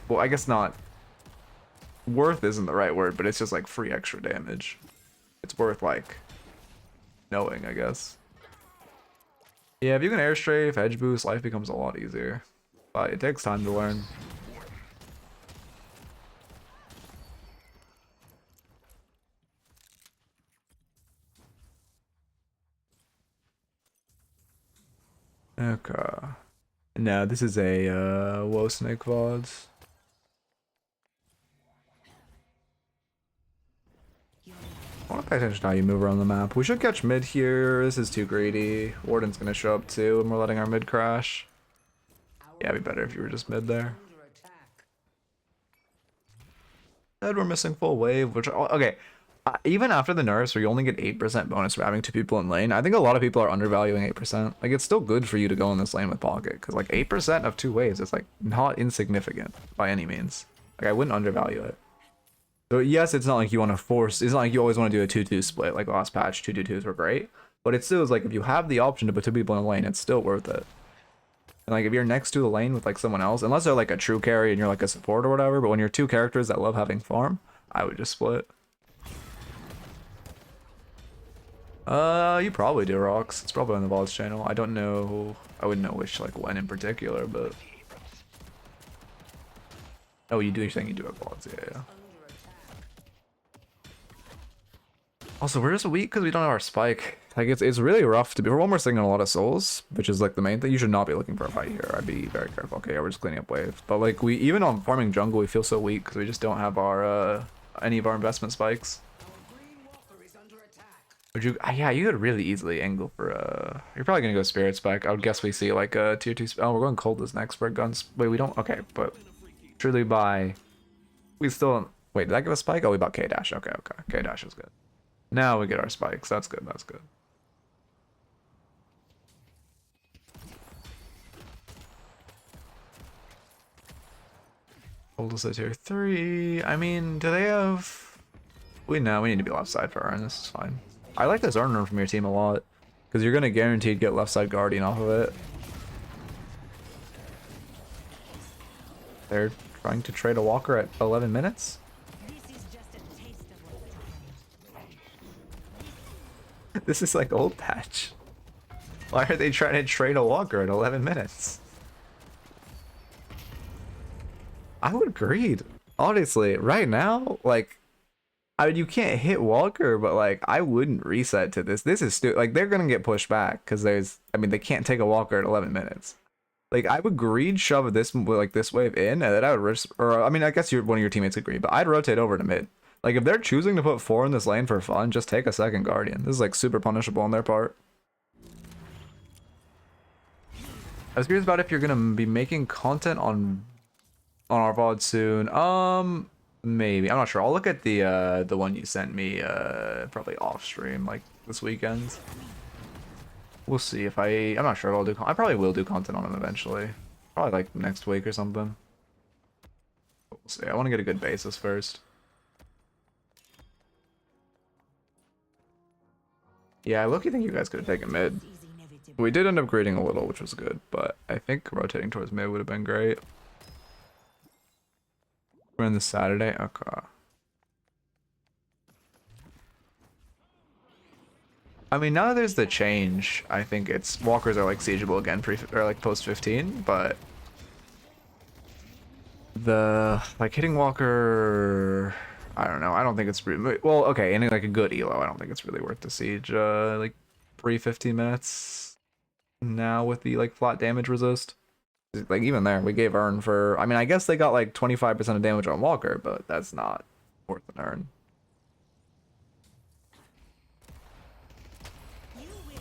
Well, I guess not. Worth isn't the right word, but it's just like free extra damage. It's worth like knowing, I guess. Yeah, if you can airstrafe, edge boost, life becomes a lot easier. But it takes time to learn. Okay. No, this is a Woe Snake VODs. I want to pay attention to how you move around the map. We should catch mid here. This is too greedy. Warden's gonna show up too, and we're letting our mid crash. Yeah, it'd be better if you were just mid there. Under attack. Said we're missing full wave, which okay. Even after the nerfs, where you only get 8% bonus for having 2 people in lane, I think a lot of people are undervaluing 8%. Like, it's still good for you to go in this lane with Pocket, because like 8% of 2 waves is like not insignificant by any means. Like, I wouldn't undervalue it. So yes, it's not like you want to force, it's not like you always want to do a 2-2 split, like last patch, 2-2-2s were great. But it still is like, if you have the option to put 2 people in a lane, it's still worth it. And like, if you're next to the lane with like someone else, unless they're like a true carry and you're like a support or whatever, but when you're 2 characters that love having farm, I would just split. You probably do, Rocks. It's probably on the VODs channel. I don't know, I wouldn't know which, like, when in particular, but... Oh, you do, you're saying you do have VODs, yeah. Also, we're just weak because we don't have our spike. Like, it's really rough to be. We're missing a lot of souls, which is like the main thing. You should not be looking for a fight here. I'd be very careful. Okay, yeah, we're just cleaning up waves. But like, we even on farming jungle, we feel so weak because we just don't have our any of our investment spikes. Would you? Yeah, you could really easily angle for You're probably gonna go spirit spike. I would guess we see like a tier 2. Oh, we're going cold as next for guns. Wait, we don't. Okay, but truly buy. We still. Wait, did I give a spike? Oh, we bought K dash. Okay, okay. K dash is good. Now we get our spikes. That's good. That's good. Hold us at tier 3. I mean, do they have? We need to be left side for Arn. This is fine. I like this Arn from your team a lot because you're gonna guaranteed get left side Guardian off of it. They're trying to trade a Walker at 11 minutes. This is like old patch. Why are they trying to trade a Walker at 11 minutes? I would agree. Honestly, right now, like, I mean, you can't hit Walker, but like, I wouldn't reset to this. This is stupid. Like, they're gonna get pushed back because I mean, they can't take a Walker at 11 minutes. Like, I would greed shove this like this wave in, and then I would risk, or I mean, I guess one of your teammates agree, but I'd rotate over to mid. Like, if they're choosing to put 4 in this lane for fun, just take a second Guardian. This is, like, super punishable on their part. I was curious about if you're gonna be making content on our VOD soon. Maybe. I'm not sure. I'll look at the one you sent me, probably off stream, like, this weekend. We'll see if I'm not sure if I'll do I probably will do content on him eventually. Probably, like, next week or something. We'll see. I want to get a good basis first. Yeah, I low-key think you guys could have taken mid. We did end up grading a little, which was good, but I think rotating towards mid would have been great. We're in the Saturday? Okay. I mean, now that there's the change, I think it's Walkers are like siegeable again or like post 15, but the like hitting Walker, I don't know. I don't think it's really well. Okay, and like a good elo, I don't think it's really worth the siege. Like every 15 minutes now with the like flat damage resist. Like even there, we gave Urn for. I mean, I guess they got like 25% of damage on Walker, but that's not worth an Urn. You will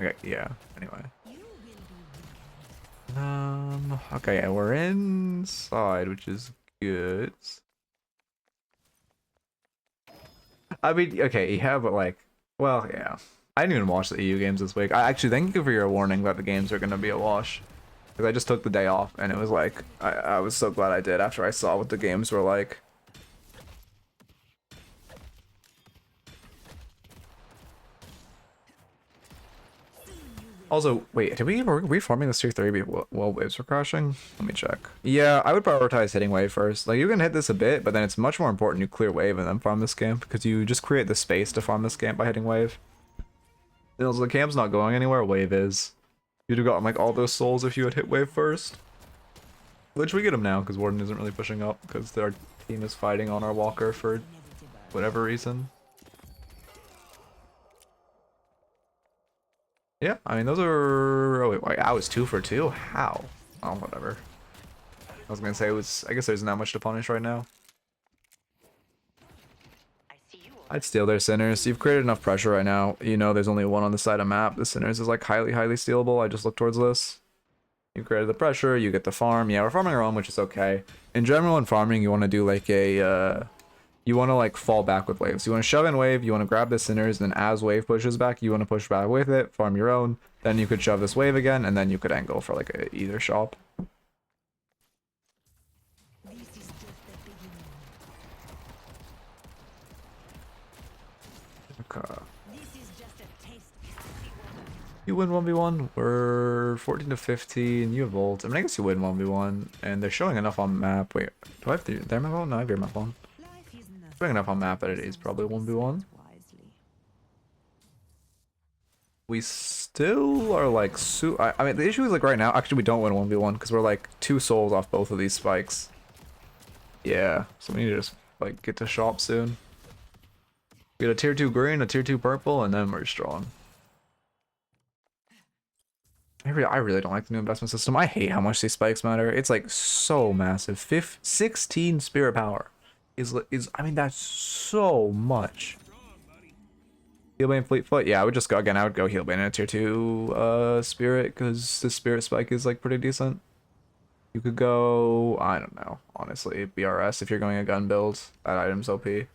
suffer. Okay, yeah. Anyway. You will be Okay, yeah, we're inside, which is good. I mean, okay, yeah, but like, well, yeah. I didn't even watch the EU games this week. I actually thank you for your warning that the games are gonna be a wash. Because I just took the day off, and it was like, I was so glad I did after I saw what the games were like. Also, wait, were we farming this tier 3 while waves were crashing? Let me check. Yeah, I would prioritize hitting wave first. Like, you can hit this a bit, but then it's much more important you clear wave and then farm this camp, because you just create the space to farm this camp by hitting wave. You know, so the camp's not going anywhere, wave is. You'd have gotten, like, all those souls if you had hit wave first. Which we get them now, because Warden isn't really pushing up, because our team is fighting on our walker for whatever reason. Yeah, I mean, those are... Oh, wait, I was 2 for 2? How? Oh, whatever. I was gonna say, it was... I guess there's not much to punish right now. I'd steal their Sinners. You've created enough pressure right now. You know there's only one on the side of map. The Sinners is, like, highly stealable. I just look towards this. You created the pressure, you get the farm. Yeah, we're farming our own, which is okay. In general, in farming, you want to do, like, a... You want to like fall back with waves. You want to shove in wave, you want to grab the Sinners, and then as wave pushes back, you want to push back with it, farm your own, then you could shove this wave again, and then you could angle for like a either shop. This is just the beginning. Okay. This is just a taste. You win 1v1, we're 14 to 15, you have ult. I mean, I guess you win 1v1, and they're showing enough on map. Wait, do I have their map on? No, I have your map on. Life is nothing. Showing enough on map that it is probably 1v1. Wisely. We still are like I mean, the issue is like right now, actually we don't win 1v1 because we're like 2 souls off both of these spikes. Yeah, so we need to just like get to shop soon. We get a tier 2 green, a tier 2 purple, and then we're strong. I really don't like the new investment system. I hate how much these spikes matter. It's like so massive. 16 spirit power is I mean, that's so much. Healbane Fleetfoot, yeah, I would just go again. I would go Healbane in a tier 2 spirit because the spirit spike is like pretty decent. You could go, I don't know, honestly, BRS if you're going a gun build. That item's OP. Okay.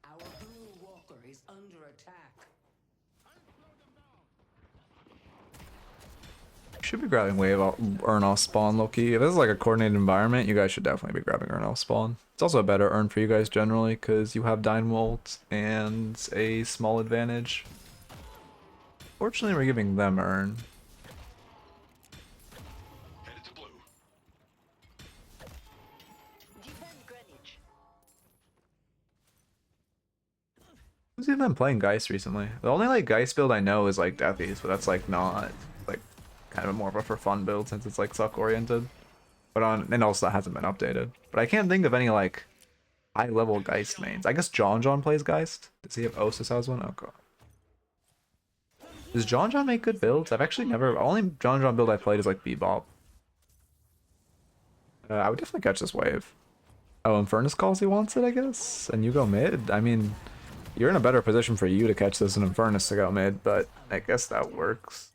Our blue walker is under attack. Should be grabbing wave Urn off spawn, Loki. If this is like a coordinated environment, you guys should definitely be grabbing Urn off spawn. It's also a better Urn for you guys generally because you have Dynamo and a small advantage. Fortunately, we're giving them Urn. Headed to blue. Defend Greenwich. Who's even been playing Geist recently? The only like Geist build I know is like Deathies, but that's like not like kind of more of a for fun build since it's like suck oriented. But and also that hasn't been updated. But I can't think of any like high level Geist mains. I guess John plays Geist. Does he have Osis as one? Okay. Does John make good builds? I've actually never. Only John build I played is like Bebop. I would definitely catch this wave. Oh, Infernus calls he wants it, I guess, and you go mid. I mean, you're in a better position for you to catch this than Infernus to go mid, but I guess that works.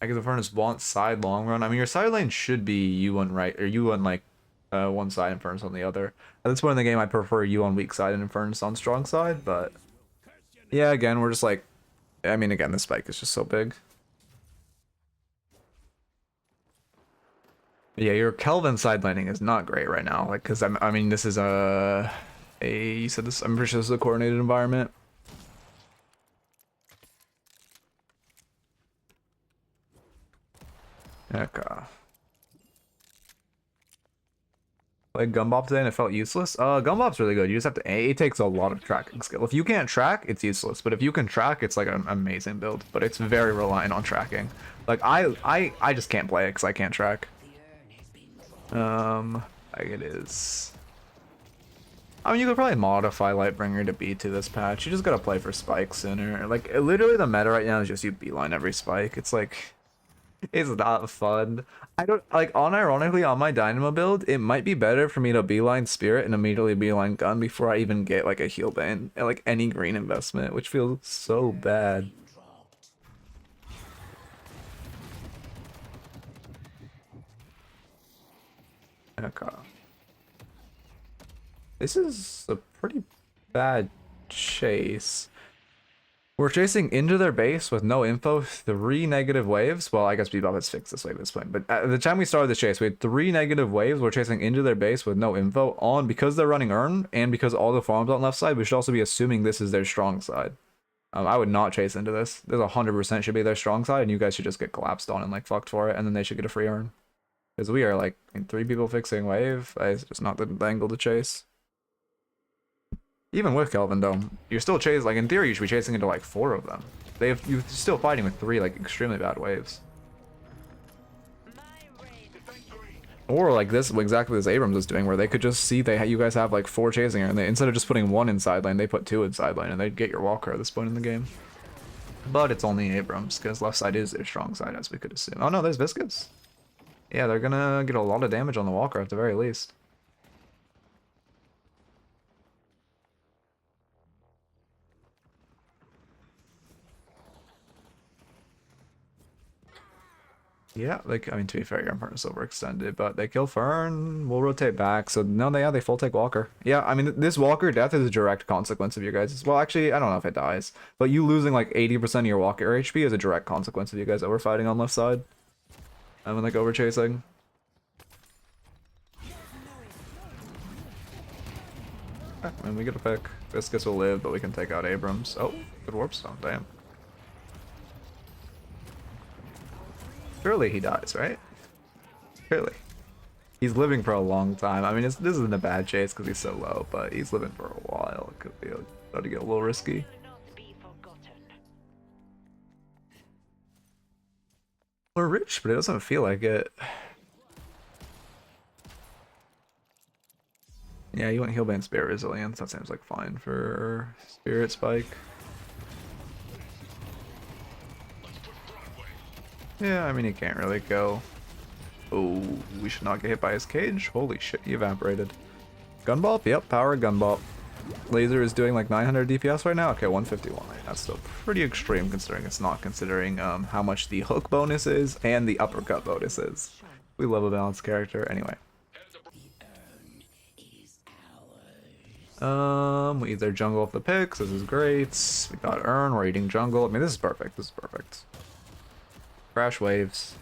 I guess Infernus wants side long run. I mean, your side lane should be you on right, or you on like one side, Infernus on the other. At this point in the game, I prefer you on weak side and Infernus on strong side, but yeah, again, we're just like, I mean, again, this spike is just so big. Yeah, your Kelvin side laning is not great right now, like, because I mean, this is you said this, I'm pretty sure this is a coordinated environment. Okay. Like Gumbop today and it felt useless. Gumbop's really good. You just have to. It takes a lot of tracking skill. If you can't track, it's useless. But if you can track, it's like an amazing build. But it's very reliant on tracking. Like I just can't play it because I can't track. Like it is. I mean, you could probably modify Lightbringer to B2 this patch. You just gotta play for spike sooner. Like literally, the meta right now is just you beeline every spike. It's like. It's not fun. I don't like unironically on my Dynamo build, it might be better for me to beeline Spirit and immediately beeline Gun before I even get like a heal bane and like any green investment, which feels so bad. Okay. This is a pretty bad chase. We're chasing into their base with no info, 3 negative waves. Well, I guess Bebop has fixed this wave at this point. But at the time we started the chase, we had 3 negative waves. We're chasing into their base with no info on because they're running Urn and because all the farms on left side. We should also be assuming this is their strong side. I would not chase into this. This 100% should be their strong side, and you guys should just get collapsed on and like fucked for it, and then they should get a free Urn. Because we are like 3 people fixing wave. It's just not the angle to chase. Even with Kelvin Dome, you're still chasing, like in theory you should be chasing into like 4 of them. You're still fighting with 3 like extremely bad waves. Or like this, exactly as Abrams is doing, where they could just see you guys have like 4 chasing her, and instead of just putting 1 inside lane, they put 2 inside lane, and they'd get your Walker at this point in the game. But it's only Abrams, because left side is their strong side, as we could assume. Oh no, there's Viscous. Yeah, they're gonna get a lot of damage on the Walker at the very least. Yeah, like I mean, to be fair, your partner's overextended, but they kill Fern. We'll rotate back. So no, they full take Walker. Yeah, I mean, this Walker death is a direct consequence of you guys. Well, actually, I don't know if it dies, but you losing like 80% of your Walker HP is a direct consequence of you guys overfighting on left side. And when like over chasing. I mean, we get a pick. Viscous will live, but we can take out Abrams. Oh, good warp stone. Damn. Surely he dies, right? Surely. He's living for a long time. I mean, this isn't a bad chase because he's so low, but he's living for a while. It could be about to get a little risky. We're rich, but it doesn't feel like it. Yeah, you want Healbane Spirit Resilience. That seems like fine for Spirit Spike. Yeah, I mean, he can't really go. Oh, we should not get hit by his cage. Holy shit, he evaporated. Gunbop? Yep, power Gunbop. Laser is doing like 900 DPS right now? Okay, 151. That's still pretty extreme considering it's not considering how much the hook bonus is and the uppercut bonus is. We love a balanced character. Anyway. We either jungle off the picks. This is great. We got Urn. We're eating jungle. I mean, this is perfect. This is perfect. Crash waves,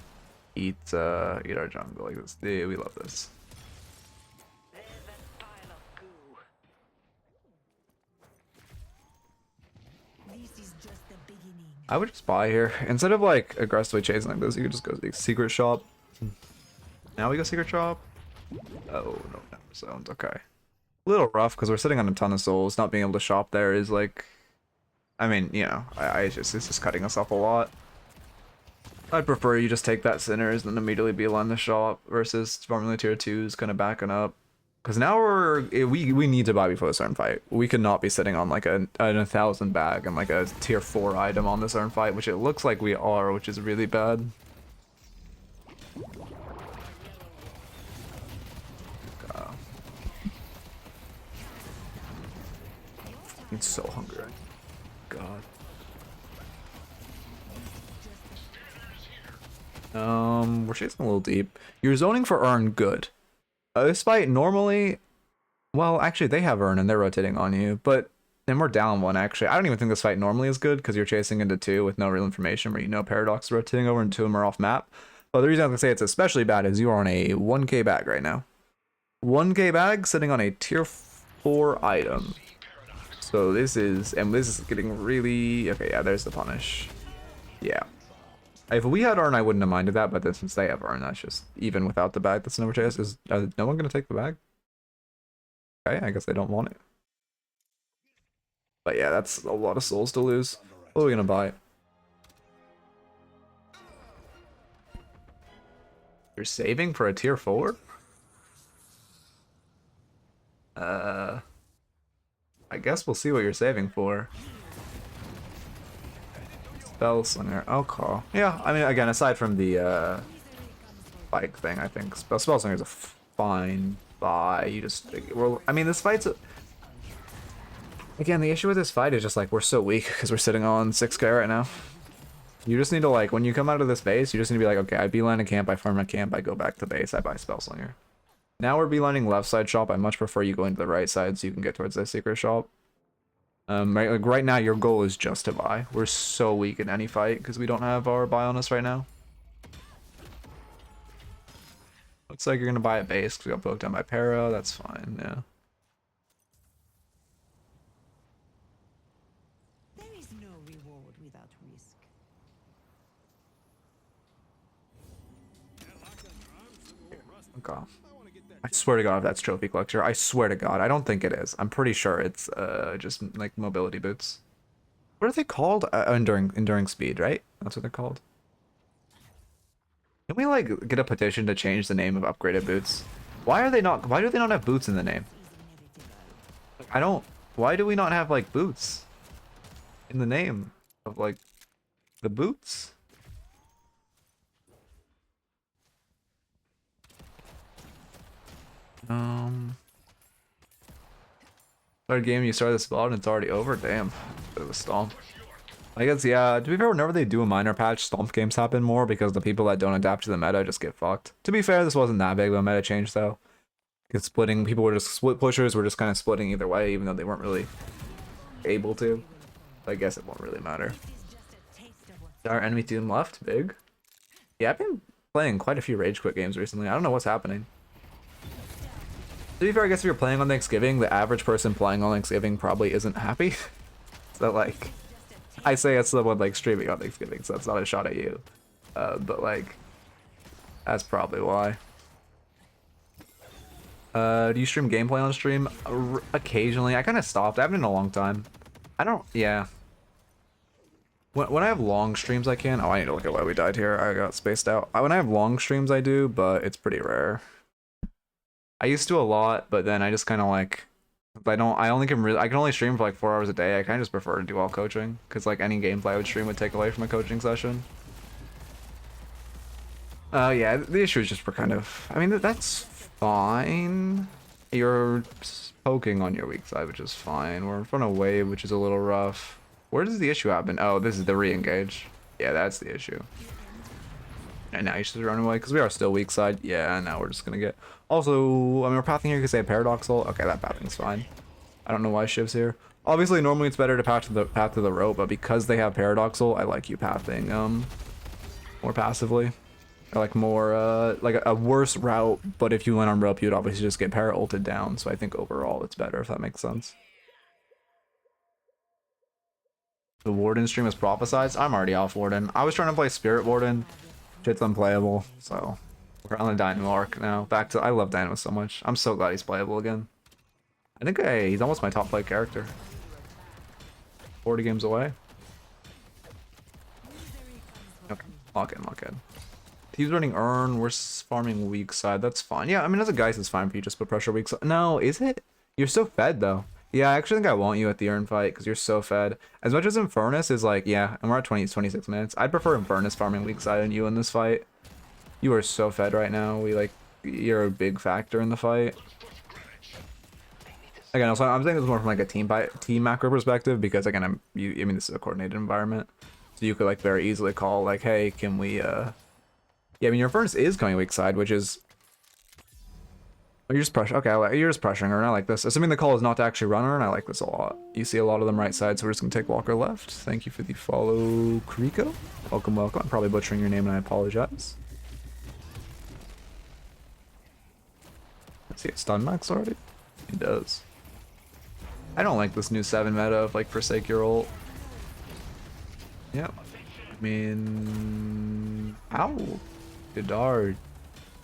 eat our jungle like this. Yeah, we love this. I would just buy here instead of like aggressively chasing like this. You could just go to the secret shop. Now we go secret shop. Oh no, never zones. Okay, a little rough because we're sitting on a ton of souls. Not being able to shop there is like, I mean, you know, it's just cutting us off a lot. I'd prefer you just take that Sinners and then immediately beeline the shop versus farming the tier 2s kind of backing up. Because now we need to buy before this Urn fight. We could not be sitting on like an 1,000 bag and like a tier 4 item on this Urn fight, which it looks like we are, which is really bad. I'm so hungry. God. We're chasing a little deep. You're zoning for Urn, good. This fight normally, well, actually they have Urn and they're rotating on you, but then we're down 1 actually. I don't even think this fight normally is good because you're chasing into 2 with no real information where you know Paradox is rotating over and 2 of them are off map. But the reason I'm gonna say it's especially bad is you are on a 1k bag right now. 1k bag sitting on a tier 4 item. So this is getting really, okay, yeah, there's the punish. Yeah. If we had Urn, I wouldn't have minded that, but since they have Urn, that's just, even without the bag, that's an overchase. Is no one going to take the bag? Okay, I guess they don't want it. But yeah, that's a lot of souls to lose. What are we gonna buy? You're saving for a tier 4? I guess we'll see what you're saving for. Spellslinger. Okay. Yeah, I mean, again, aside from the bike thing, I think Spellslinger is a fine buy. You just, well, I mean, this fight's again, the issue with this fight is just like we're so weak because we're sitting on 6k right now. You just need to, like, when you come out of this base, you just need to be like, okay, I beeline a camp, I farm a camp, I go back to base, I buy Spellslinger. Now we're beelining left side shop. I much prefer you going to the right side so you can get towards the secret shop. Right now, your goal is just to buy. We're so weak in any fight because we don't have our buy on us right now. Looks like you're gonna buy a base because we got poked down by Para. That's fine, yeah. There is no reward without risk. Okay. I swear to God if that's trophy collector. I swear to God. I don't think it is. I'm pretty sure it's just like mobility boots. What are they called? Enduring speed, right? That's what they're called. Can we like get a petition to change the name of upgraded boots? Why do they not have boots in the name? I don't, why do we not have like boots in the name of like the boots? Start game, you start the spot and it's already over. Damn, bit of a stomp. I guess, yeah, to be fair, whenever they do a minor patch, stomp games happen more because the people that don't adapt to the meta just get fucked. To be fair, this wasn't that big of a meta change though. Because splitting, people were just split pushers, were just kind of splitting either way, even though they weren't really able to. I guess it won't really matter. Our enemy team left, big. Yeah, I've been playing quite a few rage quit games recently. I don't know what's happening. To be fair, I guess if you're playing on Thanksgiving, the average person playing on Thanksgiving probably isn't happy. So like, I say as someone like streaming on Thanksgiving, so that's not a shot at you. But like, that's probably why. Do you stream gameplay on stream? Occasionally. I kind of stopped. I haven't in a long time. I don't, yeah. When I have long streams, I can. Oh, I need to look at why we died here. I got spaced out. When I have long streams, I do, but it's pretty rare. I used to a lot, but then I just kind of like, I can only stream for like 4 hours a day. I kind of just prefer to do all coaching because like any gameplay I would stream would take away from a coaching session. Yeah, the issue is just we're kind of, I mean, that's fine. You're poking on your weak side, which is fine. We're in front of wave, which is a little rough. Where does the issue happen? Oh, this is the re-engage. Yeah, that's the issue. And now you should run away because we are still weak side. Yeah, now we're just gonna get. Also, I mean, we're pathing here because they have paradoxal. Okay, that pathing's fine. I don't know why Shiv's here. Obviously, normally it's better to path to the rope, but because they have paradoxal, I like you pathing more passively. Or like more like a worse route, but if you went on rope, you'd obviously just get para ulted down. So I think overall it's better if that makes sense. The Warden stream is prophesized. I'm already off Warden. I was trying to play Spirit Warden. Shit's unplayable, so we're on the Dynamo arc now. Back to, I love Dynamo so much. I'm so glad he's playable again. I think he's almost my top play character. 40 games away. Okay, lock in. He's running Earn, we're farming weak side, that's fine. Yeah, I mean, as a Geist, it's fine for you, just put pressure weak side. No, is it? You're so fed, though. Yeah, I actually think I want you at the Earn fight, because you're so fed. As much as Infernus is like, yeah, and we're at 26 minutes. I'd prefer Infernus farming weak side than you in this fight. You are so fed right now. You're a big factor in the fight. Again, also, I'm saying this more from like a team macro perspective, because again, I mean, this is a coordinated environment. So you could like very easily call like, hey, can we, yeah, I mean, your Infernus is going weak side, which is, you're just pressure. Okay, you're just pressuring her, and I like this. Assuming the call is not to actually run her, and I like this a lot. You see a lot of them right side, so we're just gonna take Walker left. Thank you for the follow, Kriko. Welcome, welcome. I'm probably butchering your name, and I apologize. Does he have stun max already? He does. I don't like this new 7 meta of like forsake your ult. Yeah. I mean, ow. Godard.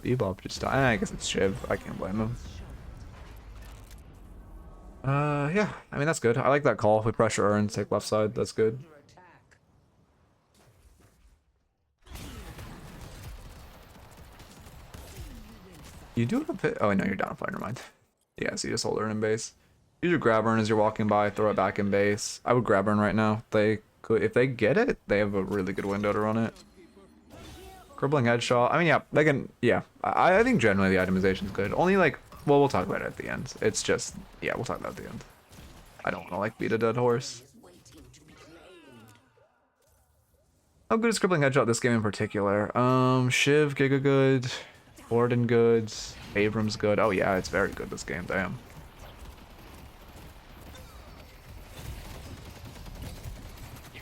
Bebop just died. I guess it's Shiv. I can't blame him. Yeah, I mean, that's good. I like that call. We pressure Urn, take left side. That's good. You do have a pit. Oh, no, you're down a player. Never mind. Yeah, so you just hold Urn in base. Use your grab Urn as you're walking by, throw it back in base. I would grab Urn right now. They could, if they get it, they have a really good window to run it. Crippling headshot. I mean, yeah, they can. Yeah, I think generally the itemization is good. Only like, well, we'll talk about it at the end. It's just, yeah, we'll talk about it at the end. I don't want to like beat a dead horse. How good is crippling headshot this game in particular? Shiv, Giga good, Borden good, Abrams good. Oh yeah, it's very good this game. Damn.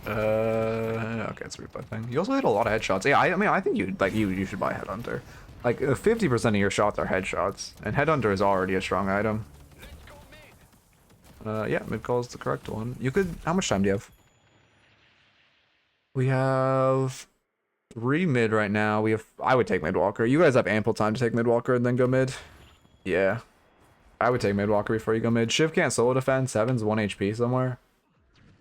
Okay, it's a replay thing. You also hit a lot of headshots. Yeah, I mean, I think you should buy Headhunter. Like 50% of your shots are headshots, and Headhunter is already a strong item. Yeah, mid call is the correct one. You could. How much time do you have? We have 3 mid right now. We have. I would take Midwalker. You guys have ample time to take Midwalker and then go mid. Yeah, I would take Midwalker before you go mid. Shiv can't solo defend. 7's 1 HP somewhere.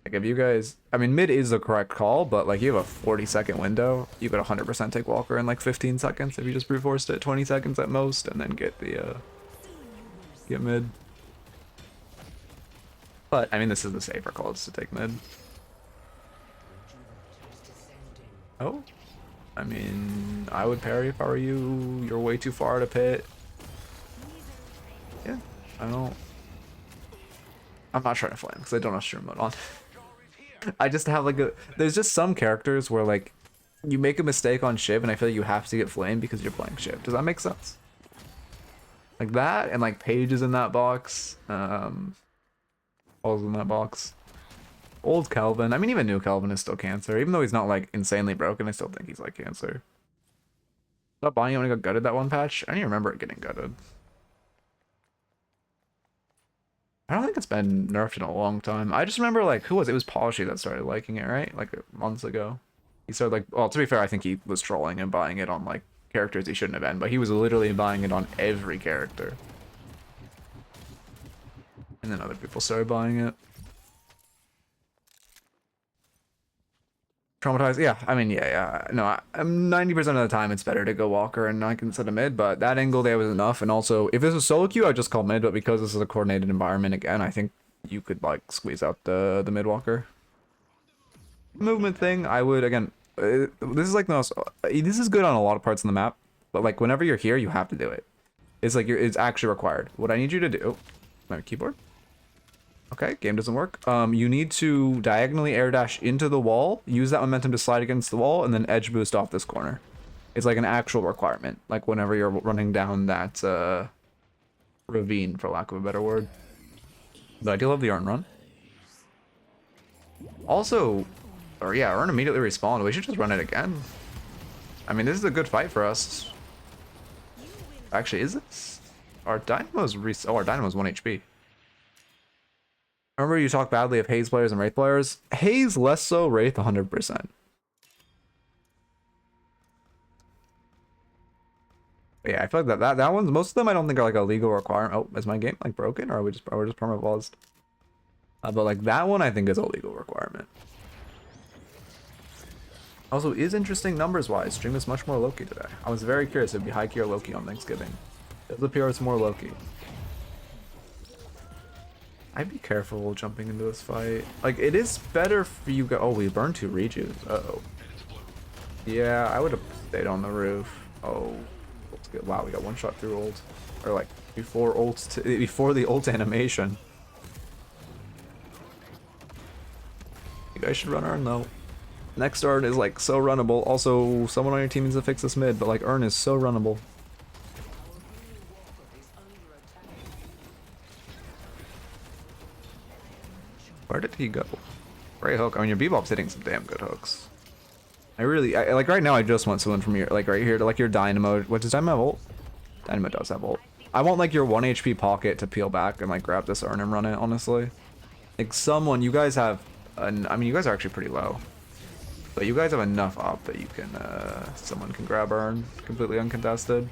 Like if you guys, I mean, mid is the correct call, but like you have a 40-second window. You could 100% take Walker in like 15 seconds if you just brute forced it 20 seconds at most, and then get the get mid. But I mean, this is the safer call, is to take mid. Oh, I mean, I would parry if I were you. You're way too far to pit. Yeah, I don't. I'm not trying to flame because I don't have stream mode on. I just have like a. There's just some characters where like you make a mistake on Shiv and I feel like you have to get flamed because you're playing Shiv. Does that make sense? Like that, and like Paige is in that box. Paul's in that box. Old Kelvin. I mean, even new Kelvin is still cancer. Even though he's not like insanely broken, I still think he's like cancer. Stop buying it when he got gutted that one patch. I don't even remember it getting gutted. I don't think it's been nerfed in a long time. I just remember like, who was it? It was Polishy that started liking it, right? Like months ago. He started like, well, to be fair, I think he was trolling and buying it on like characters he shouldn't have been, but he was literally buying it on every character. And then other people started buying it. Traumatized, yeah. I mean, yeah. No, I'm 90% of the time it's better to go Walker and I can set a mid, but that angle there was enough. And also, if this was solo queue, I'd just call mid, but because this is a coordinated environment, again, I think you could like squeeze out the mid Walker. Movement thing, I would, again, this is like the most, this is good on a lot of parts of the map, but like whenever you're here, you have to do it. It's like, it's actually required. What I need you to do, my keyboard. Okay, game doesn't work. You need to diagonally air dash into the wall, use that momentum to slide against the wall, and then edge boost off this corner. It's like an actual requirement, like whenever you're running down that ravine, for lack of a better word. But I do love the Urn run. Also, or yeah, Urn immediately respawned. We should just run it again. I mean, this is a good fight for us. Actually, is this? Our Dynamo's our Dynamo's 1 HP. Remember you talk badly of Haze players and Wraith players? Haze less so, Wraith 100%. But yeah, I feel like that one's, most of them I don't think are like a legal requirement. Oh, is my game like broken, or are we just perma paused? But like that one I think is a legal requirement. Also, is interesting numbers wise. Stream is much more Loki today. I was very curious if it'd be high key or Loki on Thanksgiving. It does appear it's more Loki. I'd be careful jumping into this fight. Like, it is better for you go. Oh, we burned 2 rejuves. Uh-oh. Yeah, I would have stayed on the roof. Oh. Let's get, wow, we got one shot through ult. Or, like, before the ult animation. You guys should run Urn, though. Next Urn is, like, so runnable. Also, someone on your team needs to fix this mid, but, like, Urn is so runnable. Where did he go? Great hook. I mean, your Bebop's hitting some damn good hooks. I like right now I just want someone from your, like right here to like your Dynamo. What does Dynamo have ult? Dynamo does have ult. I want like your 1 HP pocket to peel back and like grab this Urn and run it, honestly. Like someone, you guys have, I mean, you guys are actually pretty low. But you guys have enough up that you can, someone can grab Urn completely uncontested.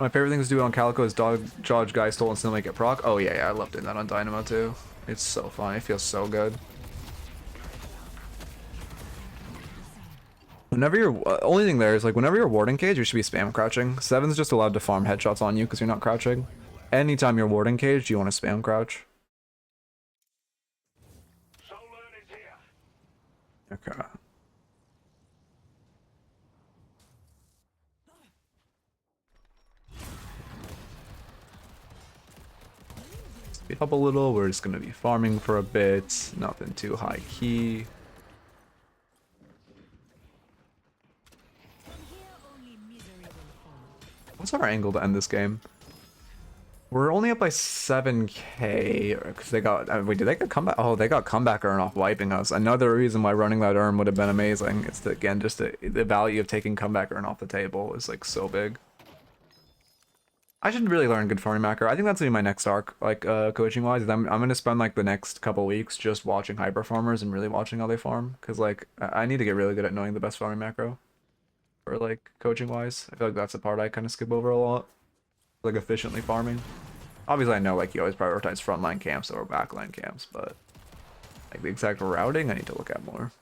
My favorite thing to do on Calico is dodge guy stole and still make it proc. Oh yeah, I love doing that on Dynamo too. It's so fun. It feels so good. Whenever you're only thing there is like whenever you're warding cage, you should be spam crouching. Seven's just allowed to farm headshots on you because you're not crouching. Anytime you're warding cage, you want to spam crouch. Okay. Speed up a little. We're just gonna be farming for a bit. Nothing too high key. What's our angle to end this game? We're only up by 7k because they got. Wait, did they get comeback? Oh, they got comeback urn off wiping us. Another reason why running that urn would have been amazing. It's again just the value of taking comeback urn off the table is like so big. I should really learn good farming macro. I think that's gonna be my next arc, like coaching wise. I'm gonna spend like the next couple weeks just watching hyper farmers and really watching how they farm because like I need to get really good at knowing the best farming macro. Or like coaching wise, I feel like that's the part I kind of skip over a lot. Like efficiently farming. Obviously, I know like you always prioritize frontline camps over backline camps, but like the exact routing, I need to look at more.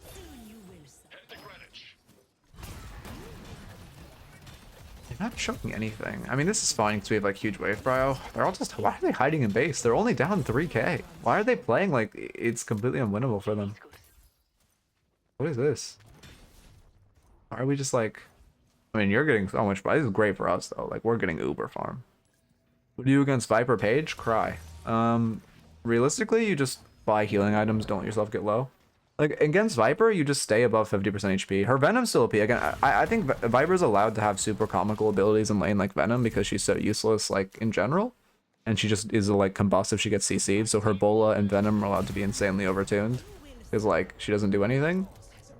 They're not choking anything. I mean, this is fine because we have like huge wave brio. They're all just. Why are they hiding in base? They're only down 3k. Why are they playing like it's completely unwinnable for them? What is this? Why are we just like? I mean, you're getting so much. This is great for us though. Like we're getting uber farm. What do you against Viper Paige? Cry. Realistically, you just buy healing items. Don't let yourself get low. Like against Viper, you just stay above 50% HP. Her Venom's still OP. Again, I think Viper's allowed to have super comical abilities in lane like Venom because she's so useless like in general, and she just is like combust if she gets CC'd. So her Bola and Venom are allowed to be insanely overtuned because like she doesn't do anything.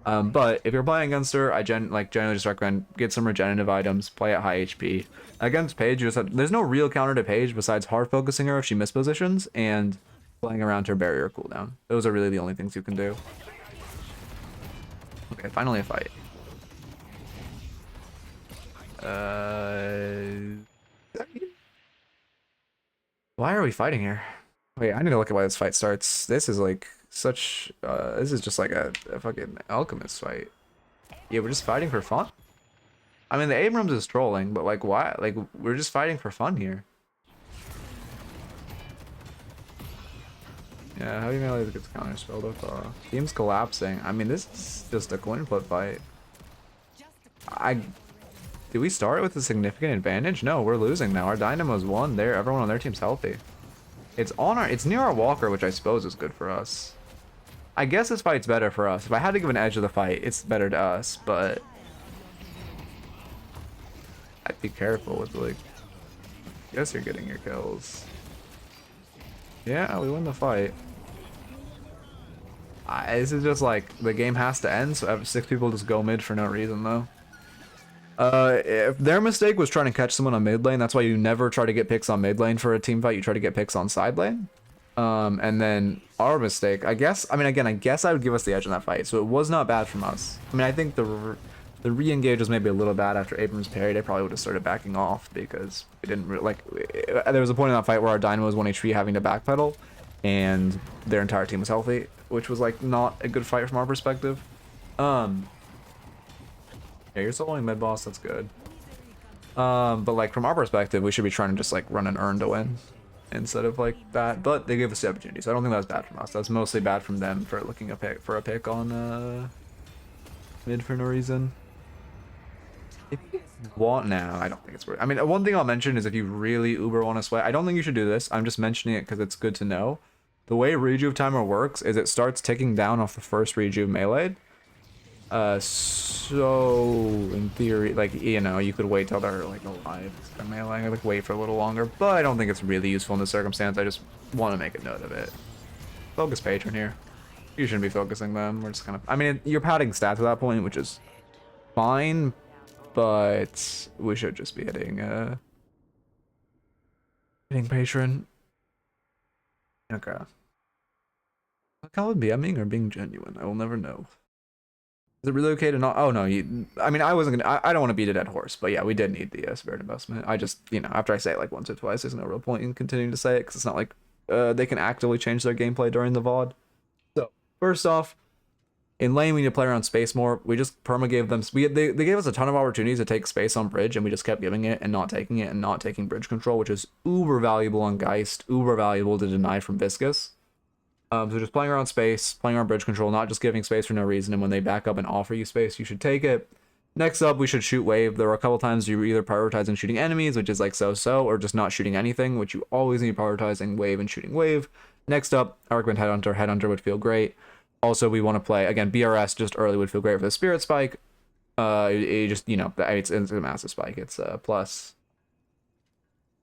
But if you're playing against her, I generally just recommend get some regenerative items, play at high HP. Against Paige, you just have, there's no real counter to Paige besides hard focusing her if she mispositions and playing around her barrier cooldown. Those are really the only things you can do. Okay, finally a fight. Why are we fighting here? Wait, I need to look at why this fight starts. This is like such this is just like a fucking alchemist fight. Yeah, we're just fighting for fun. I mean, the Abrams is trolling, but like why? Like we're just fighting for fun here. Yeah, how do you melee gets counter spelled up? Team's collapsing. I mean, this is just a coin flip fight. Did we start with a significant advantage? No, we're losing now. Our Dynamo's won. Everyone on their team's healthy. It's near our Walker, which I suppose is good for us. I guess this fight's better for us. If I had to give an edge to the fight, it's better to us, but I'd be careful with like. I guess you're getting your kills. Yeah, we win the fight. This is just like the game has to end, so 6 people just go mid for no reason though. If their mistake was trying to catch someone on mid lane, that's why you never try to get picks on mid lane for a team fight. You try to get picks on side lane. And then our mistake, I guess. I mean, again, I guess I would give us the edge in that fight. So it was not bad from us. I mean, I think the re-engage was maybe a little bad after Abrams parried. I probably would have started backing off because we didn't like. There was a point in that fight where our Dynamo was 1 HP having to backpedal, and their entire team was healthy, which was like not a good fight from our perspective. Yeah, you're soloing mid boss, that's good. But like from our perspective, we should be trying to just like run an urn to win instead of like that. But they gave us the opportunity, so I don't think that was bad from us. That's mostly bad from them for looking a pick on mid for no reason. If you want now, I don't think it's worth. I mean, one thing I'll mention is if you really uber want to sweat, I don't think you should do this. I'm just mentioning it because it's good to know. The way rejuve timer works is it starts ticking down off the first rejuve melee. So in theory, like, you know, you could wait till they're like alive to melee, or like wait for a little longer, but I don't think it's really useful in this circumstance. I just want to make a note of it. Focus patron here. You shouldn't be focusing them. We're just kind of, I mean, you're padding stats at that point, which is fine, but we should just be hitting patron. Okay. Like, how would BMing or being genuine? I will never know. Is it really okay to not? Oh no, I mean, I wasn't gonna. I don't want to beat a dead horse, but yeah, we did need the spirit investment. I just, after I say it like once or twice, there's no real point in continuing to say it because it's not like they can actively change their gameplay during the VOD. So first off, in lane we need to play around space more. We just perma gave them. They gave us a ton of opportunities to take space on bridge, and we just kept giving it and not taking it and not taking bridge control, which is uber valuable on Geist, uber valuable to deny from Viscous. So just playing around space, playing around bridge control, not just giving space for no reason, and when they back up and offer you space, you should take it. Next up, we should shoot wave. There were a couple times you were either prioritizing shooting enemies, which is like so-so, or just not shooting anything, which you always need prioritizing wave and shooting wave. Next up, Arcwind Headhunter. Headhunter would feel great. Also, we want to play, again, BRS just early would feel great for the Spirit Spike. It just, it's a massive spike. It's plus...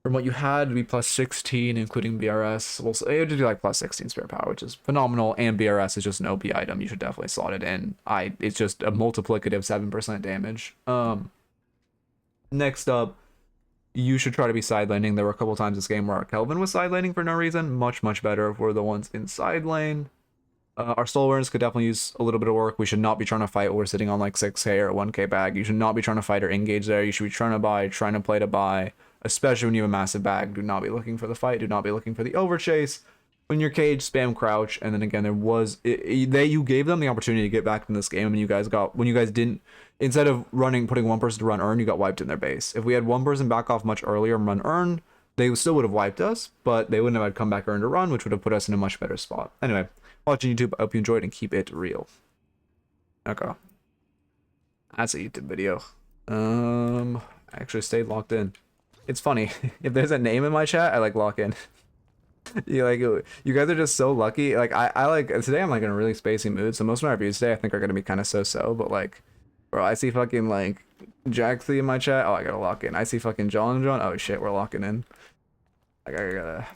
From what you had, it'd be plus 16, including BRS. Well, it would just be like plus 16 spirit power, which is phenomenal. And BRS is just an OP item. You should definitely slot it in. It's just a multiplicative 7% damage. Next up, you should try to be side laning. There were a couple times this game where our Kelvin was side laning for no reason. Much, much better if we're the ones in side lane. Our soul awareness could definitely use a little bit of work. We should not be trying to fight when we're sitting on like 6k or 1k bag. You should not be trying to fight or engage there. You should be trying to buy, trying to play to buy. Especially when you have a massive bag, do not be looking for the fight. Do not be looking for the overchase. When you're caged, spam crouch. And then again, there was you gave them the opportunity to get back in this game, and you guys didn't. Instead of putting one person to run earn, you got wiped in their base. If we had one person back off much earlier and run earn, they still would have wiped us, but they wouldn't have had come back earn to run, which would have put us in a much better spot. Anyway, watching YouTube. I hope you enjoyed and keep it real. Okay, that's a YouTube video. I actually stayed locked in. It's funny, if there's a name in my chat, I like lock in. You guys are just so lucky. Like I like today I'm like in a really spacey mood, so most of my reviews today I think are gonna be kind of so, but like, bro, I see fucking like Jaxley in my chat. Oh, I gotta lock in. I see fucking John. Oh shit, we're locking in. Like I gotta.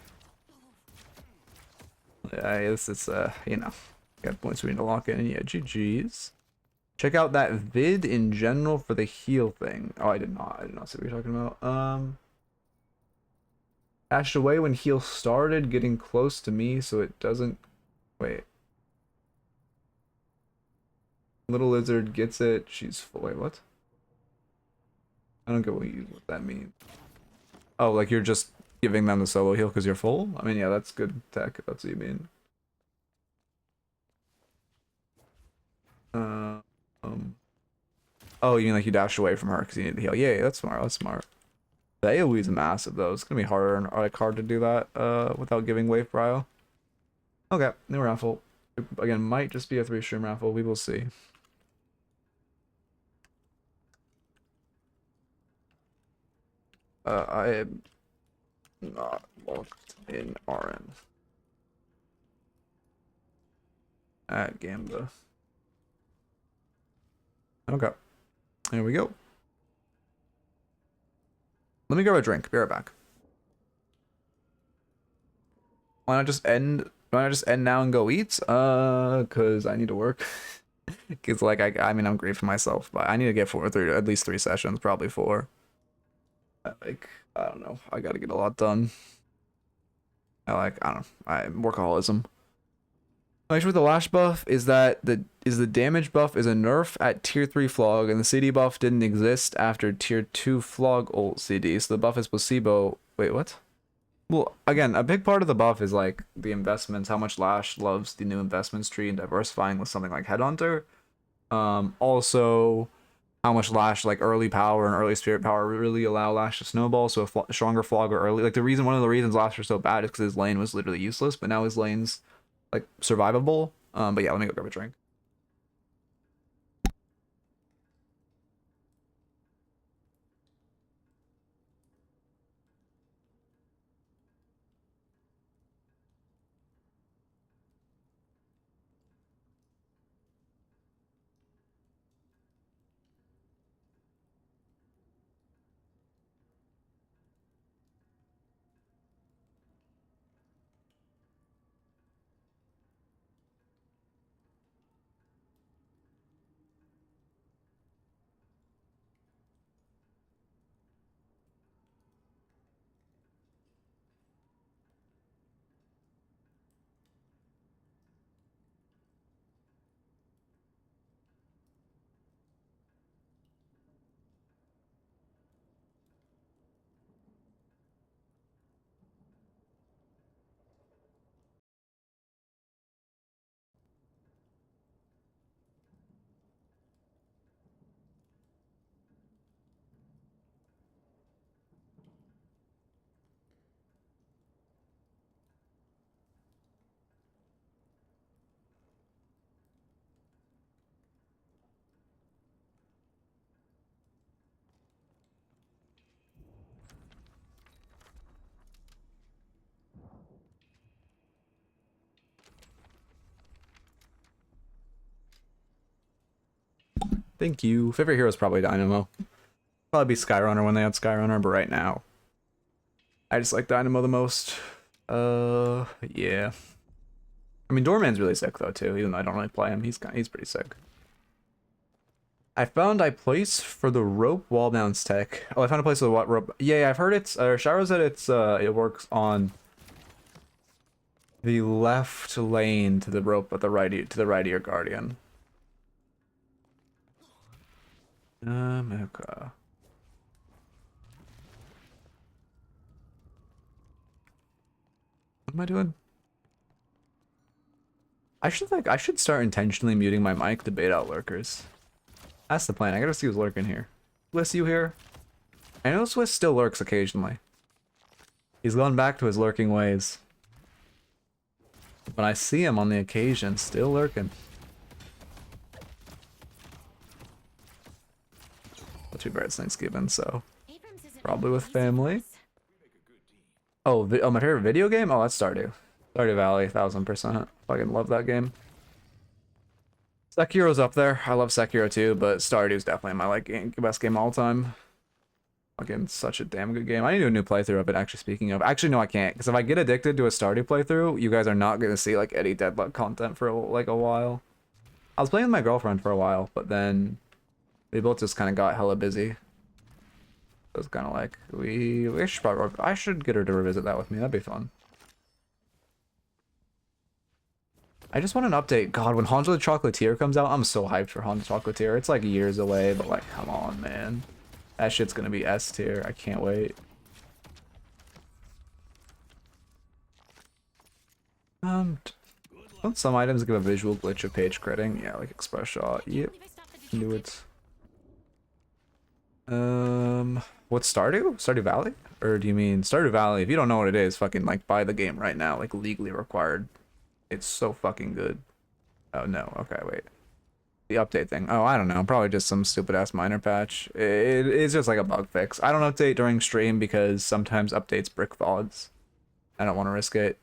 Yeah, it's got points we need to lock in. And yeah, GG's. Check out that vid in general for the heal thing. Oh, I did not see what you're talking about. Dashed away when heal started, getting close to me so it doesn't... Wait. Little lizard gets it. She's full. Wait, what? I don't get what that means. Oh, like you're just giving them the solo heal because you're full? I mean, yeah, that's good tech if that's what you mean. Oh, you mean like you dashed away from her because you need to heal? Yeah, that's smart. That's smart. The AoE is massive though. It's gonna be hard to do that without giving wave prio. Okay, new raffle. Again, might just be a 3-stream raffle. We will see. I am not locked in RN at Gamba. Okay. There we go. Let me grab a drink. Be right back. Why not just end now and go eat? Cause I need to work. Cause like I mean I'm grieving myself, but I need to get at least 3 sessions, probably 4. Like I don't know. I gotta get a lot done. I don't know. Workaholism. Actually, with the lash buff is that the damage buff is a nerf at tier 3 flog, and the CD buff didn't exist after tier 2 flog ult CD, so the buff is placebo. Wait, what? Well, again, a big part of the buff is like the investments, how much Lash loves the new investments tree and diversifying with something like Headhunter. Also, how much Lash, like early power and early spirit power, really allow Lash to snowball. So a stronger flogger early, like one of the reasons Lash was so bad is because his lane was literally useless, but now his lane's like survivable. But yeah, let me go grab a drink. Thank you. Favorite hero is probably Dynamo. Probably be Skyrunner when they had Skyrunner, but right now, I just like Dynamo the most. Yeah. I mean, Doorman's really sick though too. Even though I don't really play him, he's pretty sick. I found a place for the rope wall bounce tech. Oh, I found a place for the what rope? Yeah, I've heard it's. Shiro said it's. It works on the left lane to the rope, but the right to the right of your guardian. Okay. What am I doing? I should start intentionally muting my mic to bait out lurkers. That's the plan. I gotta see who's lurking here. Swiss, you here? I know Swiss still lurks occasionally. He's gone back to his lurking ways. But I see him on the occasion, still lurking. Well, too bad it's Thanksgiving, so Abrams isn't probably with easy family. for us. Oh, my favorite video game? Oh, that's Stardew. Stardew Valley, 1000%. Fucking love that game. Sekiro's up there. I love Sekiro too, but Stardew's definitely my best game of all time. Fucking such a damn good game. I need to do a new playthrough of it, actually, speaking of. Actually, no, I can't, because if I get addicted to a Stardew playthrough, you guys are not going to see, like, any Deadlock content for, like, a while. I was playing with my girlfriend for a while, but then we both just kind of got hella busy. It was kind of like, we should probably, I should get her to revisit that with me. That'd be fun. I just want an update. God, when Hanzo the Chocolatier comes out, I'm so hyped for Hanzo the Chocolatier. It's like years away, but like, come on, man. That shit's gonna be S tier. I can't wait. Don't some items give a visual glitch of page critting? Yeah, like express shot. Yep. If I stop the Knew it. What's Stardew? Stardew Valley? Or do you mean Stardew Valley? If you don't know what it is, fucking like buy the game right now, like legally required. It's so fucking good. Oh no, okay, wait. The update thing. Oh, I don't know. Probably just some stupid ass minor patch. It's just like a bug fix. I don't update during stream because sometimes updates brick VODs. I don't want to risk it.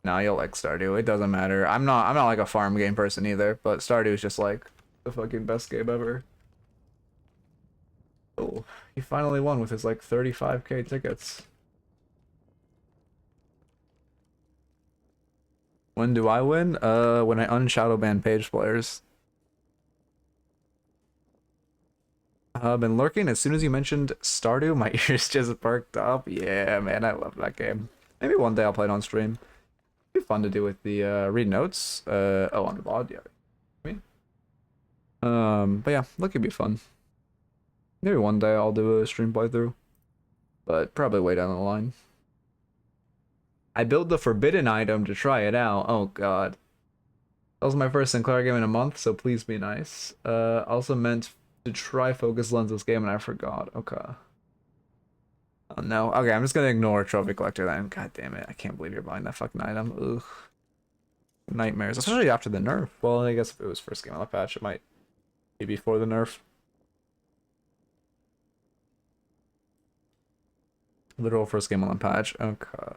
No, you'll like Stardew. It doesn't matter. I'm not like a farm game person either, but Stardew is just like the fucking best game ever. Oh, he finally won with his like 35k tickets. When do I win? When I unshadow ban Paige players. Been lurking as soon as you mentioned Stardew, my ears just perked up. Yeah, man, I love that game. Maybe one day I'll play it on stream. It'd be fun to do with the read notes. Oh, on the VOD, yeah. I mean, but yeah, that could be fun. Maybe one day I'll do a stream playthrough, but probably way down the line. I built the forbidden item to try it out. Oh god. That was my first Sinclair game in a month, so please be nice. Also meant to try focus lens this game and I forgot. Okay. Oh no. Okay, I'm just gonna ignore Trophy Collector then. God damn it. I can't believe you're buying that fucking item. Ugh. Nightmares. Especially after the nerf. Well, I guess if it was first game on the patch, it might be before the nerf. Literal first game on the patch. Okay.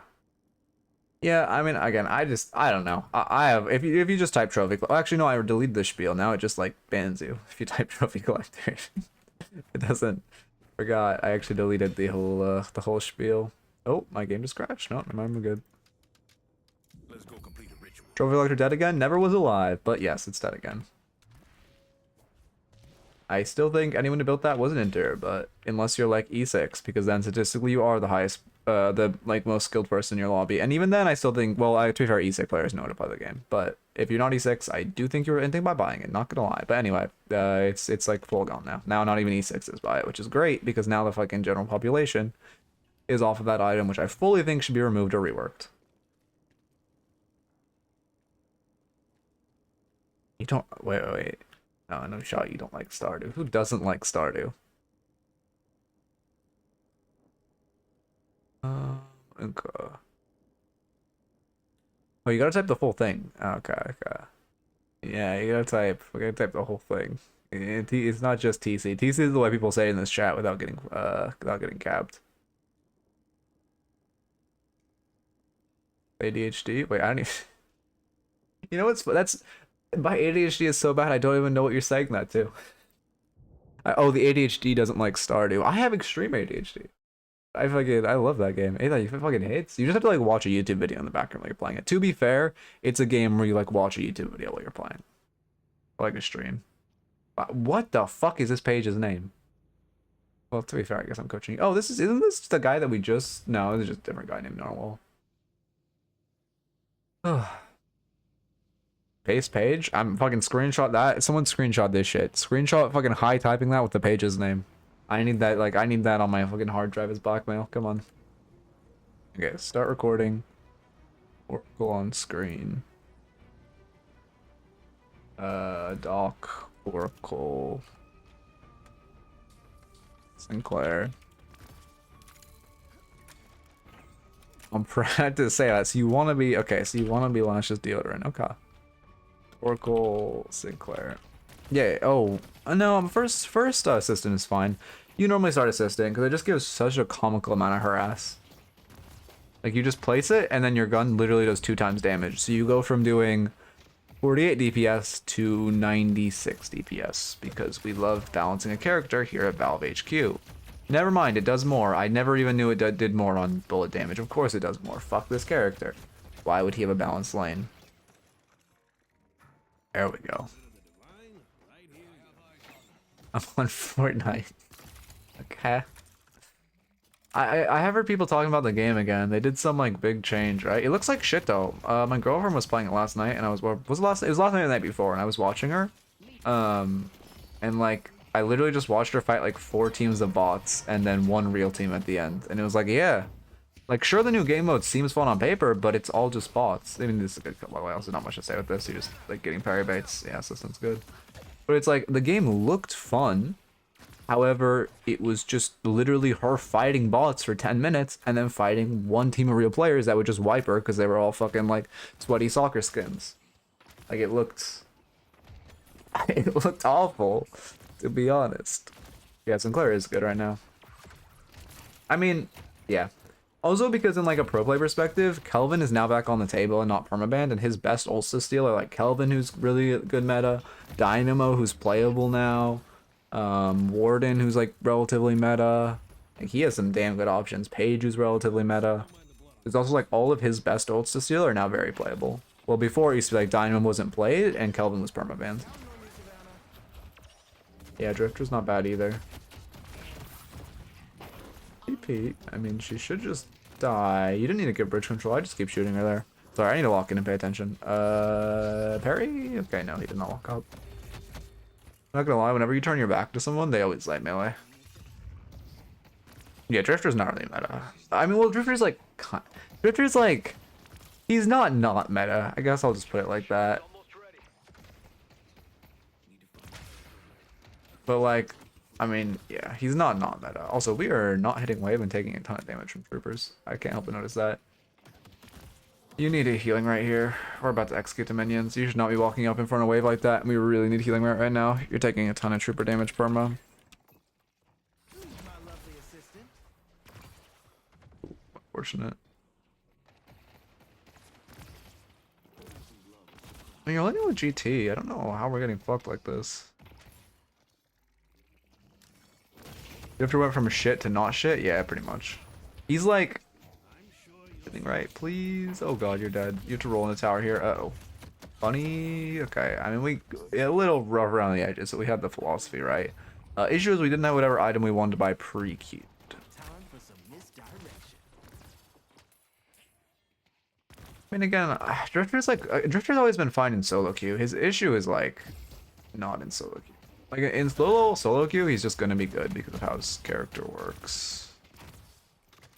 Yeah, I mean, again, I don't know. I have, if you just type trophy, actually, no, I delete the spiel. Now it just, like, bans you if you type trophy collector. It doesn't, forgot, I actually deleted the whole spiel. Oh, my game just crashed. No, I'm good. Let's go complete a ritual. Trophy collector dead again? Never was alive, but yes, it's dead again. I still think anyone who built that wasn't Endure, but unless you're like E6, because then statistically you are the highest, the like most skilled person in your lobby. And even then, I still think, well, to be fair, E6 players know how to play the game. But if you're not E6, I do think you're thinking about buying it. Not gonna lie. But anyway, it's like full gone now. Now not even E6s buy it, which is great because now the fucking general population is off of that item, which I fully think should be removed or reworked. You don't wait. No shot. You don't like Stardew. Who doesn't like Stardew? Okay. Oh, you gotta type the full thing. Okay. Yeah, you gotta type. We gotta type the whole thing. It's not just TC. TC is the way people say it in this chat without getting capped. ADHD. Wait, I don't even. You know what's that's. My ADHD is so bad I don't even know what you're saying that to. Oh, the ADHD doesn't like Stardew. I have extreme ADHD. I love that game. Hey, that fucking hits. You just have to like watch a YouTube video in the background while you're playing it. To be fair, it's a game where you like watch a YouTube video while you're playing, like a stream. What the fuck is this page's name? Well, to be fair, I guess I'm coaching you. Oh, isn't this the guy that we just? No, this is just a different guy named Narwhal. Paste page? I'm fucking screenshot that. Someone screenshot this shit. Screenshot fucking high typing that with the page's name. I need that, like, I need that on my fucking hard drive as blackmail. Come on. Okay, start recording. Oracle on screen. Doc. Oracle. Sinclair. I'm proud to say that. So you want to be, okay, so you want to be Lash's deodorant. Okay. Oracle Sinclair. Yeah, oh, no, first assistant is fine. You normally start assistant because it just gives such a comical amount of harass. Like, you just place it and then your gun literally does 2 times damage. So you go from doing 48 DPS to 96 DPS because we love balancing a character here at Valve HQ. Never mind, it does more. I never even knew it did more on bullet damage. Of course it does more. Fuck this character. Why would he have a balanced lane? There we go. I'm on Fortnite. Okay. I have heard people talking about the game again. They did some like big change, right? It looks like shit though. My girlfriend was playing it last night, and it was last night or the night before, and I was watching her. And like I literally just watched her fight like 4 teams of bots and then 1 real team at the end, and it was like, yeah, like sure the new game mode seems fun on paper, but it's all just bots. I mean, this is a good. Well, also not much to say with this. You're just like getting parry baits. Yeah, system's good, but it's like the game looked fun. However, it was just literally her fighting bots for 10 minutes and then fighting 1 team of real players that would just wipe her because they were all fucking like sweaty soccer skins. Like it looked awful, to be honest. Yeah, Sinclair is good right now. I mean, yeah. Also because in like a pro play perspective, Kelvin is now back on the table and not permabanned, and his best ults to steal are like Kelvin, who's really good meta, Dynamo, who's playable now, Warden, who's like relatively meta. Like he has some damn good options. Paige, who's relatively meta. There's also like all of his best ults to steal are now very playable. Well, before it used to be like Dynamo wasn't played and Kelvin was permabanned. Yeah, Drifter's not bad either. Pete, I mean, she should just die. You didn't need to get bridge control. I just keep shooting her there. Sorry, I need to walk in and pay attention. Parry? Okay, no, he did not walk up. I'm not gonna lie, whenever you turn your back to someone, they always light melee. Yeah, Drifter's not really meta. I mean, well, Drifter's like, he's not meta. I guess I'll just put it like that. But like, I mean, yeah, he's not meta. Also, we are not hitting wave and taking a ton of damage from troopers. I can't help but notice that. You need a healing right here. We're about to execute the minions. You should not be walking up in front of wave like that. We really need healing right now. You're taking a ton of trooper damage perma. Unfortunate. I mean, you're only with GT. I don't know how we're getting fucked like this. You have to went from shit to not shit? Yeah, pretty much. He's like... Getting right, please. Oh god, you're dead. You have to roll in the tower here. Uh-oh. Funny. Okay, I mean, a little rough around the edges, so we had the philosophy, right? Issue is we didn't have whatever item we wanted to buy pre-queued. I mean, again, Drifter's always been fine in solo queue. His issue is, like, not in solo queue. Like, in solo queue, he's just gonna be good because of how his character works.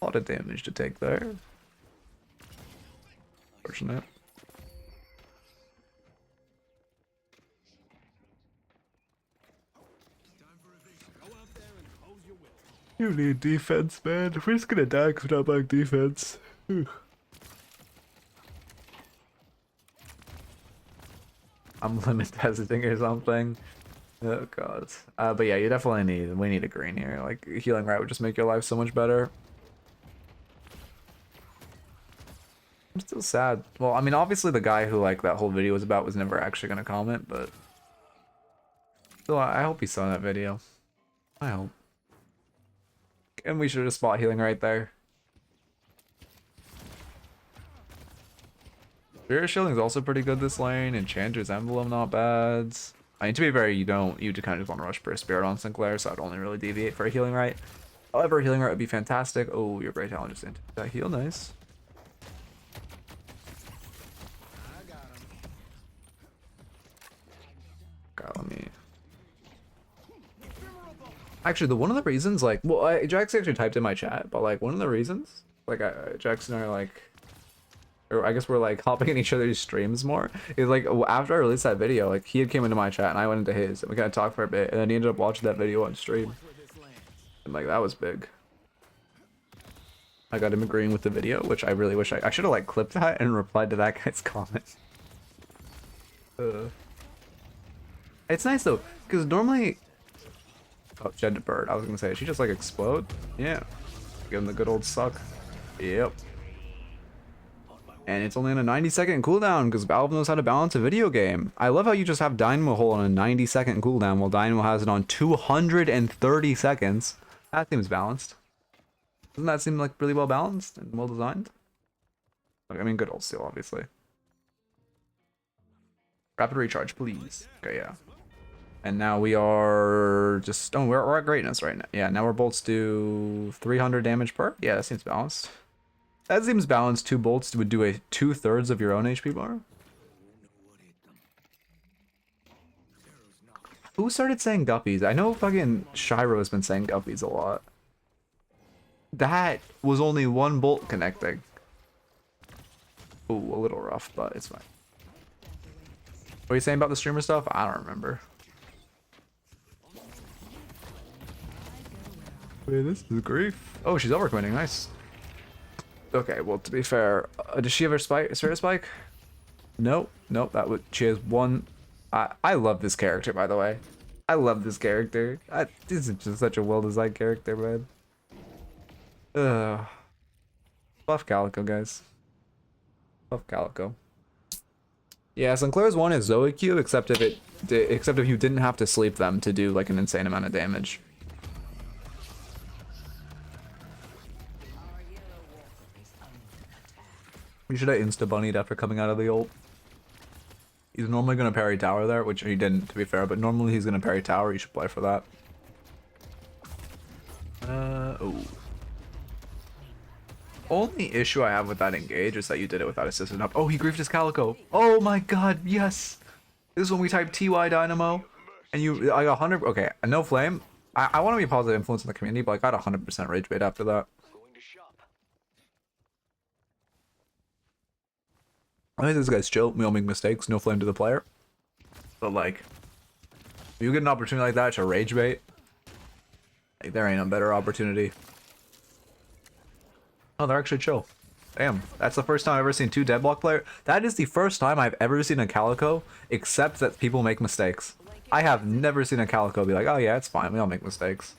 A lot of damage to take there. Fortunate. You need defense, man. We're just gonna die because we're not buying defense. I'm limit testing or something. Oh god. But yeah, you definitely we need a green here. Like, healing right would just make your life so much better. I'm still sad. Well, I mean, obviously the guy who like that whole video was about was never actually gonna comment, but still, I hope he saw that video. I hope. And we should have spot healing right there. Spirit Shielding is also pretty good this lane. Enchanter's Emblem not bad. I mean, to be fair, you kind of just want to rush for a Spirit on Sinclair, so I'd only really deviate for a healing right. However, healing right would be fantastic. Oh, your Great Talent just into that heal, nice. God, let me. Actually, one of the reasons, like, well, Jax actually typed in my chat, but like one of the reasons, like, Jax and I are like, or I guess we're like hopping in each other's streams more, is like after I released that video, like he had came into my chat and I went into his, and we kind of talked for a bit, and then he ended up watching that video on stream, and like that was big. I got him agreeing with the video, which I really wish I should have like clipped that and replied to that guy's comment. It's nice though, because normally, oh, Jed Bird, I was gonna say, she just like explode? Yeah. Give him the good old suck. Yep. And it's only on a 90-second cooldown because Valve knows how to balance a video game. I love how you just have Dynamo Hole on a 90-second cooldown while Dynamo has it on 230 seconds. That seems balanced. Doesn't that seem like really well balanced and well designed? I mean, good old steal, obviously. Rapid recharge, please. Okay, yeah. And now we are just... Oh, we're at greatness right now. Yeah, now our bolts do 300 damage per. Yeah, that seems balanced. That seems balanced. 2 bolts would do a 2/3 of your own HP bar. Who started saying guppies? I know fucking Shiro has been saying guppies a lot. That was only 1 bolt connecting. Ooh, a little rough, but it's fine. What are you saying about the streamer stuff? I don't remember. Wait, this is grief. Oh, she's overcommitting. Nice. Okay, well, to be fair, does she have her spike? Spirit spike? Nope. Nope. That would. She has 1. I love this character, by the way. I love this character. This is just such a well-designed character, man. Ugh. Buff Calico, guys. Buff Calico. Yeah, Sinclair's 1 is Zoe Q, except if you didn't have to sleep them to do like an insane amount of damage. We should have insta-bunnied after coming out of the ult. He's normally going to parry tower there, which he didn't, to be fair, but normally he's going to parry tower. You should play for that. Oh. Only issue I have with that engage is that you did it without assistant up. Oh, he griefed his Calico. Oh my god, yes! This is when we type TY Dynamo, and I got 100, okay, no flame. I want to be a positive influence in the community, but I got 100% rage bait after that. I think this guy's chill. We all make mistakes. No flame to the player. But like, if you get an opportunity like that to rage bait, like there ain't a better opportunity. Oh, they're actually chill. Damn, that's the first time I've ever seen 2 Deadlock players. That is the first time I've ever seen a Calico, except that people make mistakes. I have never seen a Calico be like, oh yeah, it's fine. We all make mistakes.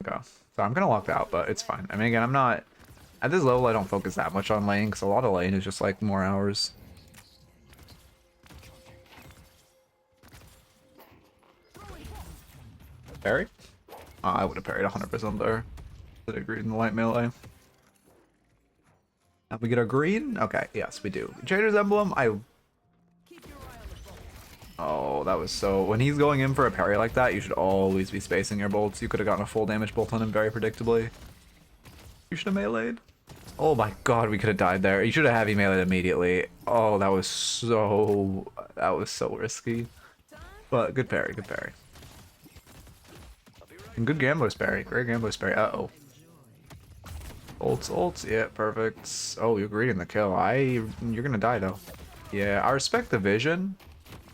Okay, so I'm gonna lock out, but it's fine. I mean, again, I'm not... At this level, I don't focus that much on lane, because a lot of lane is just like more hours. Parry? Oh, I would have parried 100% there. Did I agree in the light melee? Now we get our green? Okay, yes, we do. Trader's Emblem, Oh, that was so... When he's going in for a parry like that, you should always be spacing your bolts. You could have gotten a full damage bolt on him very predictably. You should have meleeed. Oh my god, we could have died there. You should have heavy meleeed immediately. Oh, that was so risky. But good parry, good parry. And good Gambler's parry. Great Gambler's parry. Uh-oh. Ults. Yeah, perfect. Oh, you're greeting the kill. You're gonna die though. Yeah, I respect the vision.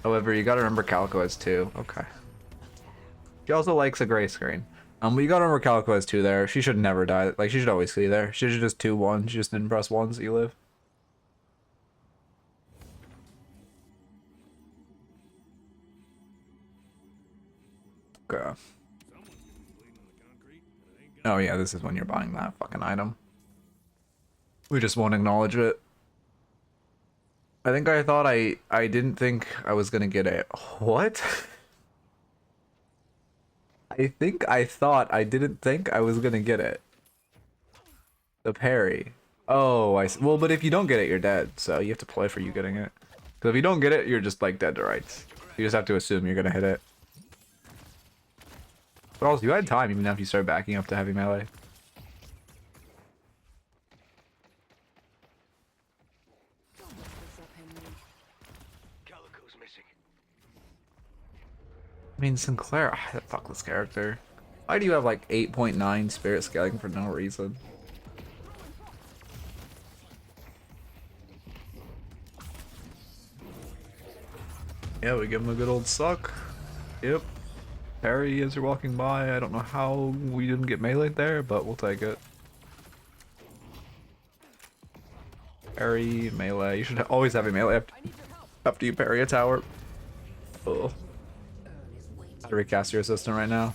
However, you gotta remember Calico has 2. Okay. She also likes a gray screen. But you gotta remember Calico has 2 there. She should never die. Like, she should always be there. She should just 2-1. She just didn't press 1 so you live. Okay. Oh yeah, this is when you're buying that fucking item. We just won't acknowledge it. I think I thought I didn't think I was gonna get it. What? I thought I didn't think I was gonna get it. The parry. Oh, well, but if you don't get it, you're dead. So you have to play for you getting it. Because if you don't get it, you're just like dead to rights. You just have to assume you're gonna hit it. But also, you had time even after you started backing up to heavy melee. Calico's missing. I mean, Sinclair, fuck this character. Why do you have like 8.9 spirit scaling for no reason? Yeah, we give him a good old suck. Yep. Parry as you're walking by. I don't know how we didn't get meleeed there, but we'll take it. Parry, melee. You should always have a melee after you parry a tower. Oh. Recast your assistant right now.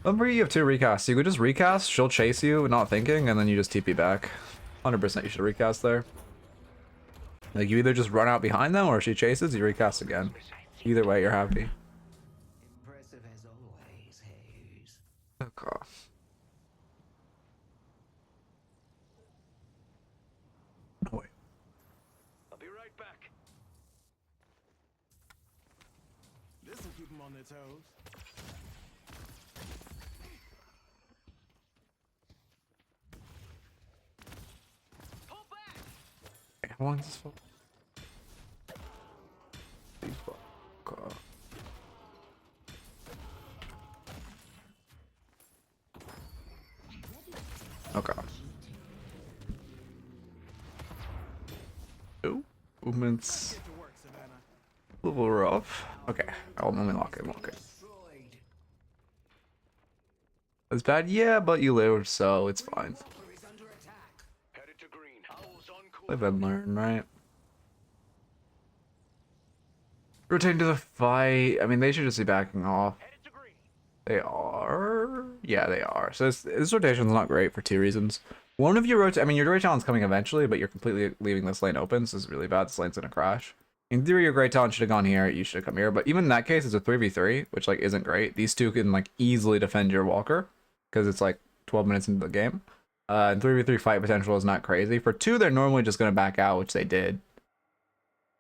Remember, you have 2 recasts. You could just recast, she'll chase you, not thinking, and then you just TP back. 100% you should recast there. Like, you either just run out behind them, or if she chases, you recast again. Either way, you're happy. Impressive as always, Hayes. Okay. Oh, wait. I'll be right back. This'll keep them on their toes. Okay, how long is this for? Okay. Okay. Oh, movements. Get to work, Savannah. A little rough. Okay, I'll let me lock it. It's bad, yeah, but you lived, so it's fine. Headed to green. Owls on course. Live and learn, right? Rotating to the fight. I mean, they should just be backing off. Headed to green. They are. Yeah, they are. So this rotation's not great for 2 reasons. One of your rotate. I mean, your Great Talon's coming eventually, but you're completely leaving this lane open. So this is really bad. This lane's gonna crash. In theory, your Great Talon should have gone here. You should have come here. But even in that case, it's a 3v3, which like isn't great. These 2 can like easily defend your Walker because it's like 12 minutes into the game. And 3v3 fight potential is not crazy. For 2, they're normally just gonna back out, which they did.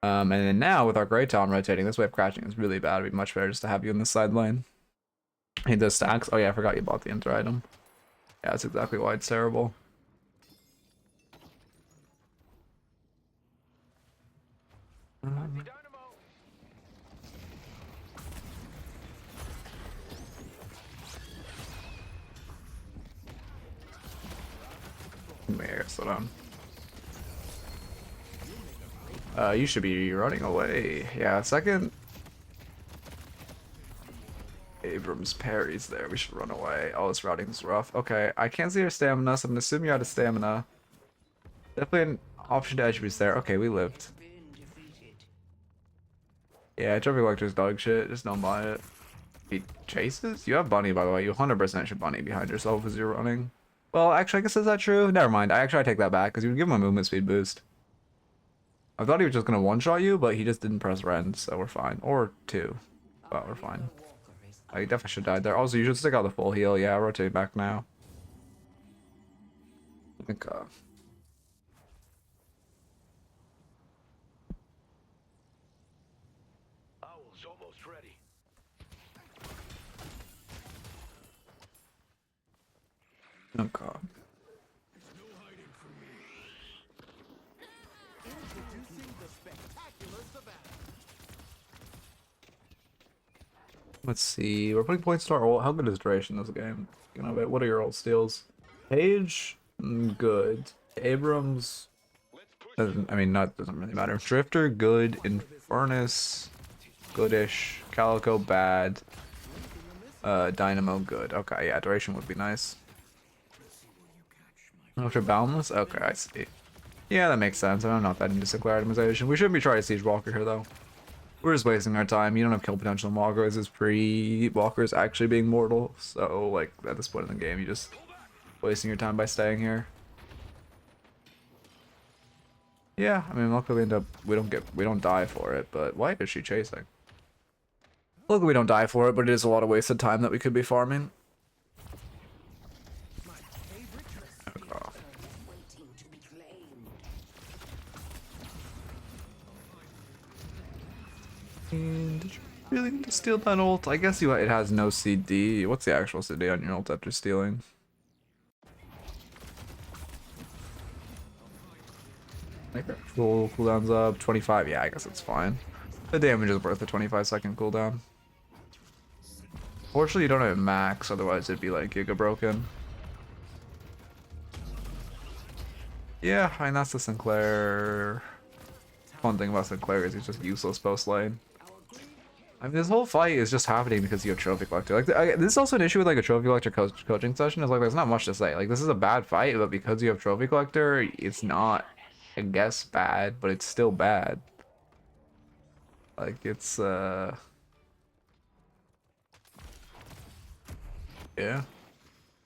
And then now with our Great Talon rotating, this wave crashing is really bad. It'd be much better just to have you in the side lane. He does stacks. Oh yeah, I forgot you bought the enter item. Yeah, that's exactly why it's terrible. Dynamo. Here, slow down. You should be running away. Yeah, second. Abrams parries there. We should run away. Oh, this routing is rough. Okay, I can't see your stamina, so I'm gonna assume you're out of stamina. Definitely an option to edge boost there. Okay, we lived. Yeah, Trophy Collector's dog shit. Just don't buy it. He chases? You have Bunny, by the way. You 100% should Bunny behind yourself as you're running. Well, actually, I guess is that true? Never mind. I take that back, because you would give him a movement speed boost. I thought he was just going to one-shot you, but he just didn't press rend, so we're fine. Or 2. But we're fine. Oh, you definitely should have died there. Also, you should stick out the full heal. Yeah, rotate back now. I think, Owl's almost ready. okay. No hiding from me. Introducing the spectacular Savannah. Let's see. We're putting points to our ult. How good is duration in this game? You know, what are your ult steals? Paige, good. Abrams, I mean, doesn't really matter. Drifter, good. Infernus, goodish. Calico, bad. Dynamo, good. Okay, yeah, duration would be nice. After Boundless? Okay, I see. Yeah, that makes sense. I'm not that into Sinclair itemization. We shouldn't be trying to Siege Walker here, though. We're just wasting our time. You don't have kill potential in Walker. This is pre-Walkers actually being mortal. So, like, at this point in the game, you just wasting your time by staying here. Yeah, I mean, luckily we end up, we don't die for it, but why is she chasing? Luckily we don't die for it, but it is a lot of wasted time that we could be farming. Oh. Waiting to be claimed. And did you really need to steal that ult? I guess it has no CD. What's the actual CD on your ult after stealing? Like full cooldown's up 25. Yeah, I guess it's fine. The damage is worth a 25-second cooldown. Fortunately, you don't have max, otherwise it'd be like giga broken. Yeah, and that's the Sinclair. One thing about Sinclair is he's just useless post lane. I mean, this whole fight is just happening because you have Trophy Collector. Like, this is also an issue with like a Trophy Collector coaching session. Is like there's not much to say. Like, this is a bad fight, but because you have Trophy Collector, it's not, I guess, bad, but it's still bad. Like, it's yeah.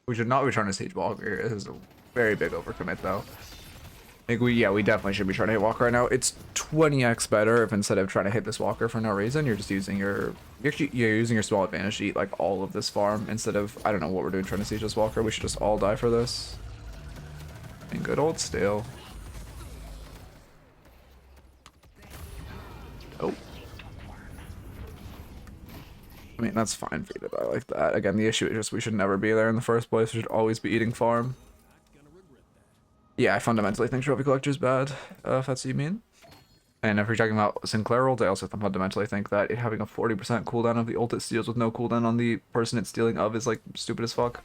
We should not be trying to Siege Walker here. This is a very big overcommit, though. I think we definitely should be trying to hit Walker right now. It's 20x better if instead of trying to hit this Walker for no reason, you're just using you're using your small advantage to eat like all of this farm instead of, I don't know what we're doing trying to siege this Walker. We should just all die for this. And good old stale. Oh. I mean, that's fine for you to die like that. Again, the issue is just we should never be there in the first place. We should always be eating farm. Yeah, I fundamentally think Trophy Collector's bad, if that's what you mean. And if you're talking about Sinclair ult, I also fundamentally think that it having a 40% cooldown of the ult it steals with no cooldown on the person it's stealing of is like stupid as fuck.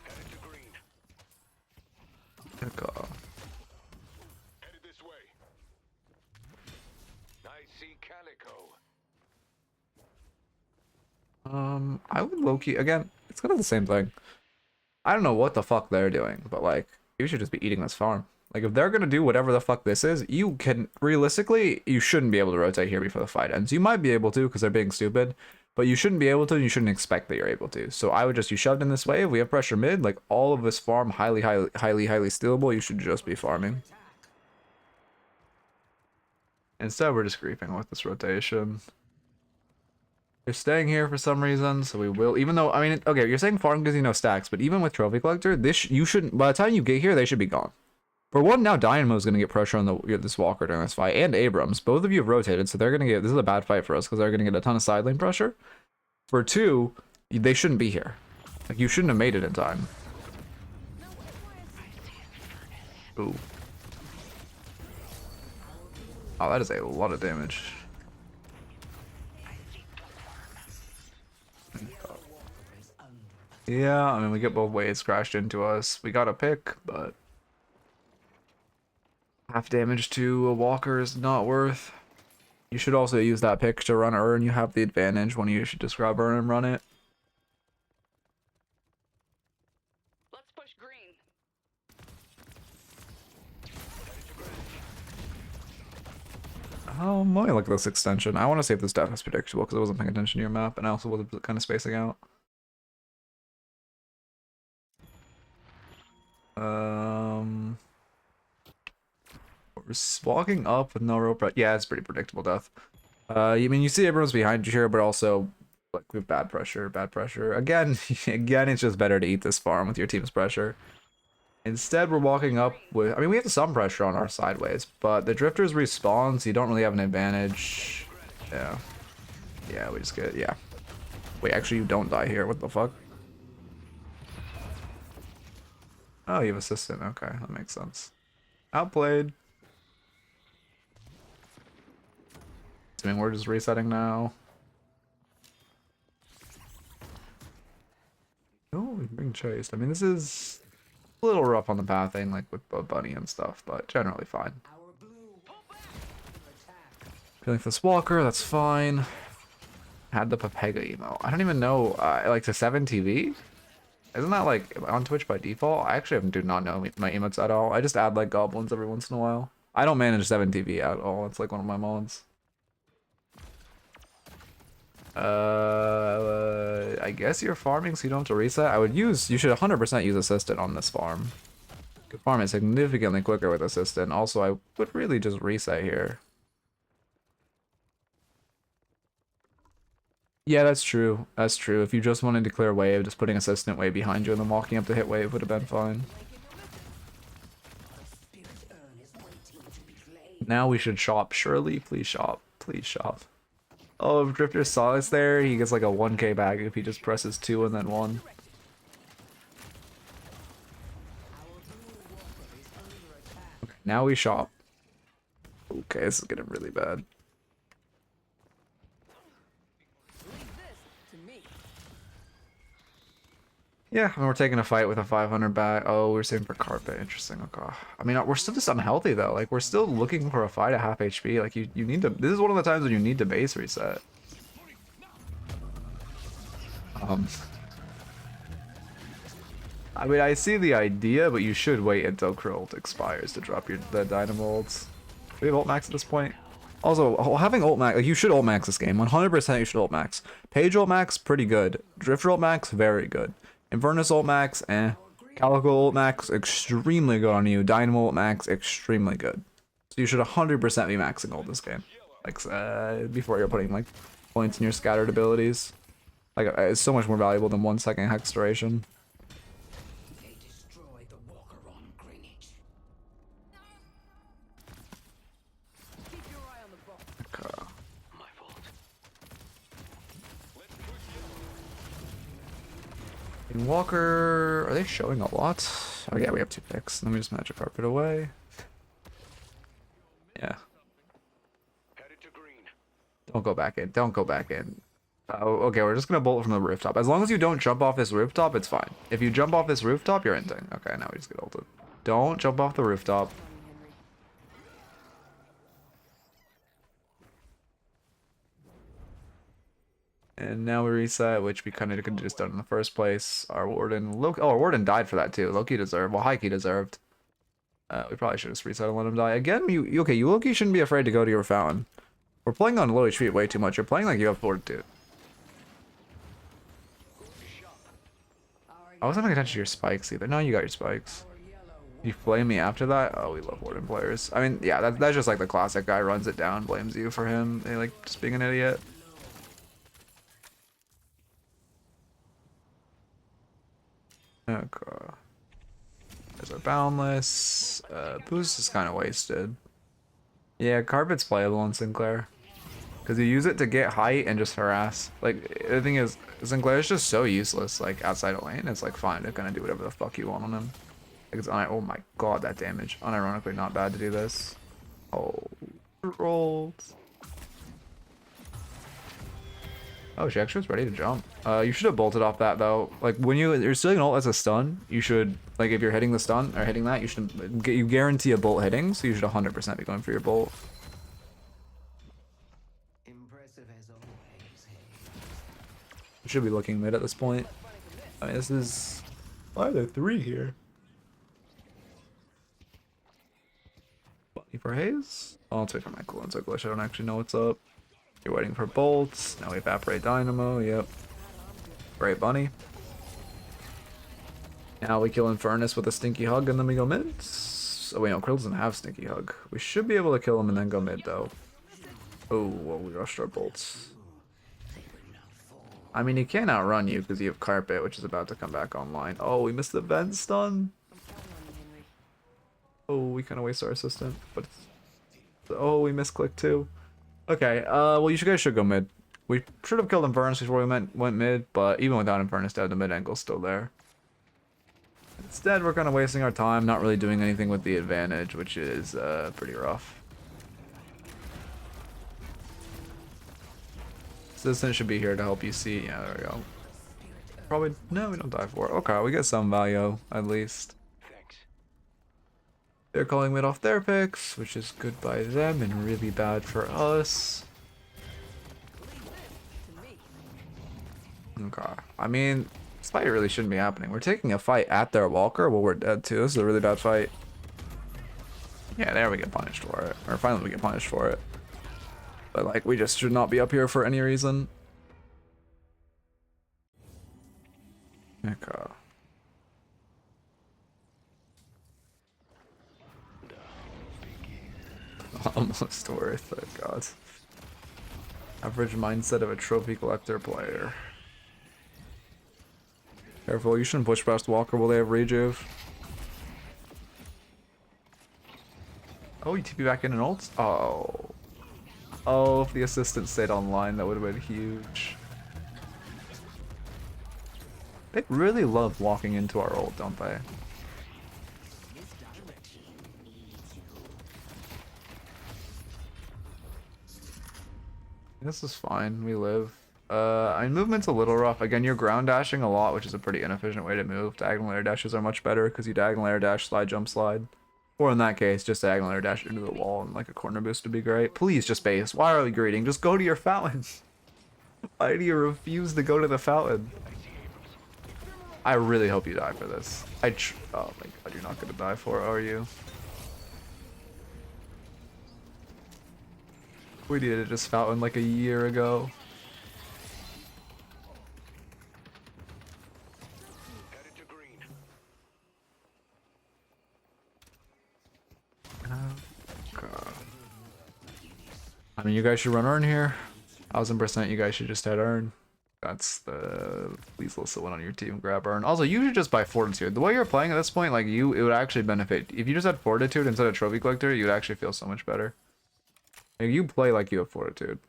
Headed this way. I see Calico. I would low-key, again, it's kind of the same thing. I don't know what the fuck they're doing, but like, you should just be eating this farm. Like, if they're gonna do whatever the fuck this is, you can, realistically, you shouldn't be able to rotate here before the fight ends. You might be able to, because they're being stupid, but you shouldn't be able to, and you shouldn't expect that you're able to. So I would just, you shoved in this wave, we have pressure mid, like, all of this farm, highly stealable, you should just be farming. Instead, we're just creeping with this rotation. You're staying here for some reason, so we will, even though, I mean, okay, you're saying farm gives you no stacks, but even with Trophy Collector, this, you shouldn't, by the time you get here, they should be gone. For one, now Dynamo is going to get pressure on this Walker during this fight, and Abrams. Both of you have rotated, so they're going to get, this is a bad fight for us, because they're going to get a ton of side lane pressure. For two, they shouldn't be here. Like, you shouldn't have made it in time. Ooh. Oh, that is a lot of damage. Yeah, I mean, we get both waves crashed into us. We got a pick, but half damage to a Walker is not worth. You should also use that pick to run Urn. You have the advantage when you should just grab Urn and run it. Let's push green. Let me look at this extension. I want to see if this death is predictable because I wasn't paying attention to your map and I also was kind of spacing out. We're walking up with no rope. Yeah, it's pretty predictable death. I mean, you see everyone's behind you here, but also like with bad pressure. Again, it's just better to eat this farm with your team's pressure. Instead, we're walking up with, I mean, we have some pressure on our sideways, but the drifters respawn, so you don't really have an advantage. Yeah. Yeah, we just get, yeah. Wait, actually, you don't die here. What the fuck? Oh, you have assistant. Okay, that makes sense. Outplayed. I mean, we're just resetting now. Oh, we're being chased. I mean, this is a little rough on the pathing, like with Bunny and stuff, but generally fine. Feeling for this Walker, that's fine. Had the Pepega emo. I don't even know, like to 7 TV? Isn't that like on Twitch by default? I actually do not know my emotes at all. I just add like goblins every once in a while. I don't manage 7 TV at all. It's like one of my mods. I guess you're farming so you don't have to reset. You should 100% use assistant on this farm. You can farm it significantly quicker with assistant. Also, I would really just reset here. Yeah, that's true. That's true. If you just wanted to clear wave, just putting assistant wave behind you and then walking up to hit wave would have been fine. Spirit urn is waiting to be claimed. Now we should shop. Surely, please shop. Please shop. Oh, if Drifter saw us there, he gets like a 1k back if he just presses 2 and then 1. Okay, now we shop. Okay, this is getting really bad. Yeah, I mean, we're taking a fight with a 500 back. Oh, we're saving for carpet. Interesting. Okay. I mean, we're still just unhealthy though. Like, we're still looking for a fight at half HP. Like, you need to. This is one of the times when you need to base reset. I mean, I see the idea, but you should wait until Krilled expires to drop the Dynamo ults. Do we have ult max at this point? Also, having ult max, like, you should ult max this game. 100% you should ult max. Paige ult max, pretty good. Drifter ult max, very good. Infernus ult max, eh. Calico ult max, extremely good on you. Dynamo ult max, extremely good. So you should 100% be maxing ult this game. Like, before you're putting, like, points in your scattered abilities. Like, it's so much more valuable than 1 second hex duration. They destroyed the walker on Greenwich. Okay. My fault. In Walker, are they showing a lot? Oh yeah, we have 2 picks. Let me just magic carpet away. Yeah. Headed to green. Don't go back in. Don't go back in. Oh, okay, we're just gonna bolt from the rooftop. As long as you don't jump off this rooftop, it's fine. If you jump off this rooftop, you're inting. Okay, now we just get ulted. Don't jump off the rooftop. And now we reset, which we kind of could have just done in the first place. Our Warden, Loki, oh, our Warden died for that too. Loki deserved, well, Heike deserved. We probably should just reset and let him die. Again, you Loki shouldn't be afraid to go to your fountain. We're playing on low HP way too much. You're playing like you have fortitude. I wasn't paying attention to your spikes either. No, you got your spikes. You flame me after that? Oh, we love Warden players. I mean, yeah, that's just like the classic guy runs it down, blames you for him, and, like, just being an idiot. Okay. There's our Boundless. Boost is kind of wasted. Yeah, Carpet's playable on Sinclair. Because you use it to get height and just harass. Like, the thing is, Sinclair is just so useless, like, outside of lane. It's like, fine, it's gonna do whatever the fuck you want on him. Like, it's oh my god, that damage. Unironically not bad to do this. Oh, rolls. Oh, she actually was ready to jump. You should have bolted off that, though. Like, when you're stealing an ult as a stun, you should, like, if you're hitting the stun, or hitting that, you should, you guarantee a bolt hitting, so you should 100% be going for your bolt. We should be looking mid at this point. I mean, this is... Why are there 3 here? Bunny for Haze? Oh, let's wait for my cooldown glitch. I don't actually know what's up. You're waiting for bolts. Now we evaporate Dynamo. Yep. Great Bunny. Now we kill Infernus with a Stinky Hug and then we go mid. Oh wait, no, Krill doesn't have Stinky Hug. We should be able to kill him and then go mid though. Oh, well, we rushed our bolts. I mean, he can't outrun you because you have Carpet, which is about to come back online. Oh, we missed the vent stun. Oh, we kind of wasted our assistant, but oh, we misclicked too. Okay, well, you guys should go mid. We should have killed Infernus before we went mid, but even without Infernus dead, the mid angle's still there. Instead, we're kind of wasting our time, not really doing anything with the advantage, which is pretty rough. Assistant should be here to help you see. Yeah, there we go. Probably, no, we don't die for it. Okay, we get some value, at least. Thanks. They're calling mid off their picks, which is good by them and really bad for us. Okay, I mean, this fight really shouldn't be happening. We're taking a fight at their Walker while we're dead too. This is a really bad fight. Yeah, there we get punished for it. Or finally we get punished for it. But like, we just should not be up here for any reason. Okay. Almost worth it, God. Average mindset of a trophy collector player. Careful, you shouldn't push past Walker while they have rejuve. Oh, you TP back in an ult? Oh. Oh, if the assistant stayed online, that would have been huge. They really love walking into our ult, don't they? This is fine, we live. I mean, movement's a little rough. Again, you're ground dashing a lot, which is a pretty inefficient way to move. Diagonal air dashes are much better because you diagonal air dash, slide, jump, slide. Or in that case, just diagonal air dash into the wall and like a corner boost would be great. Please just base. Why are we greeting? Just go to your fountain. Why do you refuse to go to the fountain? I really hope you die for this. Oh my god, you're not gonna die for it, are you? We needed this fountain like a year ago. Headed to green. I mean, you guys should run Earn here. 1000% you guys should just head Earn. That's the Weasel still went on your team, grab Earn. Also, you should just buy Fortitude. The way you're playing at this point, like, it would actually benefit. If you just had Fortitude instead of Trophy Collector, you'd actually feel so much better. Like, you play like you have Fortitude.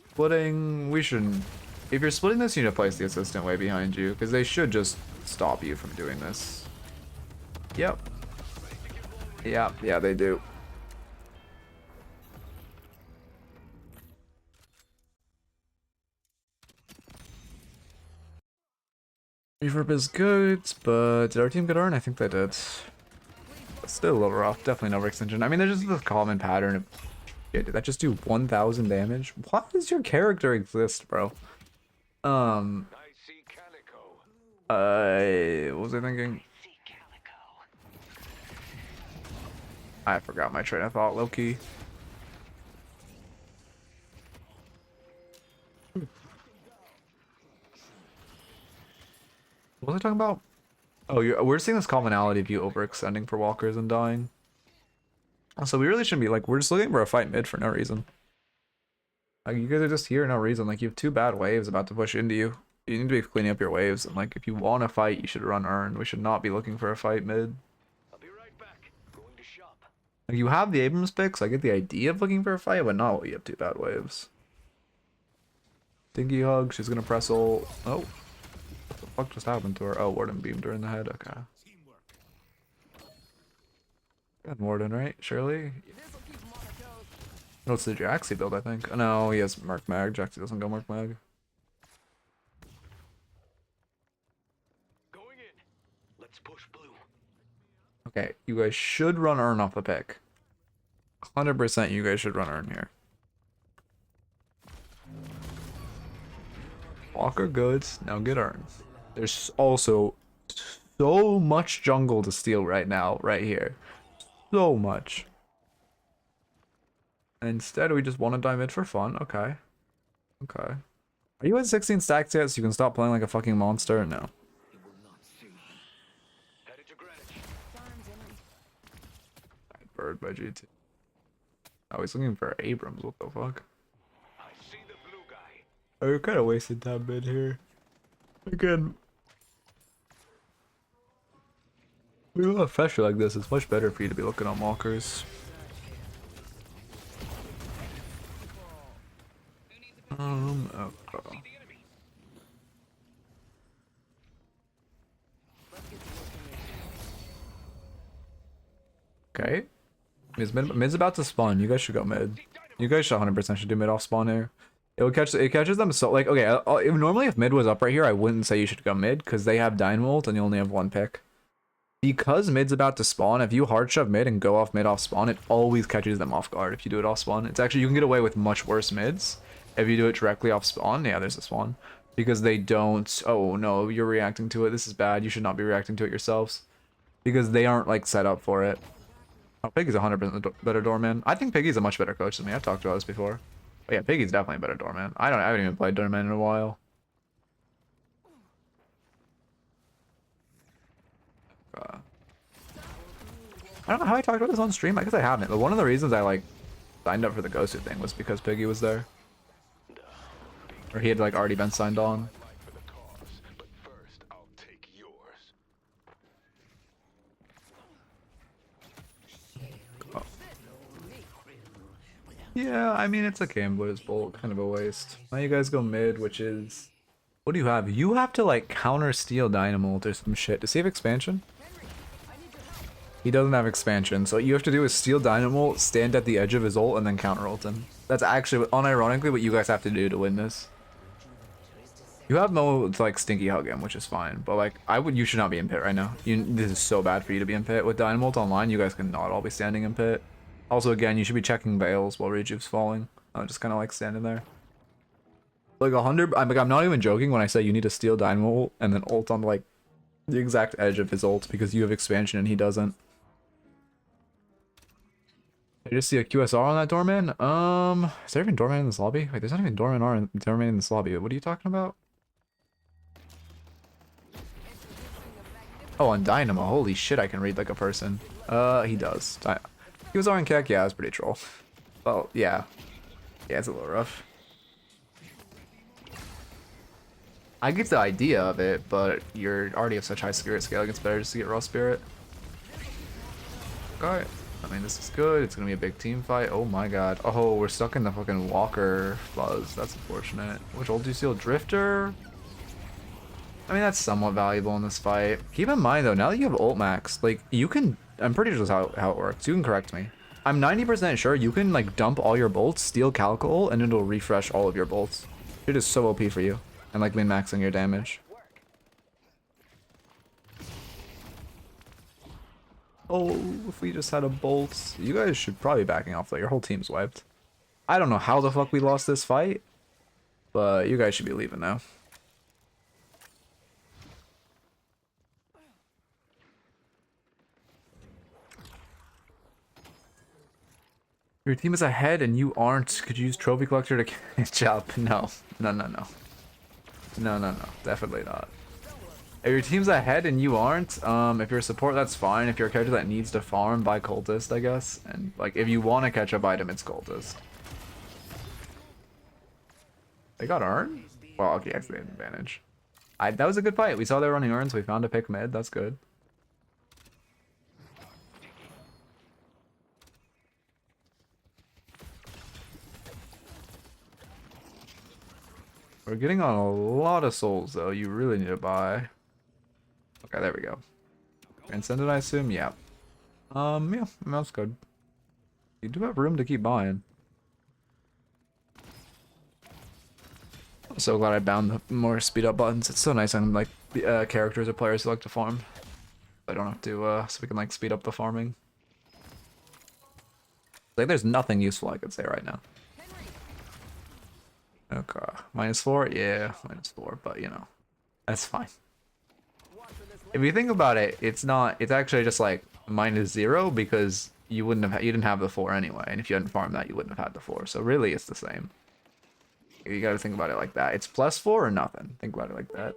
Splitting, we shouldn't. If you're splitting this, you need to place the assistant way behind you, because they should just stop you from doing this. Yep. Yeah, they do. Reverb is good, but did our team get Earn? I think they did. Still a little rough. Definitely no extension. I mean, there's just the common pattern of... Yeah, did that just do 1,000 damage? Why does your character exist, bro? I see Calico. What was I thinking? I forgot my train of thought, low-key. What was I talking about? Oh, we're seeing this commonality of you overextending for walkers and dying. Also, we really shouldn't be like, we're just looking for a fight mid for no reason. Like, you guys are just here no reason. Like, you have 2 bad waves about to push into you. You need to be cleaning up your waves, and like, if you want to fight, you should run Earn. We should not be looking for a fight mid. I'll be right back. Going to shop. Like, you have the Abrams picks, I get the idea of looking for a fight, but not when you have 2 bad waves. Dinky hug, she's gonna press ult. Oh. What the fuck just happened to her? Oh, Warden beamed her in the head, okay. Good Warden, right? Surely? No, it's the Jaxi build, I think. Oh, no, he has Merc Mag. Jaxi doesn't go Merc Mag. Going in. Let's push blue. Okay, you guys should run Earn off the pick. 100% you guys should run Earn here. Walker good, now get Earn. There's also so much jungle to steal right now, right here. So much. And instead, we just want to die mid for fun. Okay. Okay. Are you at 16 stacks yet so you can stop playing like a fucking monster? No. Headed to Greenwich. Bird by GT. Oh, he's looking for Abrams. What the fuck? I see the blue guy. Oh, you're kind of wasting time mid here. Again. We have a pressure like this. It's much better for you to be looking on walkers. Okay. Okay. Mid's about to spawn. You guys should go mid. You guys should 100% should do mid off spawn here. It catches them so like okay. Normally if mid was up right here, I wouldn't say you should go mid because they have Dynamo ult and you only have 1 pick. Because mid's about to spawn, if you hard shove mid and go off mid off spawn, it always catches them off guard if you do it off spawn. It's actually, you can get away with much worse mids if you do it directly off spawn. Yeah, there's a spawn. Because they don't, oh no, you're reacting to it. This is bad. You should not be reacting to it yourselves. Because they aren't like set up for it. Oh, Piggy's 100% better doorman. I think Piggy's a much better coach than me. I've talked about this before. But yeah, Piggy's definitely a better doorman. I haven't even played doorman in a while. I don't know how I talked about this on stream. I guess I haven't. But one of the reasons I like signed up for the Gosu thing was because Piggy was there. Or he had like already been signed on. Fight for the cause, but first I'll take yours. Yeah, I mean, it's a Gambler's Bolt, kind of a waste. Now you guys go mid, which is... What do you have? You have to, like, counter steal Dynamult or some shit. Does he have expansion? He doesn't have expansion, so what you have to do is steal Dynamult, stand at the edge of his ult, and then counter ult him. That's actually, unironically, what you guys have to do to win this. You have Mo to, like, Stinky Hug him, which is fine, but, like, you should not be in pit right now. This is so bad for you to be in pit. With Dynamult online, you guys cannot all be standing in pit. Also, again, you should be checking Veils while Rejuve's falling. Just kind of like standing there. Like 100, I'm not even joking when I say you need to steal Dynamo and then ult on like the exact edge of his ult because you have expansion and he doesn't. I just see a QSR on that doorman. Is there even doorman in this lobby? Wait, there's not even doorman in this lobby. What are you talking about? Oh, on Dynamo. Holy shit, I can read like a person. He does. QSR and Keck, yeah, it's pretty troll. Well, yeah. Yeah, it's a little rough. I get the idea of it, but you're already of such high spirit scaling, it's better just to get raw spirit. Alright. I mean, this is good. It's gonna be a big team fight. Oh my god. Oh, we're stuck in the fucking Walker fuzz. That's unfortunate. Which ult do you steal? Drifter? I mean, that's somewhat valuable in this fight. Keep in mind, though, now that you have ult max, like, you can... I'm pretty sure that's how it works. You can correct me. I'm 90% sure you can, like, dump all your bolts, steal Calico ult, and it'll refresh all of your bolts. It is so OP for you. And, like, min-maxing your damage. Oh, if we just had a bolt. You guys should probably be backing off, though. Your whole team's wiped. I don't know how the fuck we lost this fight, but you guys should be leaving now. Your team is ahead and you aren't. Could you use Trophy Collector to catch up? No. No, no, no. No, no, no. Definitely not. If your team's ahead and you aren't, if you're a support, that's fine. If you're a character that needs to farm, buy Cultist, I guess. And, like, if you want to catch up item, it's Cultist. They got Urn? Well, okay, actually, they had advantage. That was a good fight. We saw they were running Urn, so we found a pick mid. That's good. We're getting on a lot of souls, though. You really need to buy. Okay, there we go. Transcendent, I assume? Yeah. Yeah, that's good. You do have room to keep buying. I'm so glad I bound the more speed up buttons. It's so nice on, like, characters or players who like to farm. I don't have to, so we can, like, speed up the farming. Like, there's nothing useful I could say right now. Okay, -4? Yeah, -4, but you know, that's fine. If you think about it, it's actually just like -0 because you didn't have the 4 anyway, and if you hadn't farmed that, you wouldn't have had the 4. So really, it's the same. You gotta think about it like that. It's +4 or nothing. Think about it like that.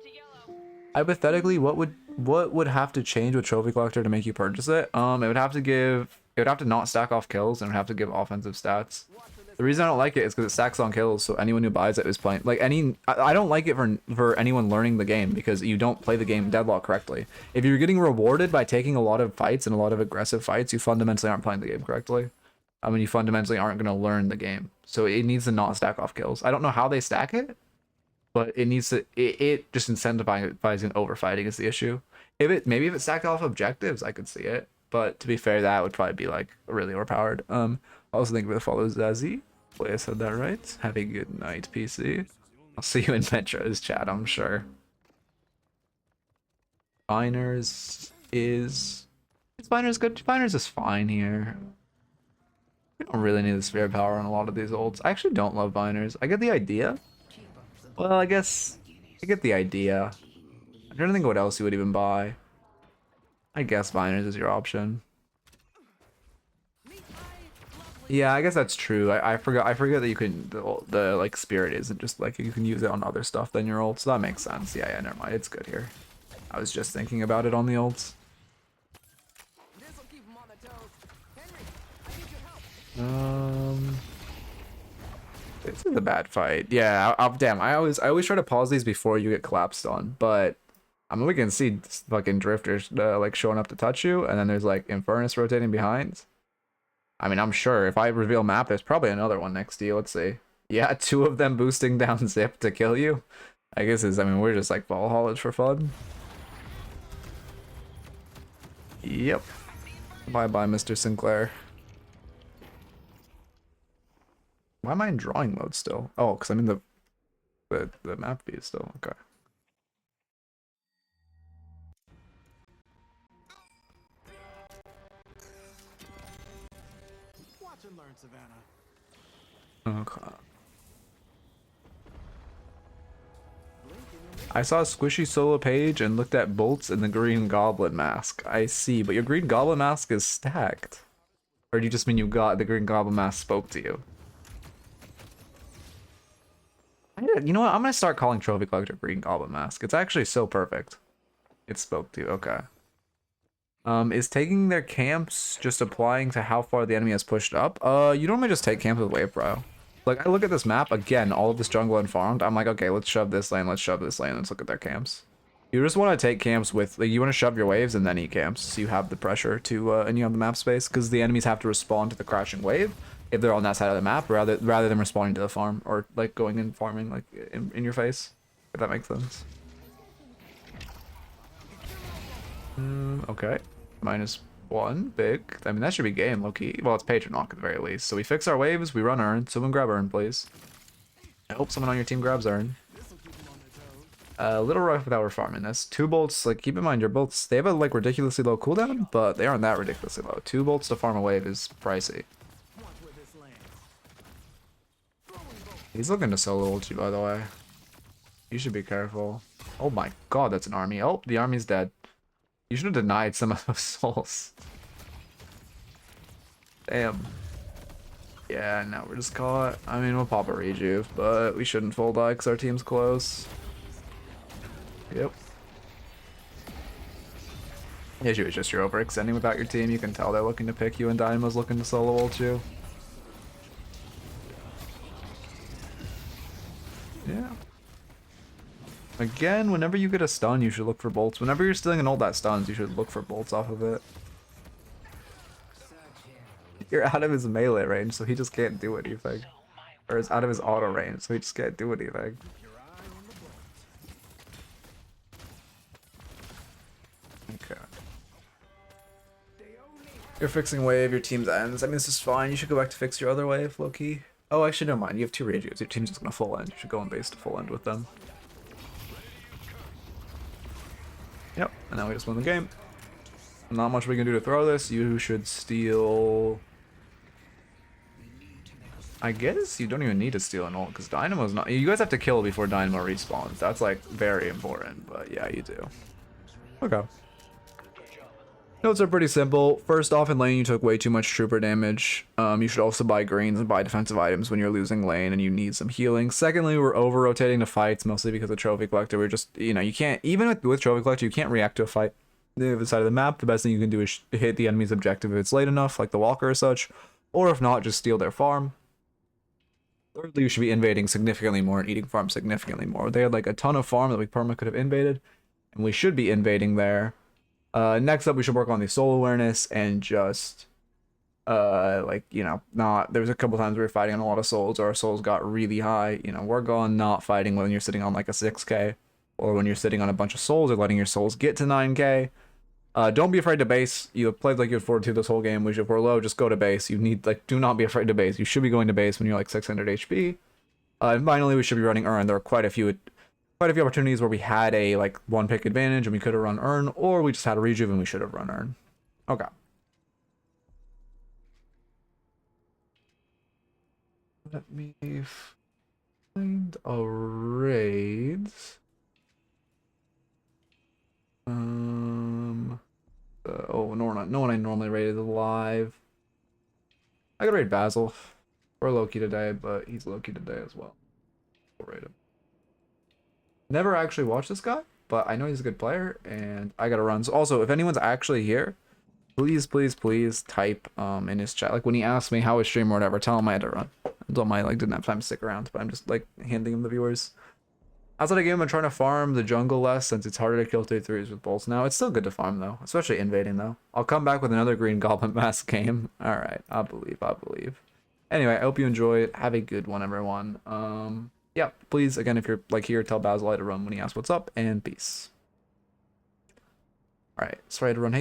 Hypothetically, what would have to change with Trophy Collector to make you purchase it? It would have to not stack off kills and it would have to give offensive stats. The reason I don't like it is because it stacks on kills, so anyone who buys it is playing... Like, I don't like it for anyone learning the game, because you don't play the game Deadlock correctly. If you're getting rewarded by taking a lot of fights and a lot of aggressive fights, you fundamentally aren't playing the game correctly. I mean, you fundamentally aren't going to learn the game. So it needs to not stack off kills. I don't know how they stack it, but it needs to... It just incentivizing overfighting is the issue. Maybe if it stacked off objectives, I could see it. But to be fair, that would probably be, like, really overpowered. Also, thank you for the follow, Zazzy. Boy, I said that right. Have a good night, PC. I'll see you in Metro's chat, I'm sure. Biners is good? Biners is fine here. We don't really need the Sphere Power on a lot of these ults. I actually don't love Biners. I get the idea. Well, I guess I get the idea. I'm trying to think of what else you would even buy. I guess Biners is your option. Yeah, I guess that's true. I forgot that you can the like spirit isn't just like you can use it on other stuff than your ult, so that makes sense. Yeah, never mind. It's good here. I was just thinking about it on the ults. This is a bad fight. Yeah, damn. I always try to pause these before you get collapsed on, but I mean we can see fucking drifters like showing up to touch you, and then there's like Infernus rotating behind. I mean, I'm sure if I reveal map, there's probably another one next to you. Let's see. Yeah, 2 of them boosting down zip to kill you. I guess I mean we're just like ball haulage for fun. Yep. Bye bye, Mr. Sinclair. Why am I in drawing mode still? Oh, because I'm in the map view still. Okay. Watch and learn, Savannah. Okay. I saw a squishy solo page and looked at bolts in the green goblin mask. I see, but your green goblin mask is stacked. Or do you just mean you got the green goblin mask spoke to you? You know what? I'm gonna start calling Trophy Collector Green Goblin Mask. It's actually so perfect. It spoke to you. Okay. Is taking their camps just applying to how far the enemy has pushed up? You normally just take camps with wave bro. Like I look at this map again, all of this jungle and farmed. I'm like, okay, let's shove this lane. Let's shove this lane. Let's look at their camps. You just want to take camps with, like, you want to shove your waves and then eat camps, so you have the pressure to, and you have the map space, because the enemies have to respond to the crashing wave if they're on that side of the map, rather than responding to the farm, or, like, going and farming, like, in your face, if that makes sense. Okay. -1, big. I mean, that should be game, low-key. Well, it's Patron Knock at the very least. So we fix our waves, we run Urn. Someone grab Urn, please. I hope someone on your team grabs Urn. A little rough without farming this. 2 bolts, like, keep in mind your bolts, they have a like ridiculously low cooldown, but they aren't that ridiculously low. 2 bolts to farm a wave is pricey. He's looking to solo ult you, by the way. You should be careful. Oh my god, that's an army. Oh, the army's dead. You should have denied some of those souls. Damn. Yeah, now we're just caught. I mean, we'll pop a rejuve, but we shouldn't full die because our team's close. Yep. The issue is just you're overextending without your team. You can tell they're looking to pick you, and Dynamo's looking to solo ult you. Yeah. Again, whenever you get a stun, you should look for bolts. Whenever you're stealing an ult that stuns, you should look for bolts off of it. You're out of his melee range, so he just can't do anything. Or it's out of his auto range, so he just can't do anything. Okay. You're fixing wave, your team's ends. I mean, this is fine. You should go back to fix your other wave, low-key. Oh, actually, never mind. You have 2 rages. Your team's just gonna full end. You should go on base to full end with them. Yep, and now we just win the game. Not much we can do to throw this. You should steal... I guess you don't even need to steal an ult, because Dynamo's not... You guys have to kill before Dynamo respawns. That's, like, very important, but yeah, you do. Okay. Notes are pretty simple. First off, in lane, you took way too much trooper damage. You should also buy greens and buy defensive items when you're losing lane and you need some healing. Secondly, we're over-rotating to fights, mostly because of Trophy Collector. We're just, you know, you can't... Even with Trophy Collector, you can't react to a fight the other side of the map. The best thing you can do is hit the enemy's objective if it's late enough, like the Walker or such. Or if not, just steal their farm. Thirdly, you should be invading significantly more and eating farm significantly more. They had like a ton of farm that we perma could have invaded, and we should be invading there. Next up, we should work on the soul awareness and just, like, you know, not... There was a couple times we were fighting on a lot of souls, or our souls got really high. You know, work on not fighting when you're sitting on like a 6k, or when you're sitting on a bunch of souls, or letting your souls get to 9k. Don't be afraid to base. You have played like you had 4-2 this whole game, which if we're low, just go to base. You need, like, do not be afraid to base. You should be going to base when you're like 600 HP. And finally, we should be running Urn. There are quite a few opportunities where we had a like 1-pick advantage and we could have run Urn, or we just had a rejuve and we should have run Urn. Okay. Let me find a raid. Oh, no one I normally rated is alive. I could raid Basil. We're low-key today, but he's low-key today as well. We'll raid him. Never actually watched this guy, but I know he's a good player, and I gotta run. So also, if anyone's actually here, please, please, please type in his chat. Like when he asks me how his stream or whatever, tell him I had to run. Don't mind, like, didn't have time to stick around, but I'm just like handing them the viewers. Outside of game, I'm trying to farm the jungle less since it's harder to kill 3/3s with bolts now. It's still good to farm though, especially invading though. I'll come back with another green goblin mask game. All right, I believe. Anyway, I hope you enjoy it. Have a good one, everyone. Yeah, please, again, if you're like here, tell Basil to run when he asks what's up, and peace. All right, sorry to run.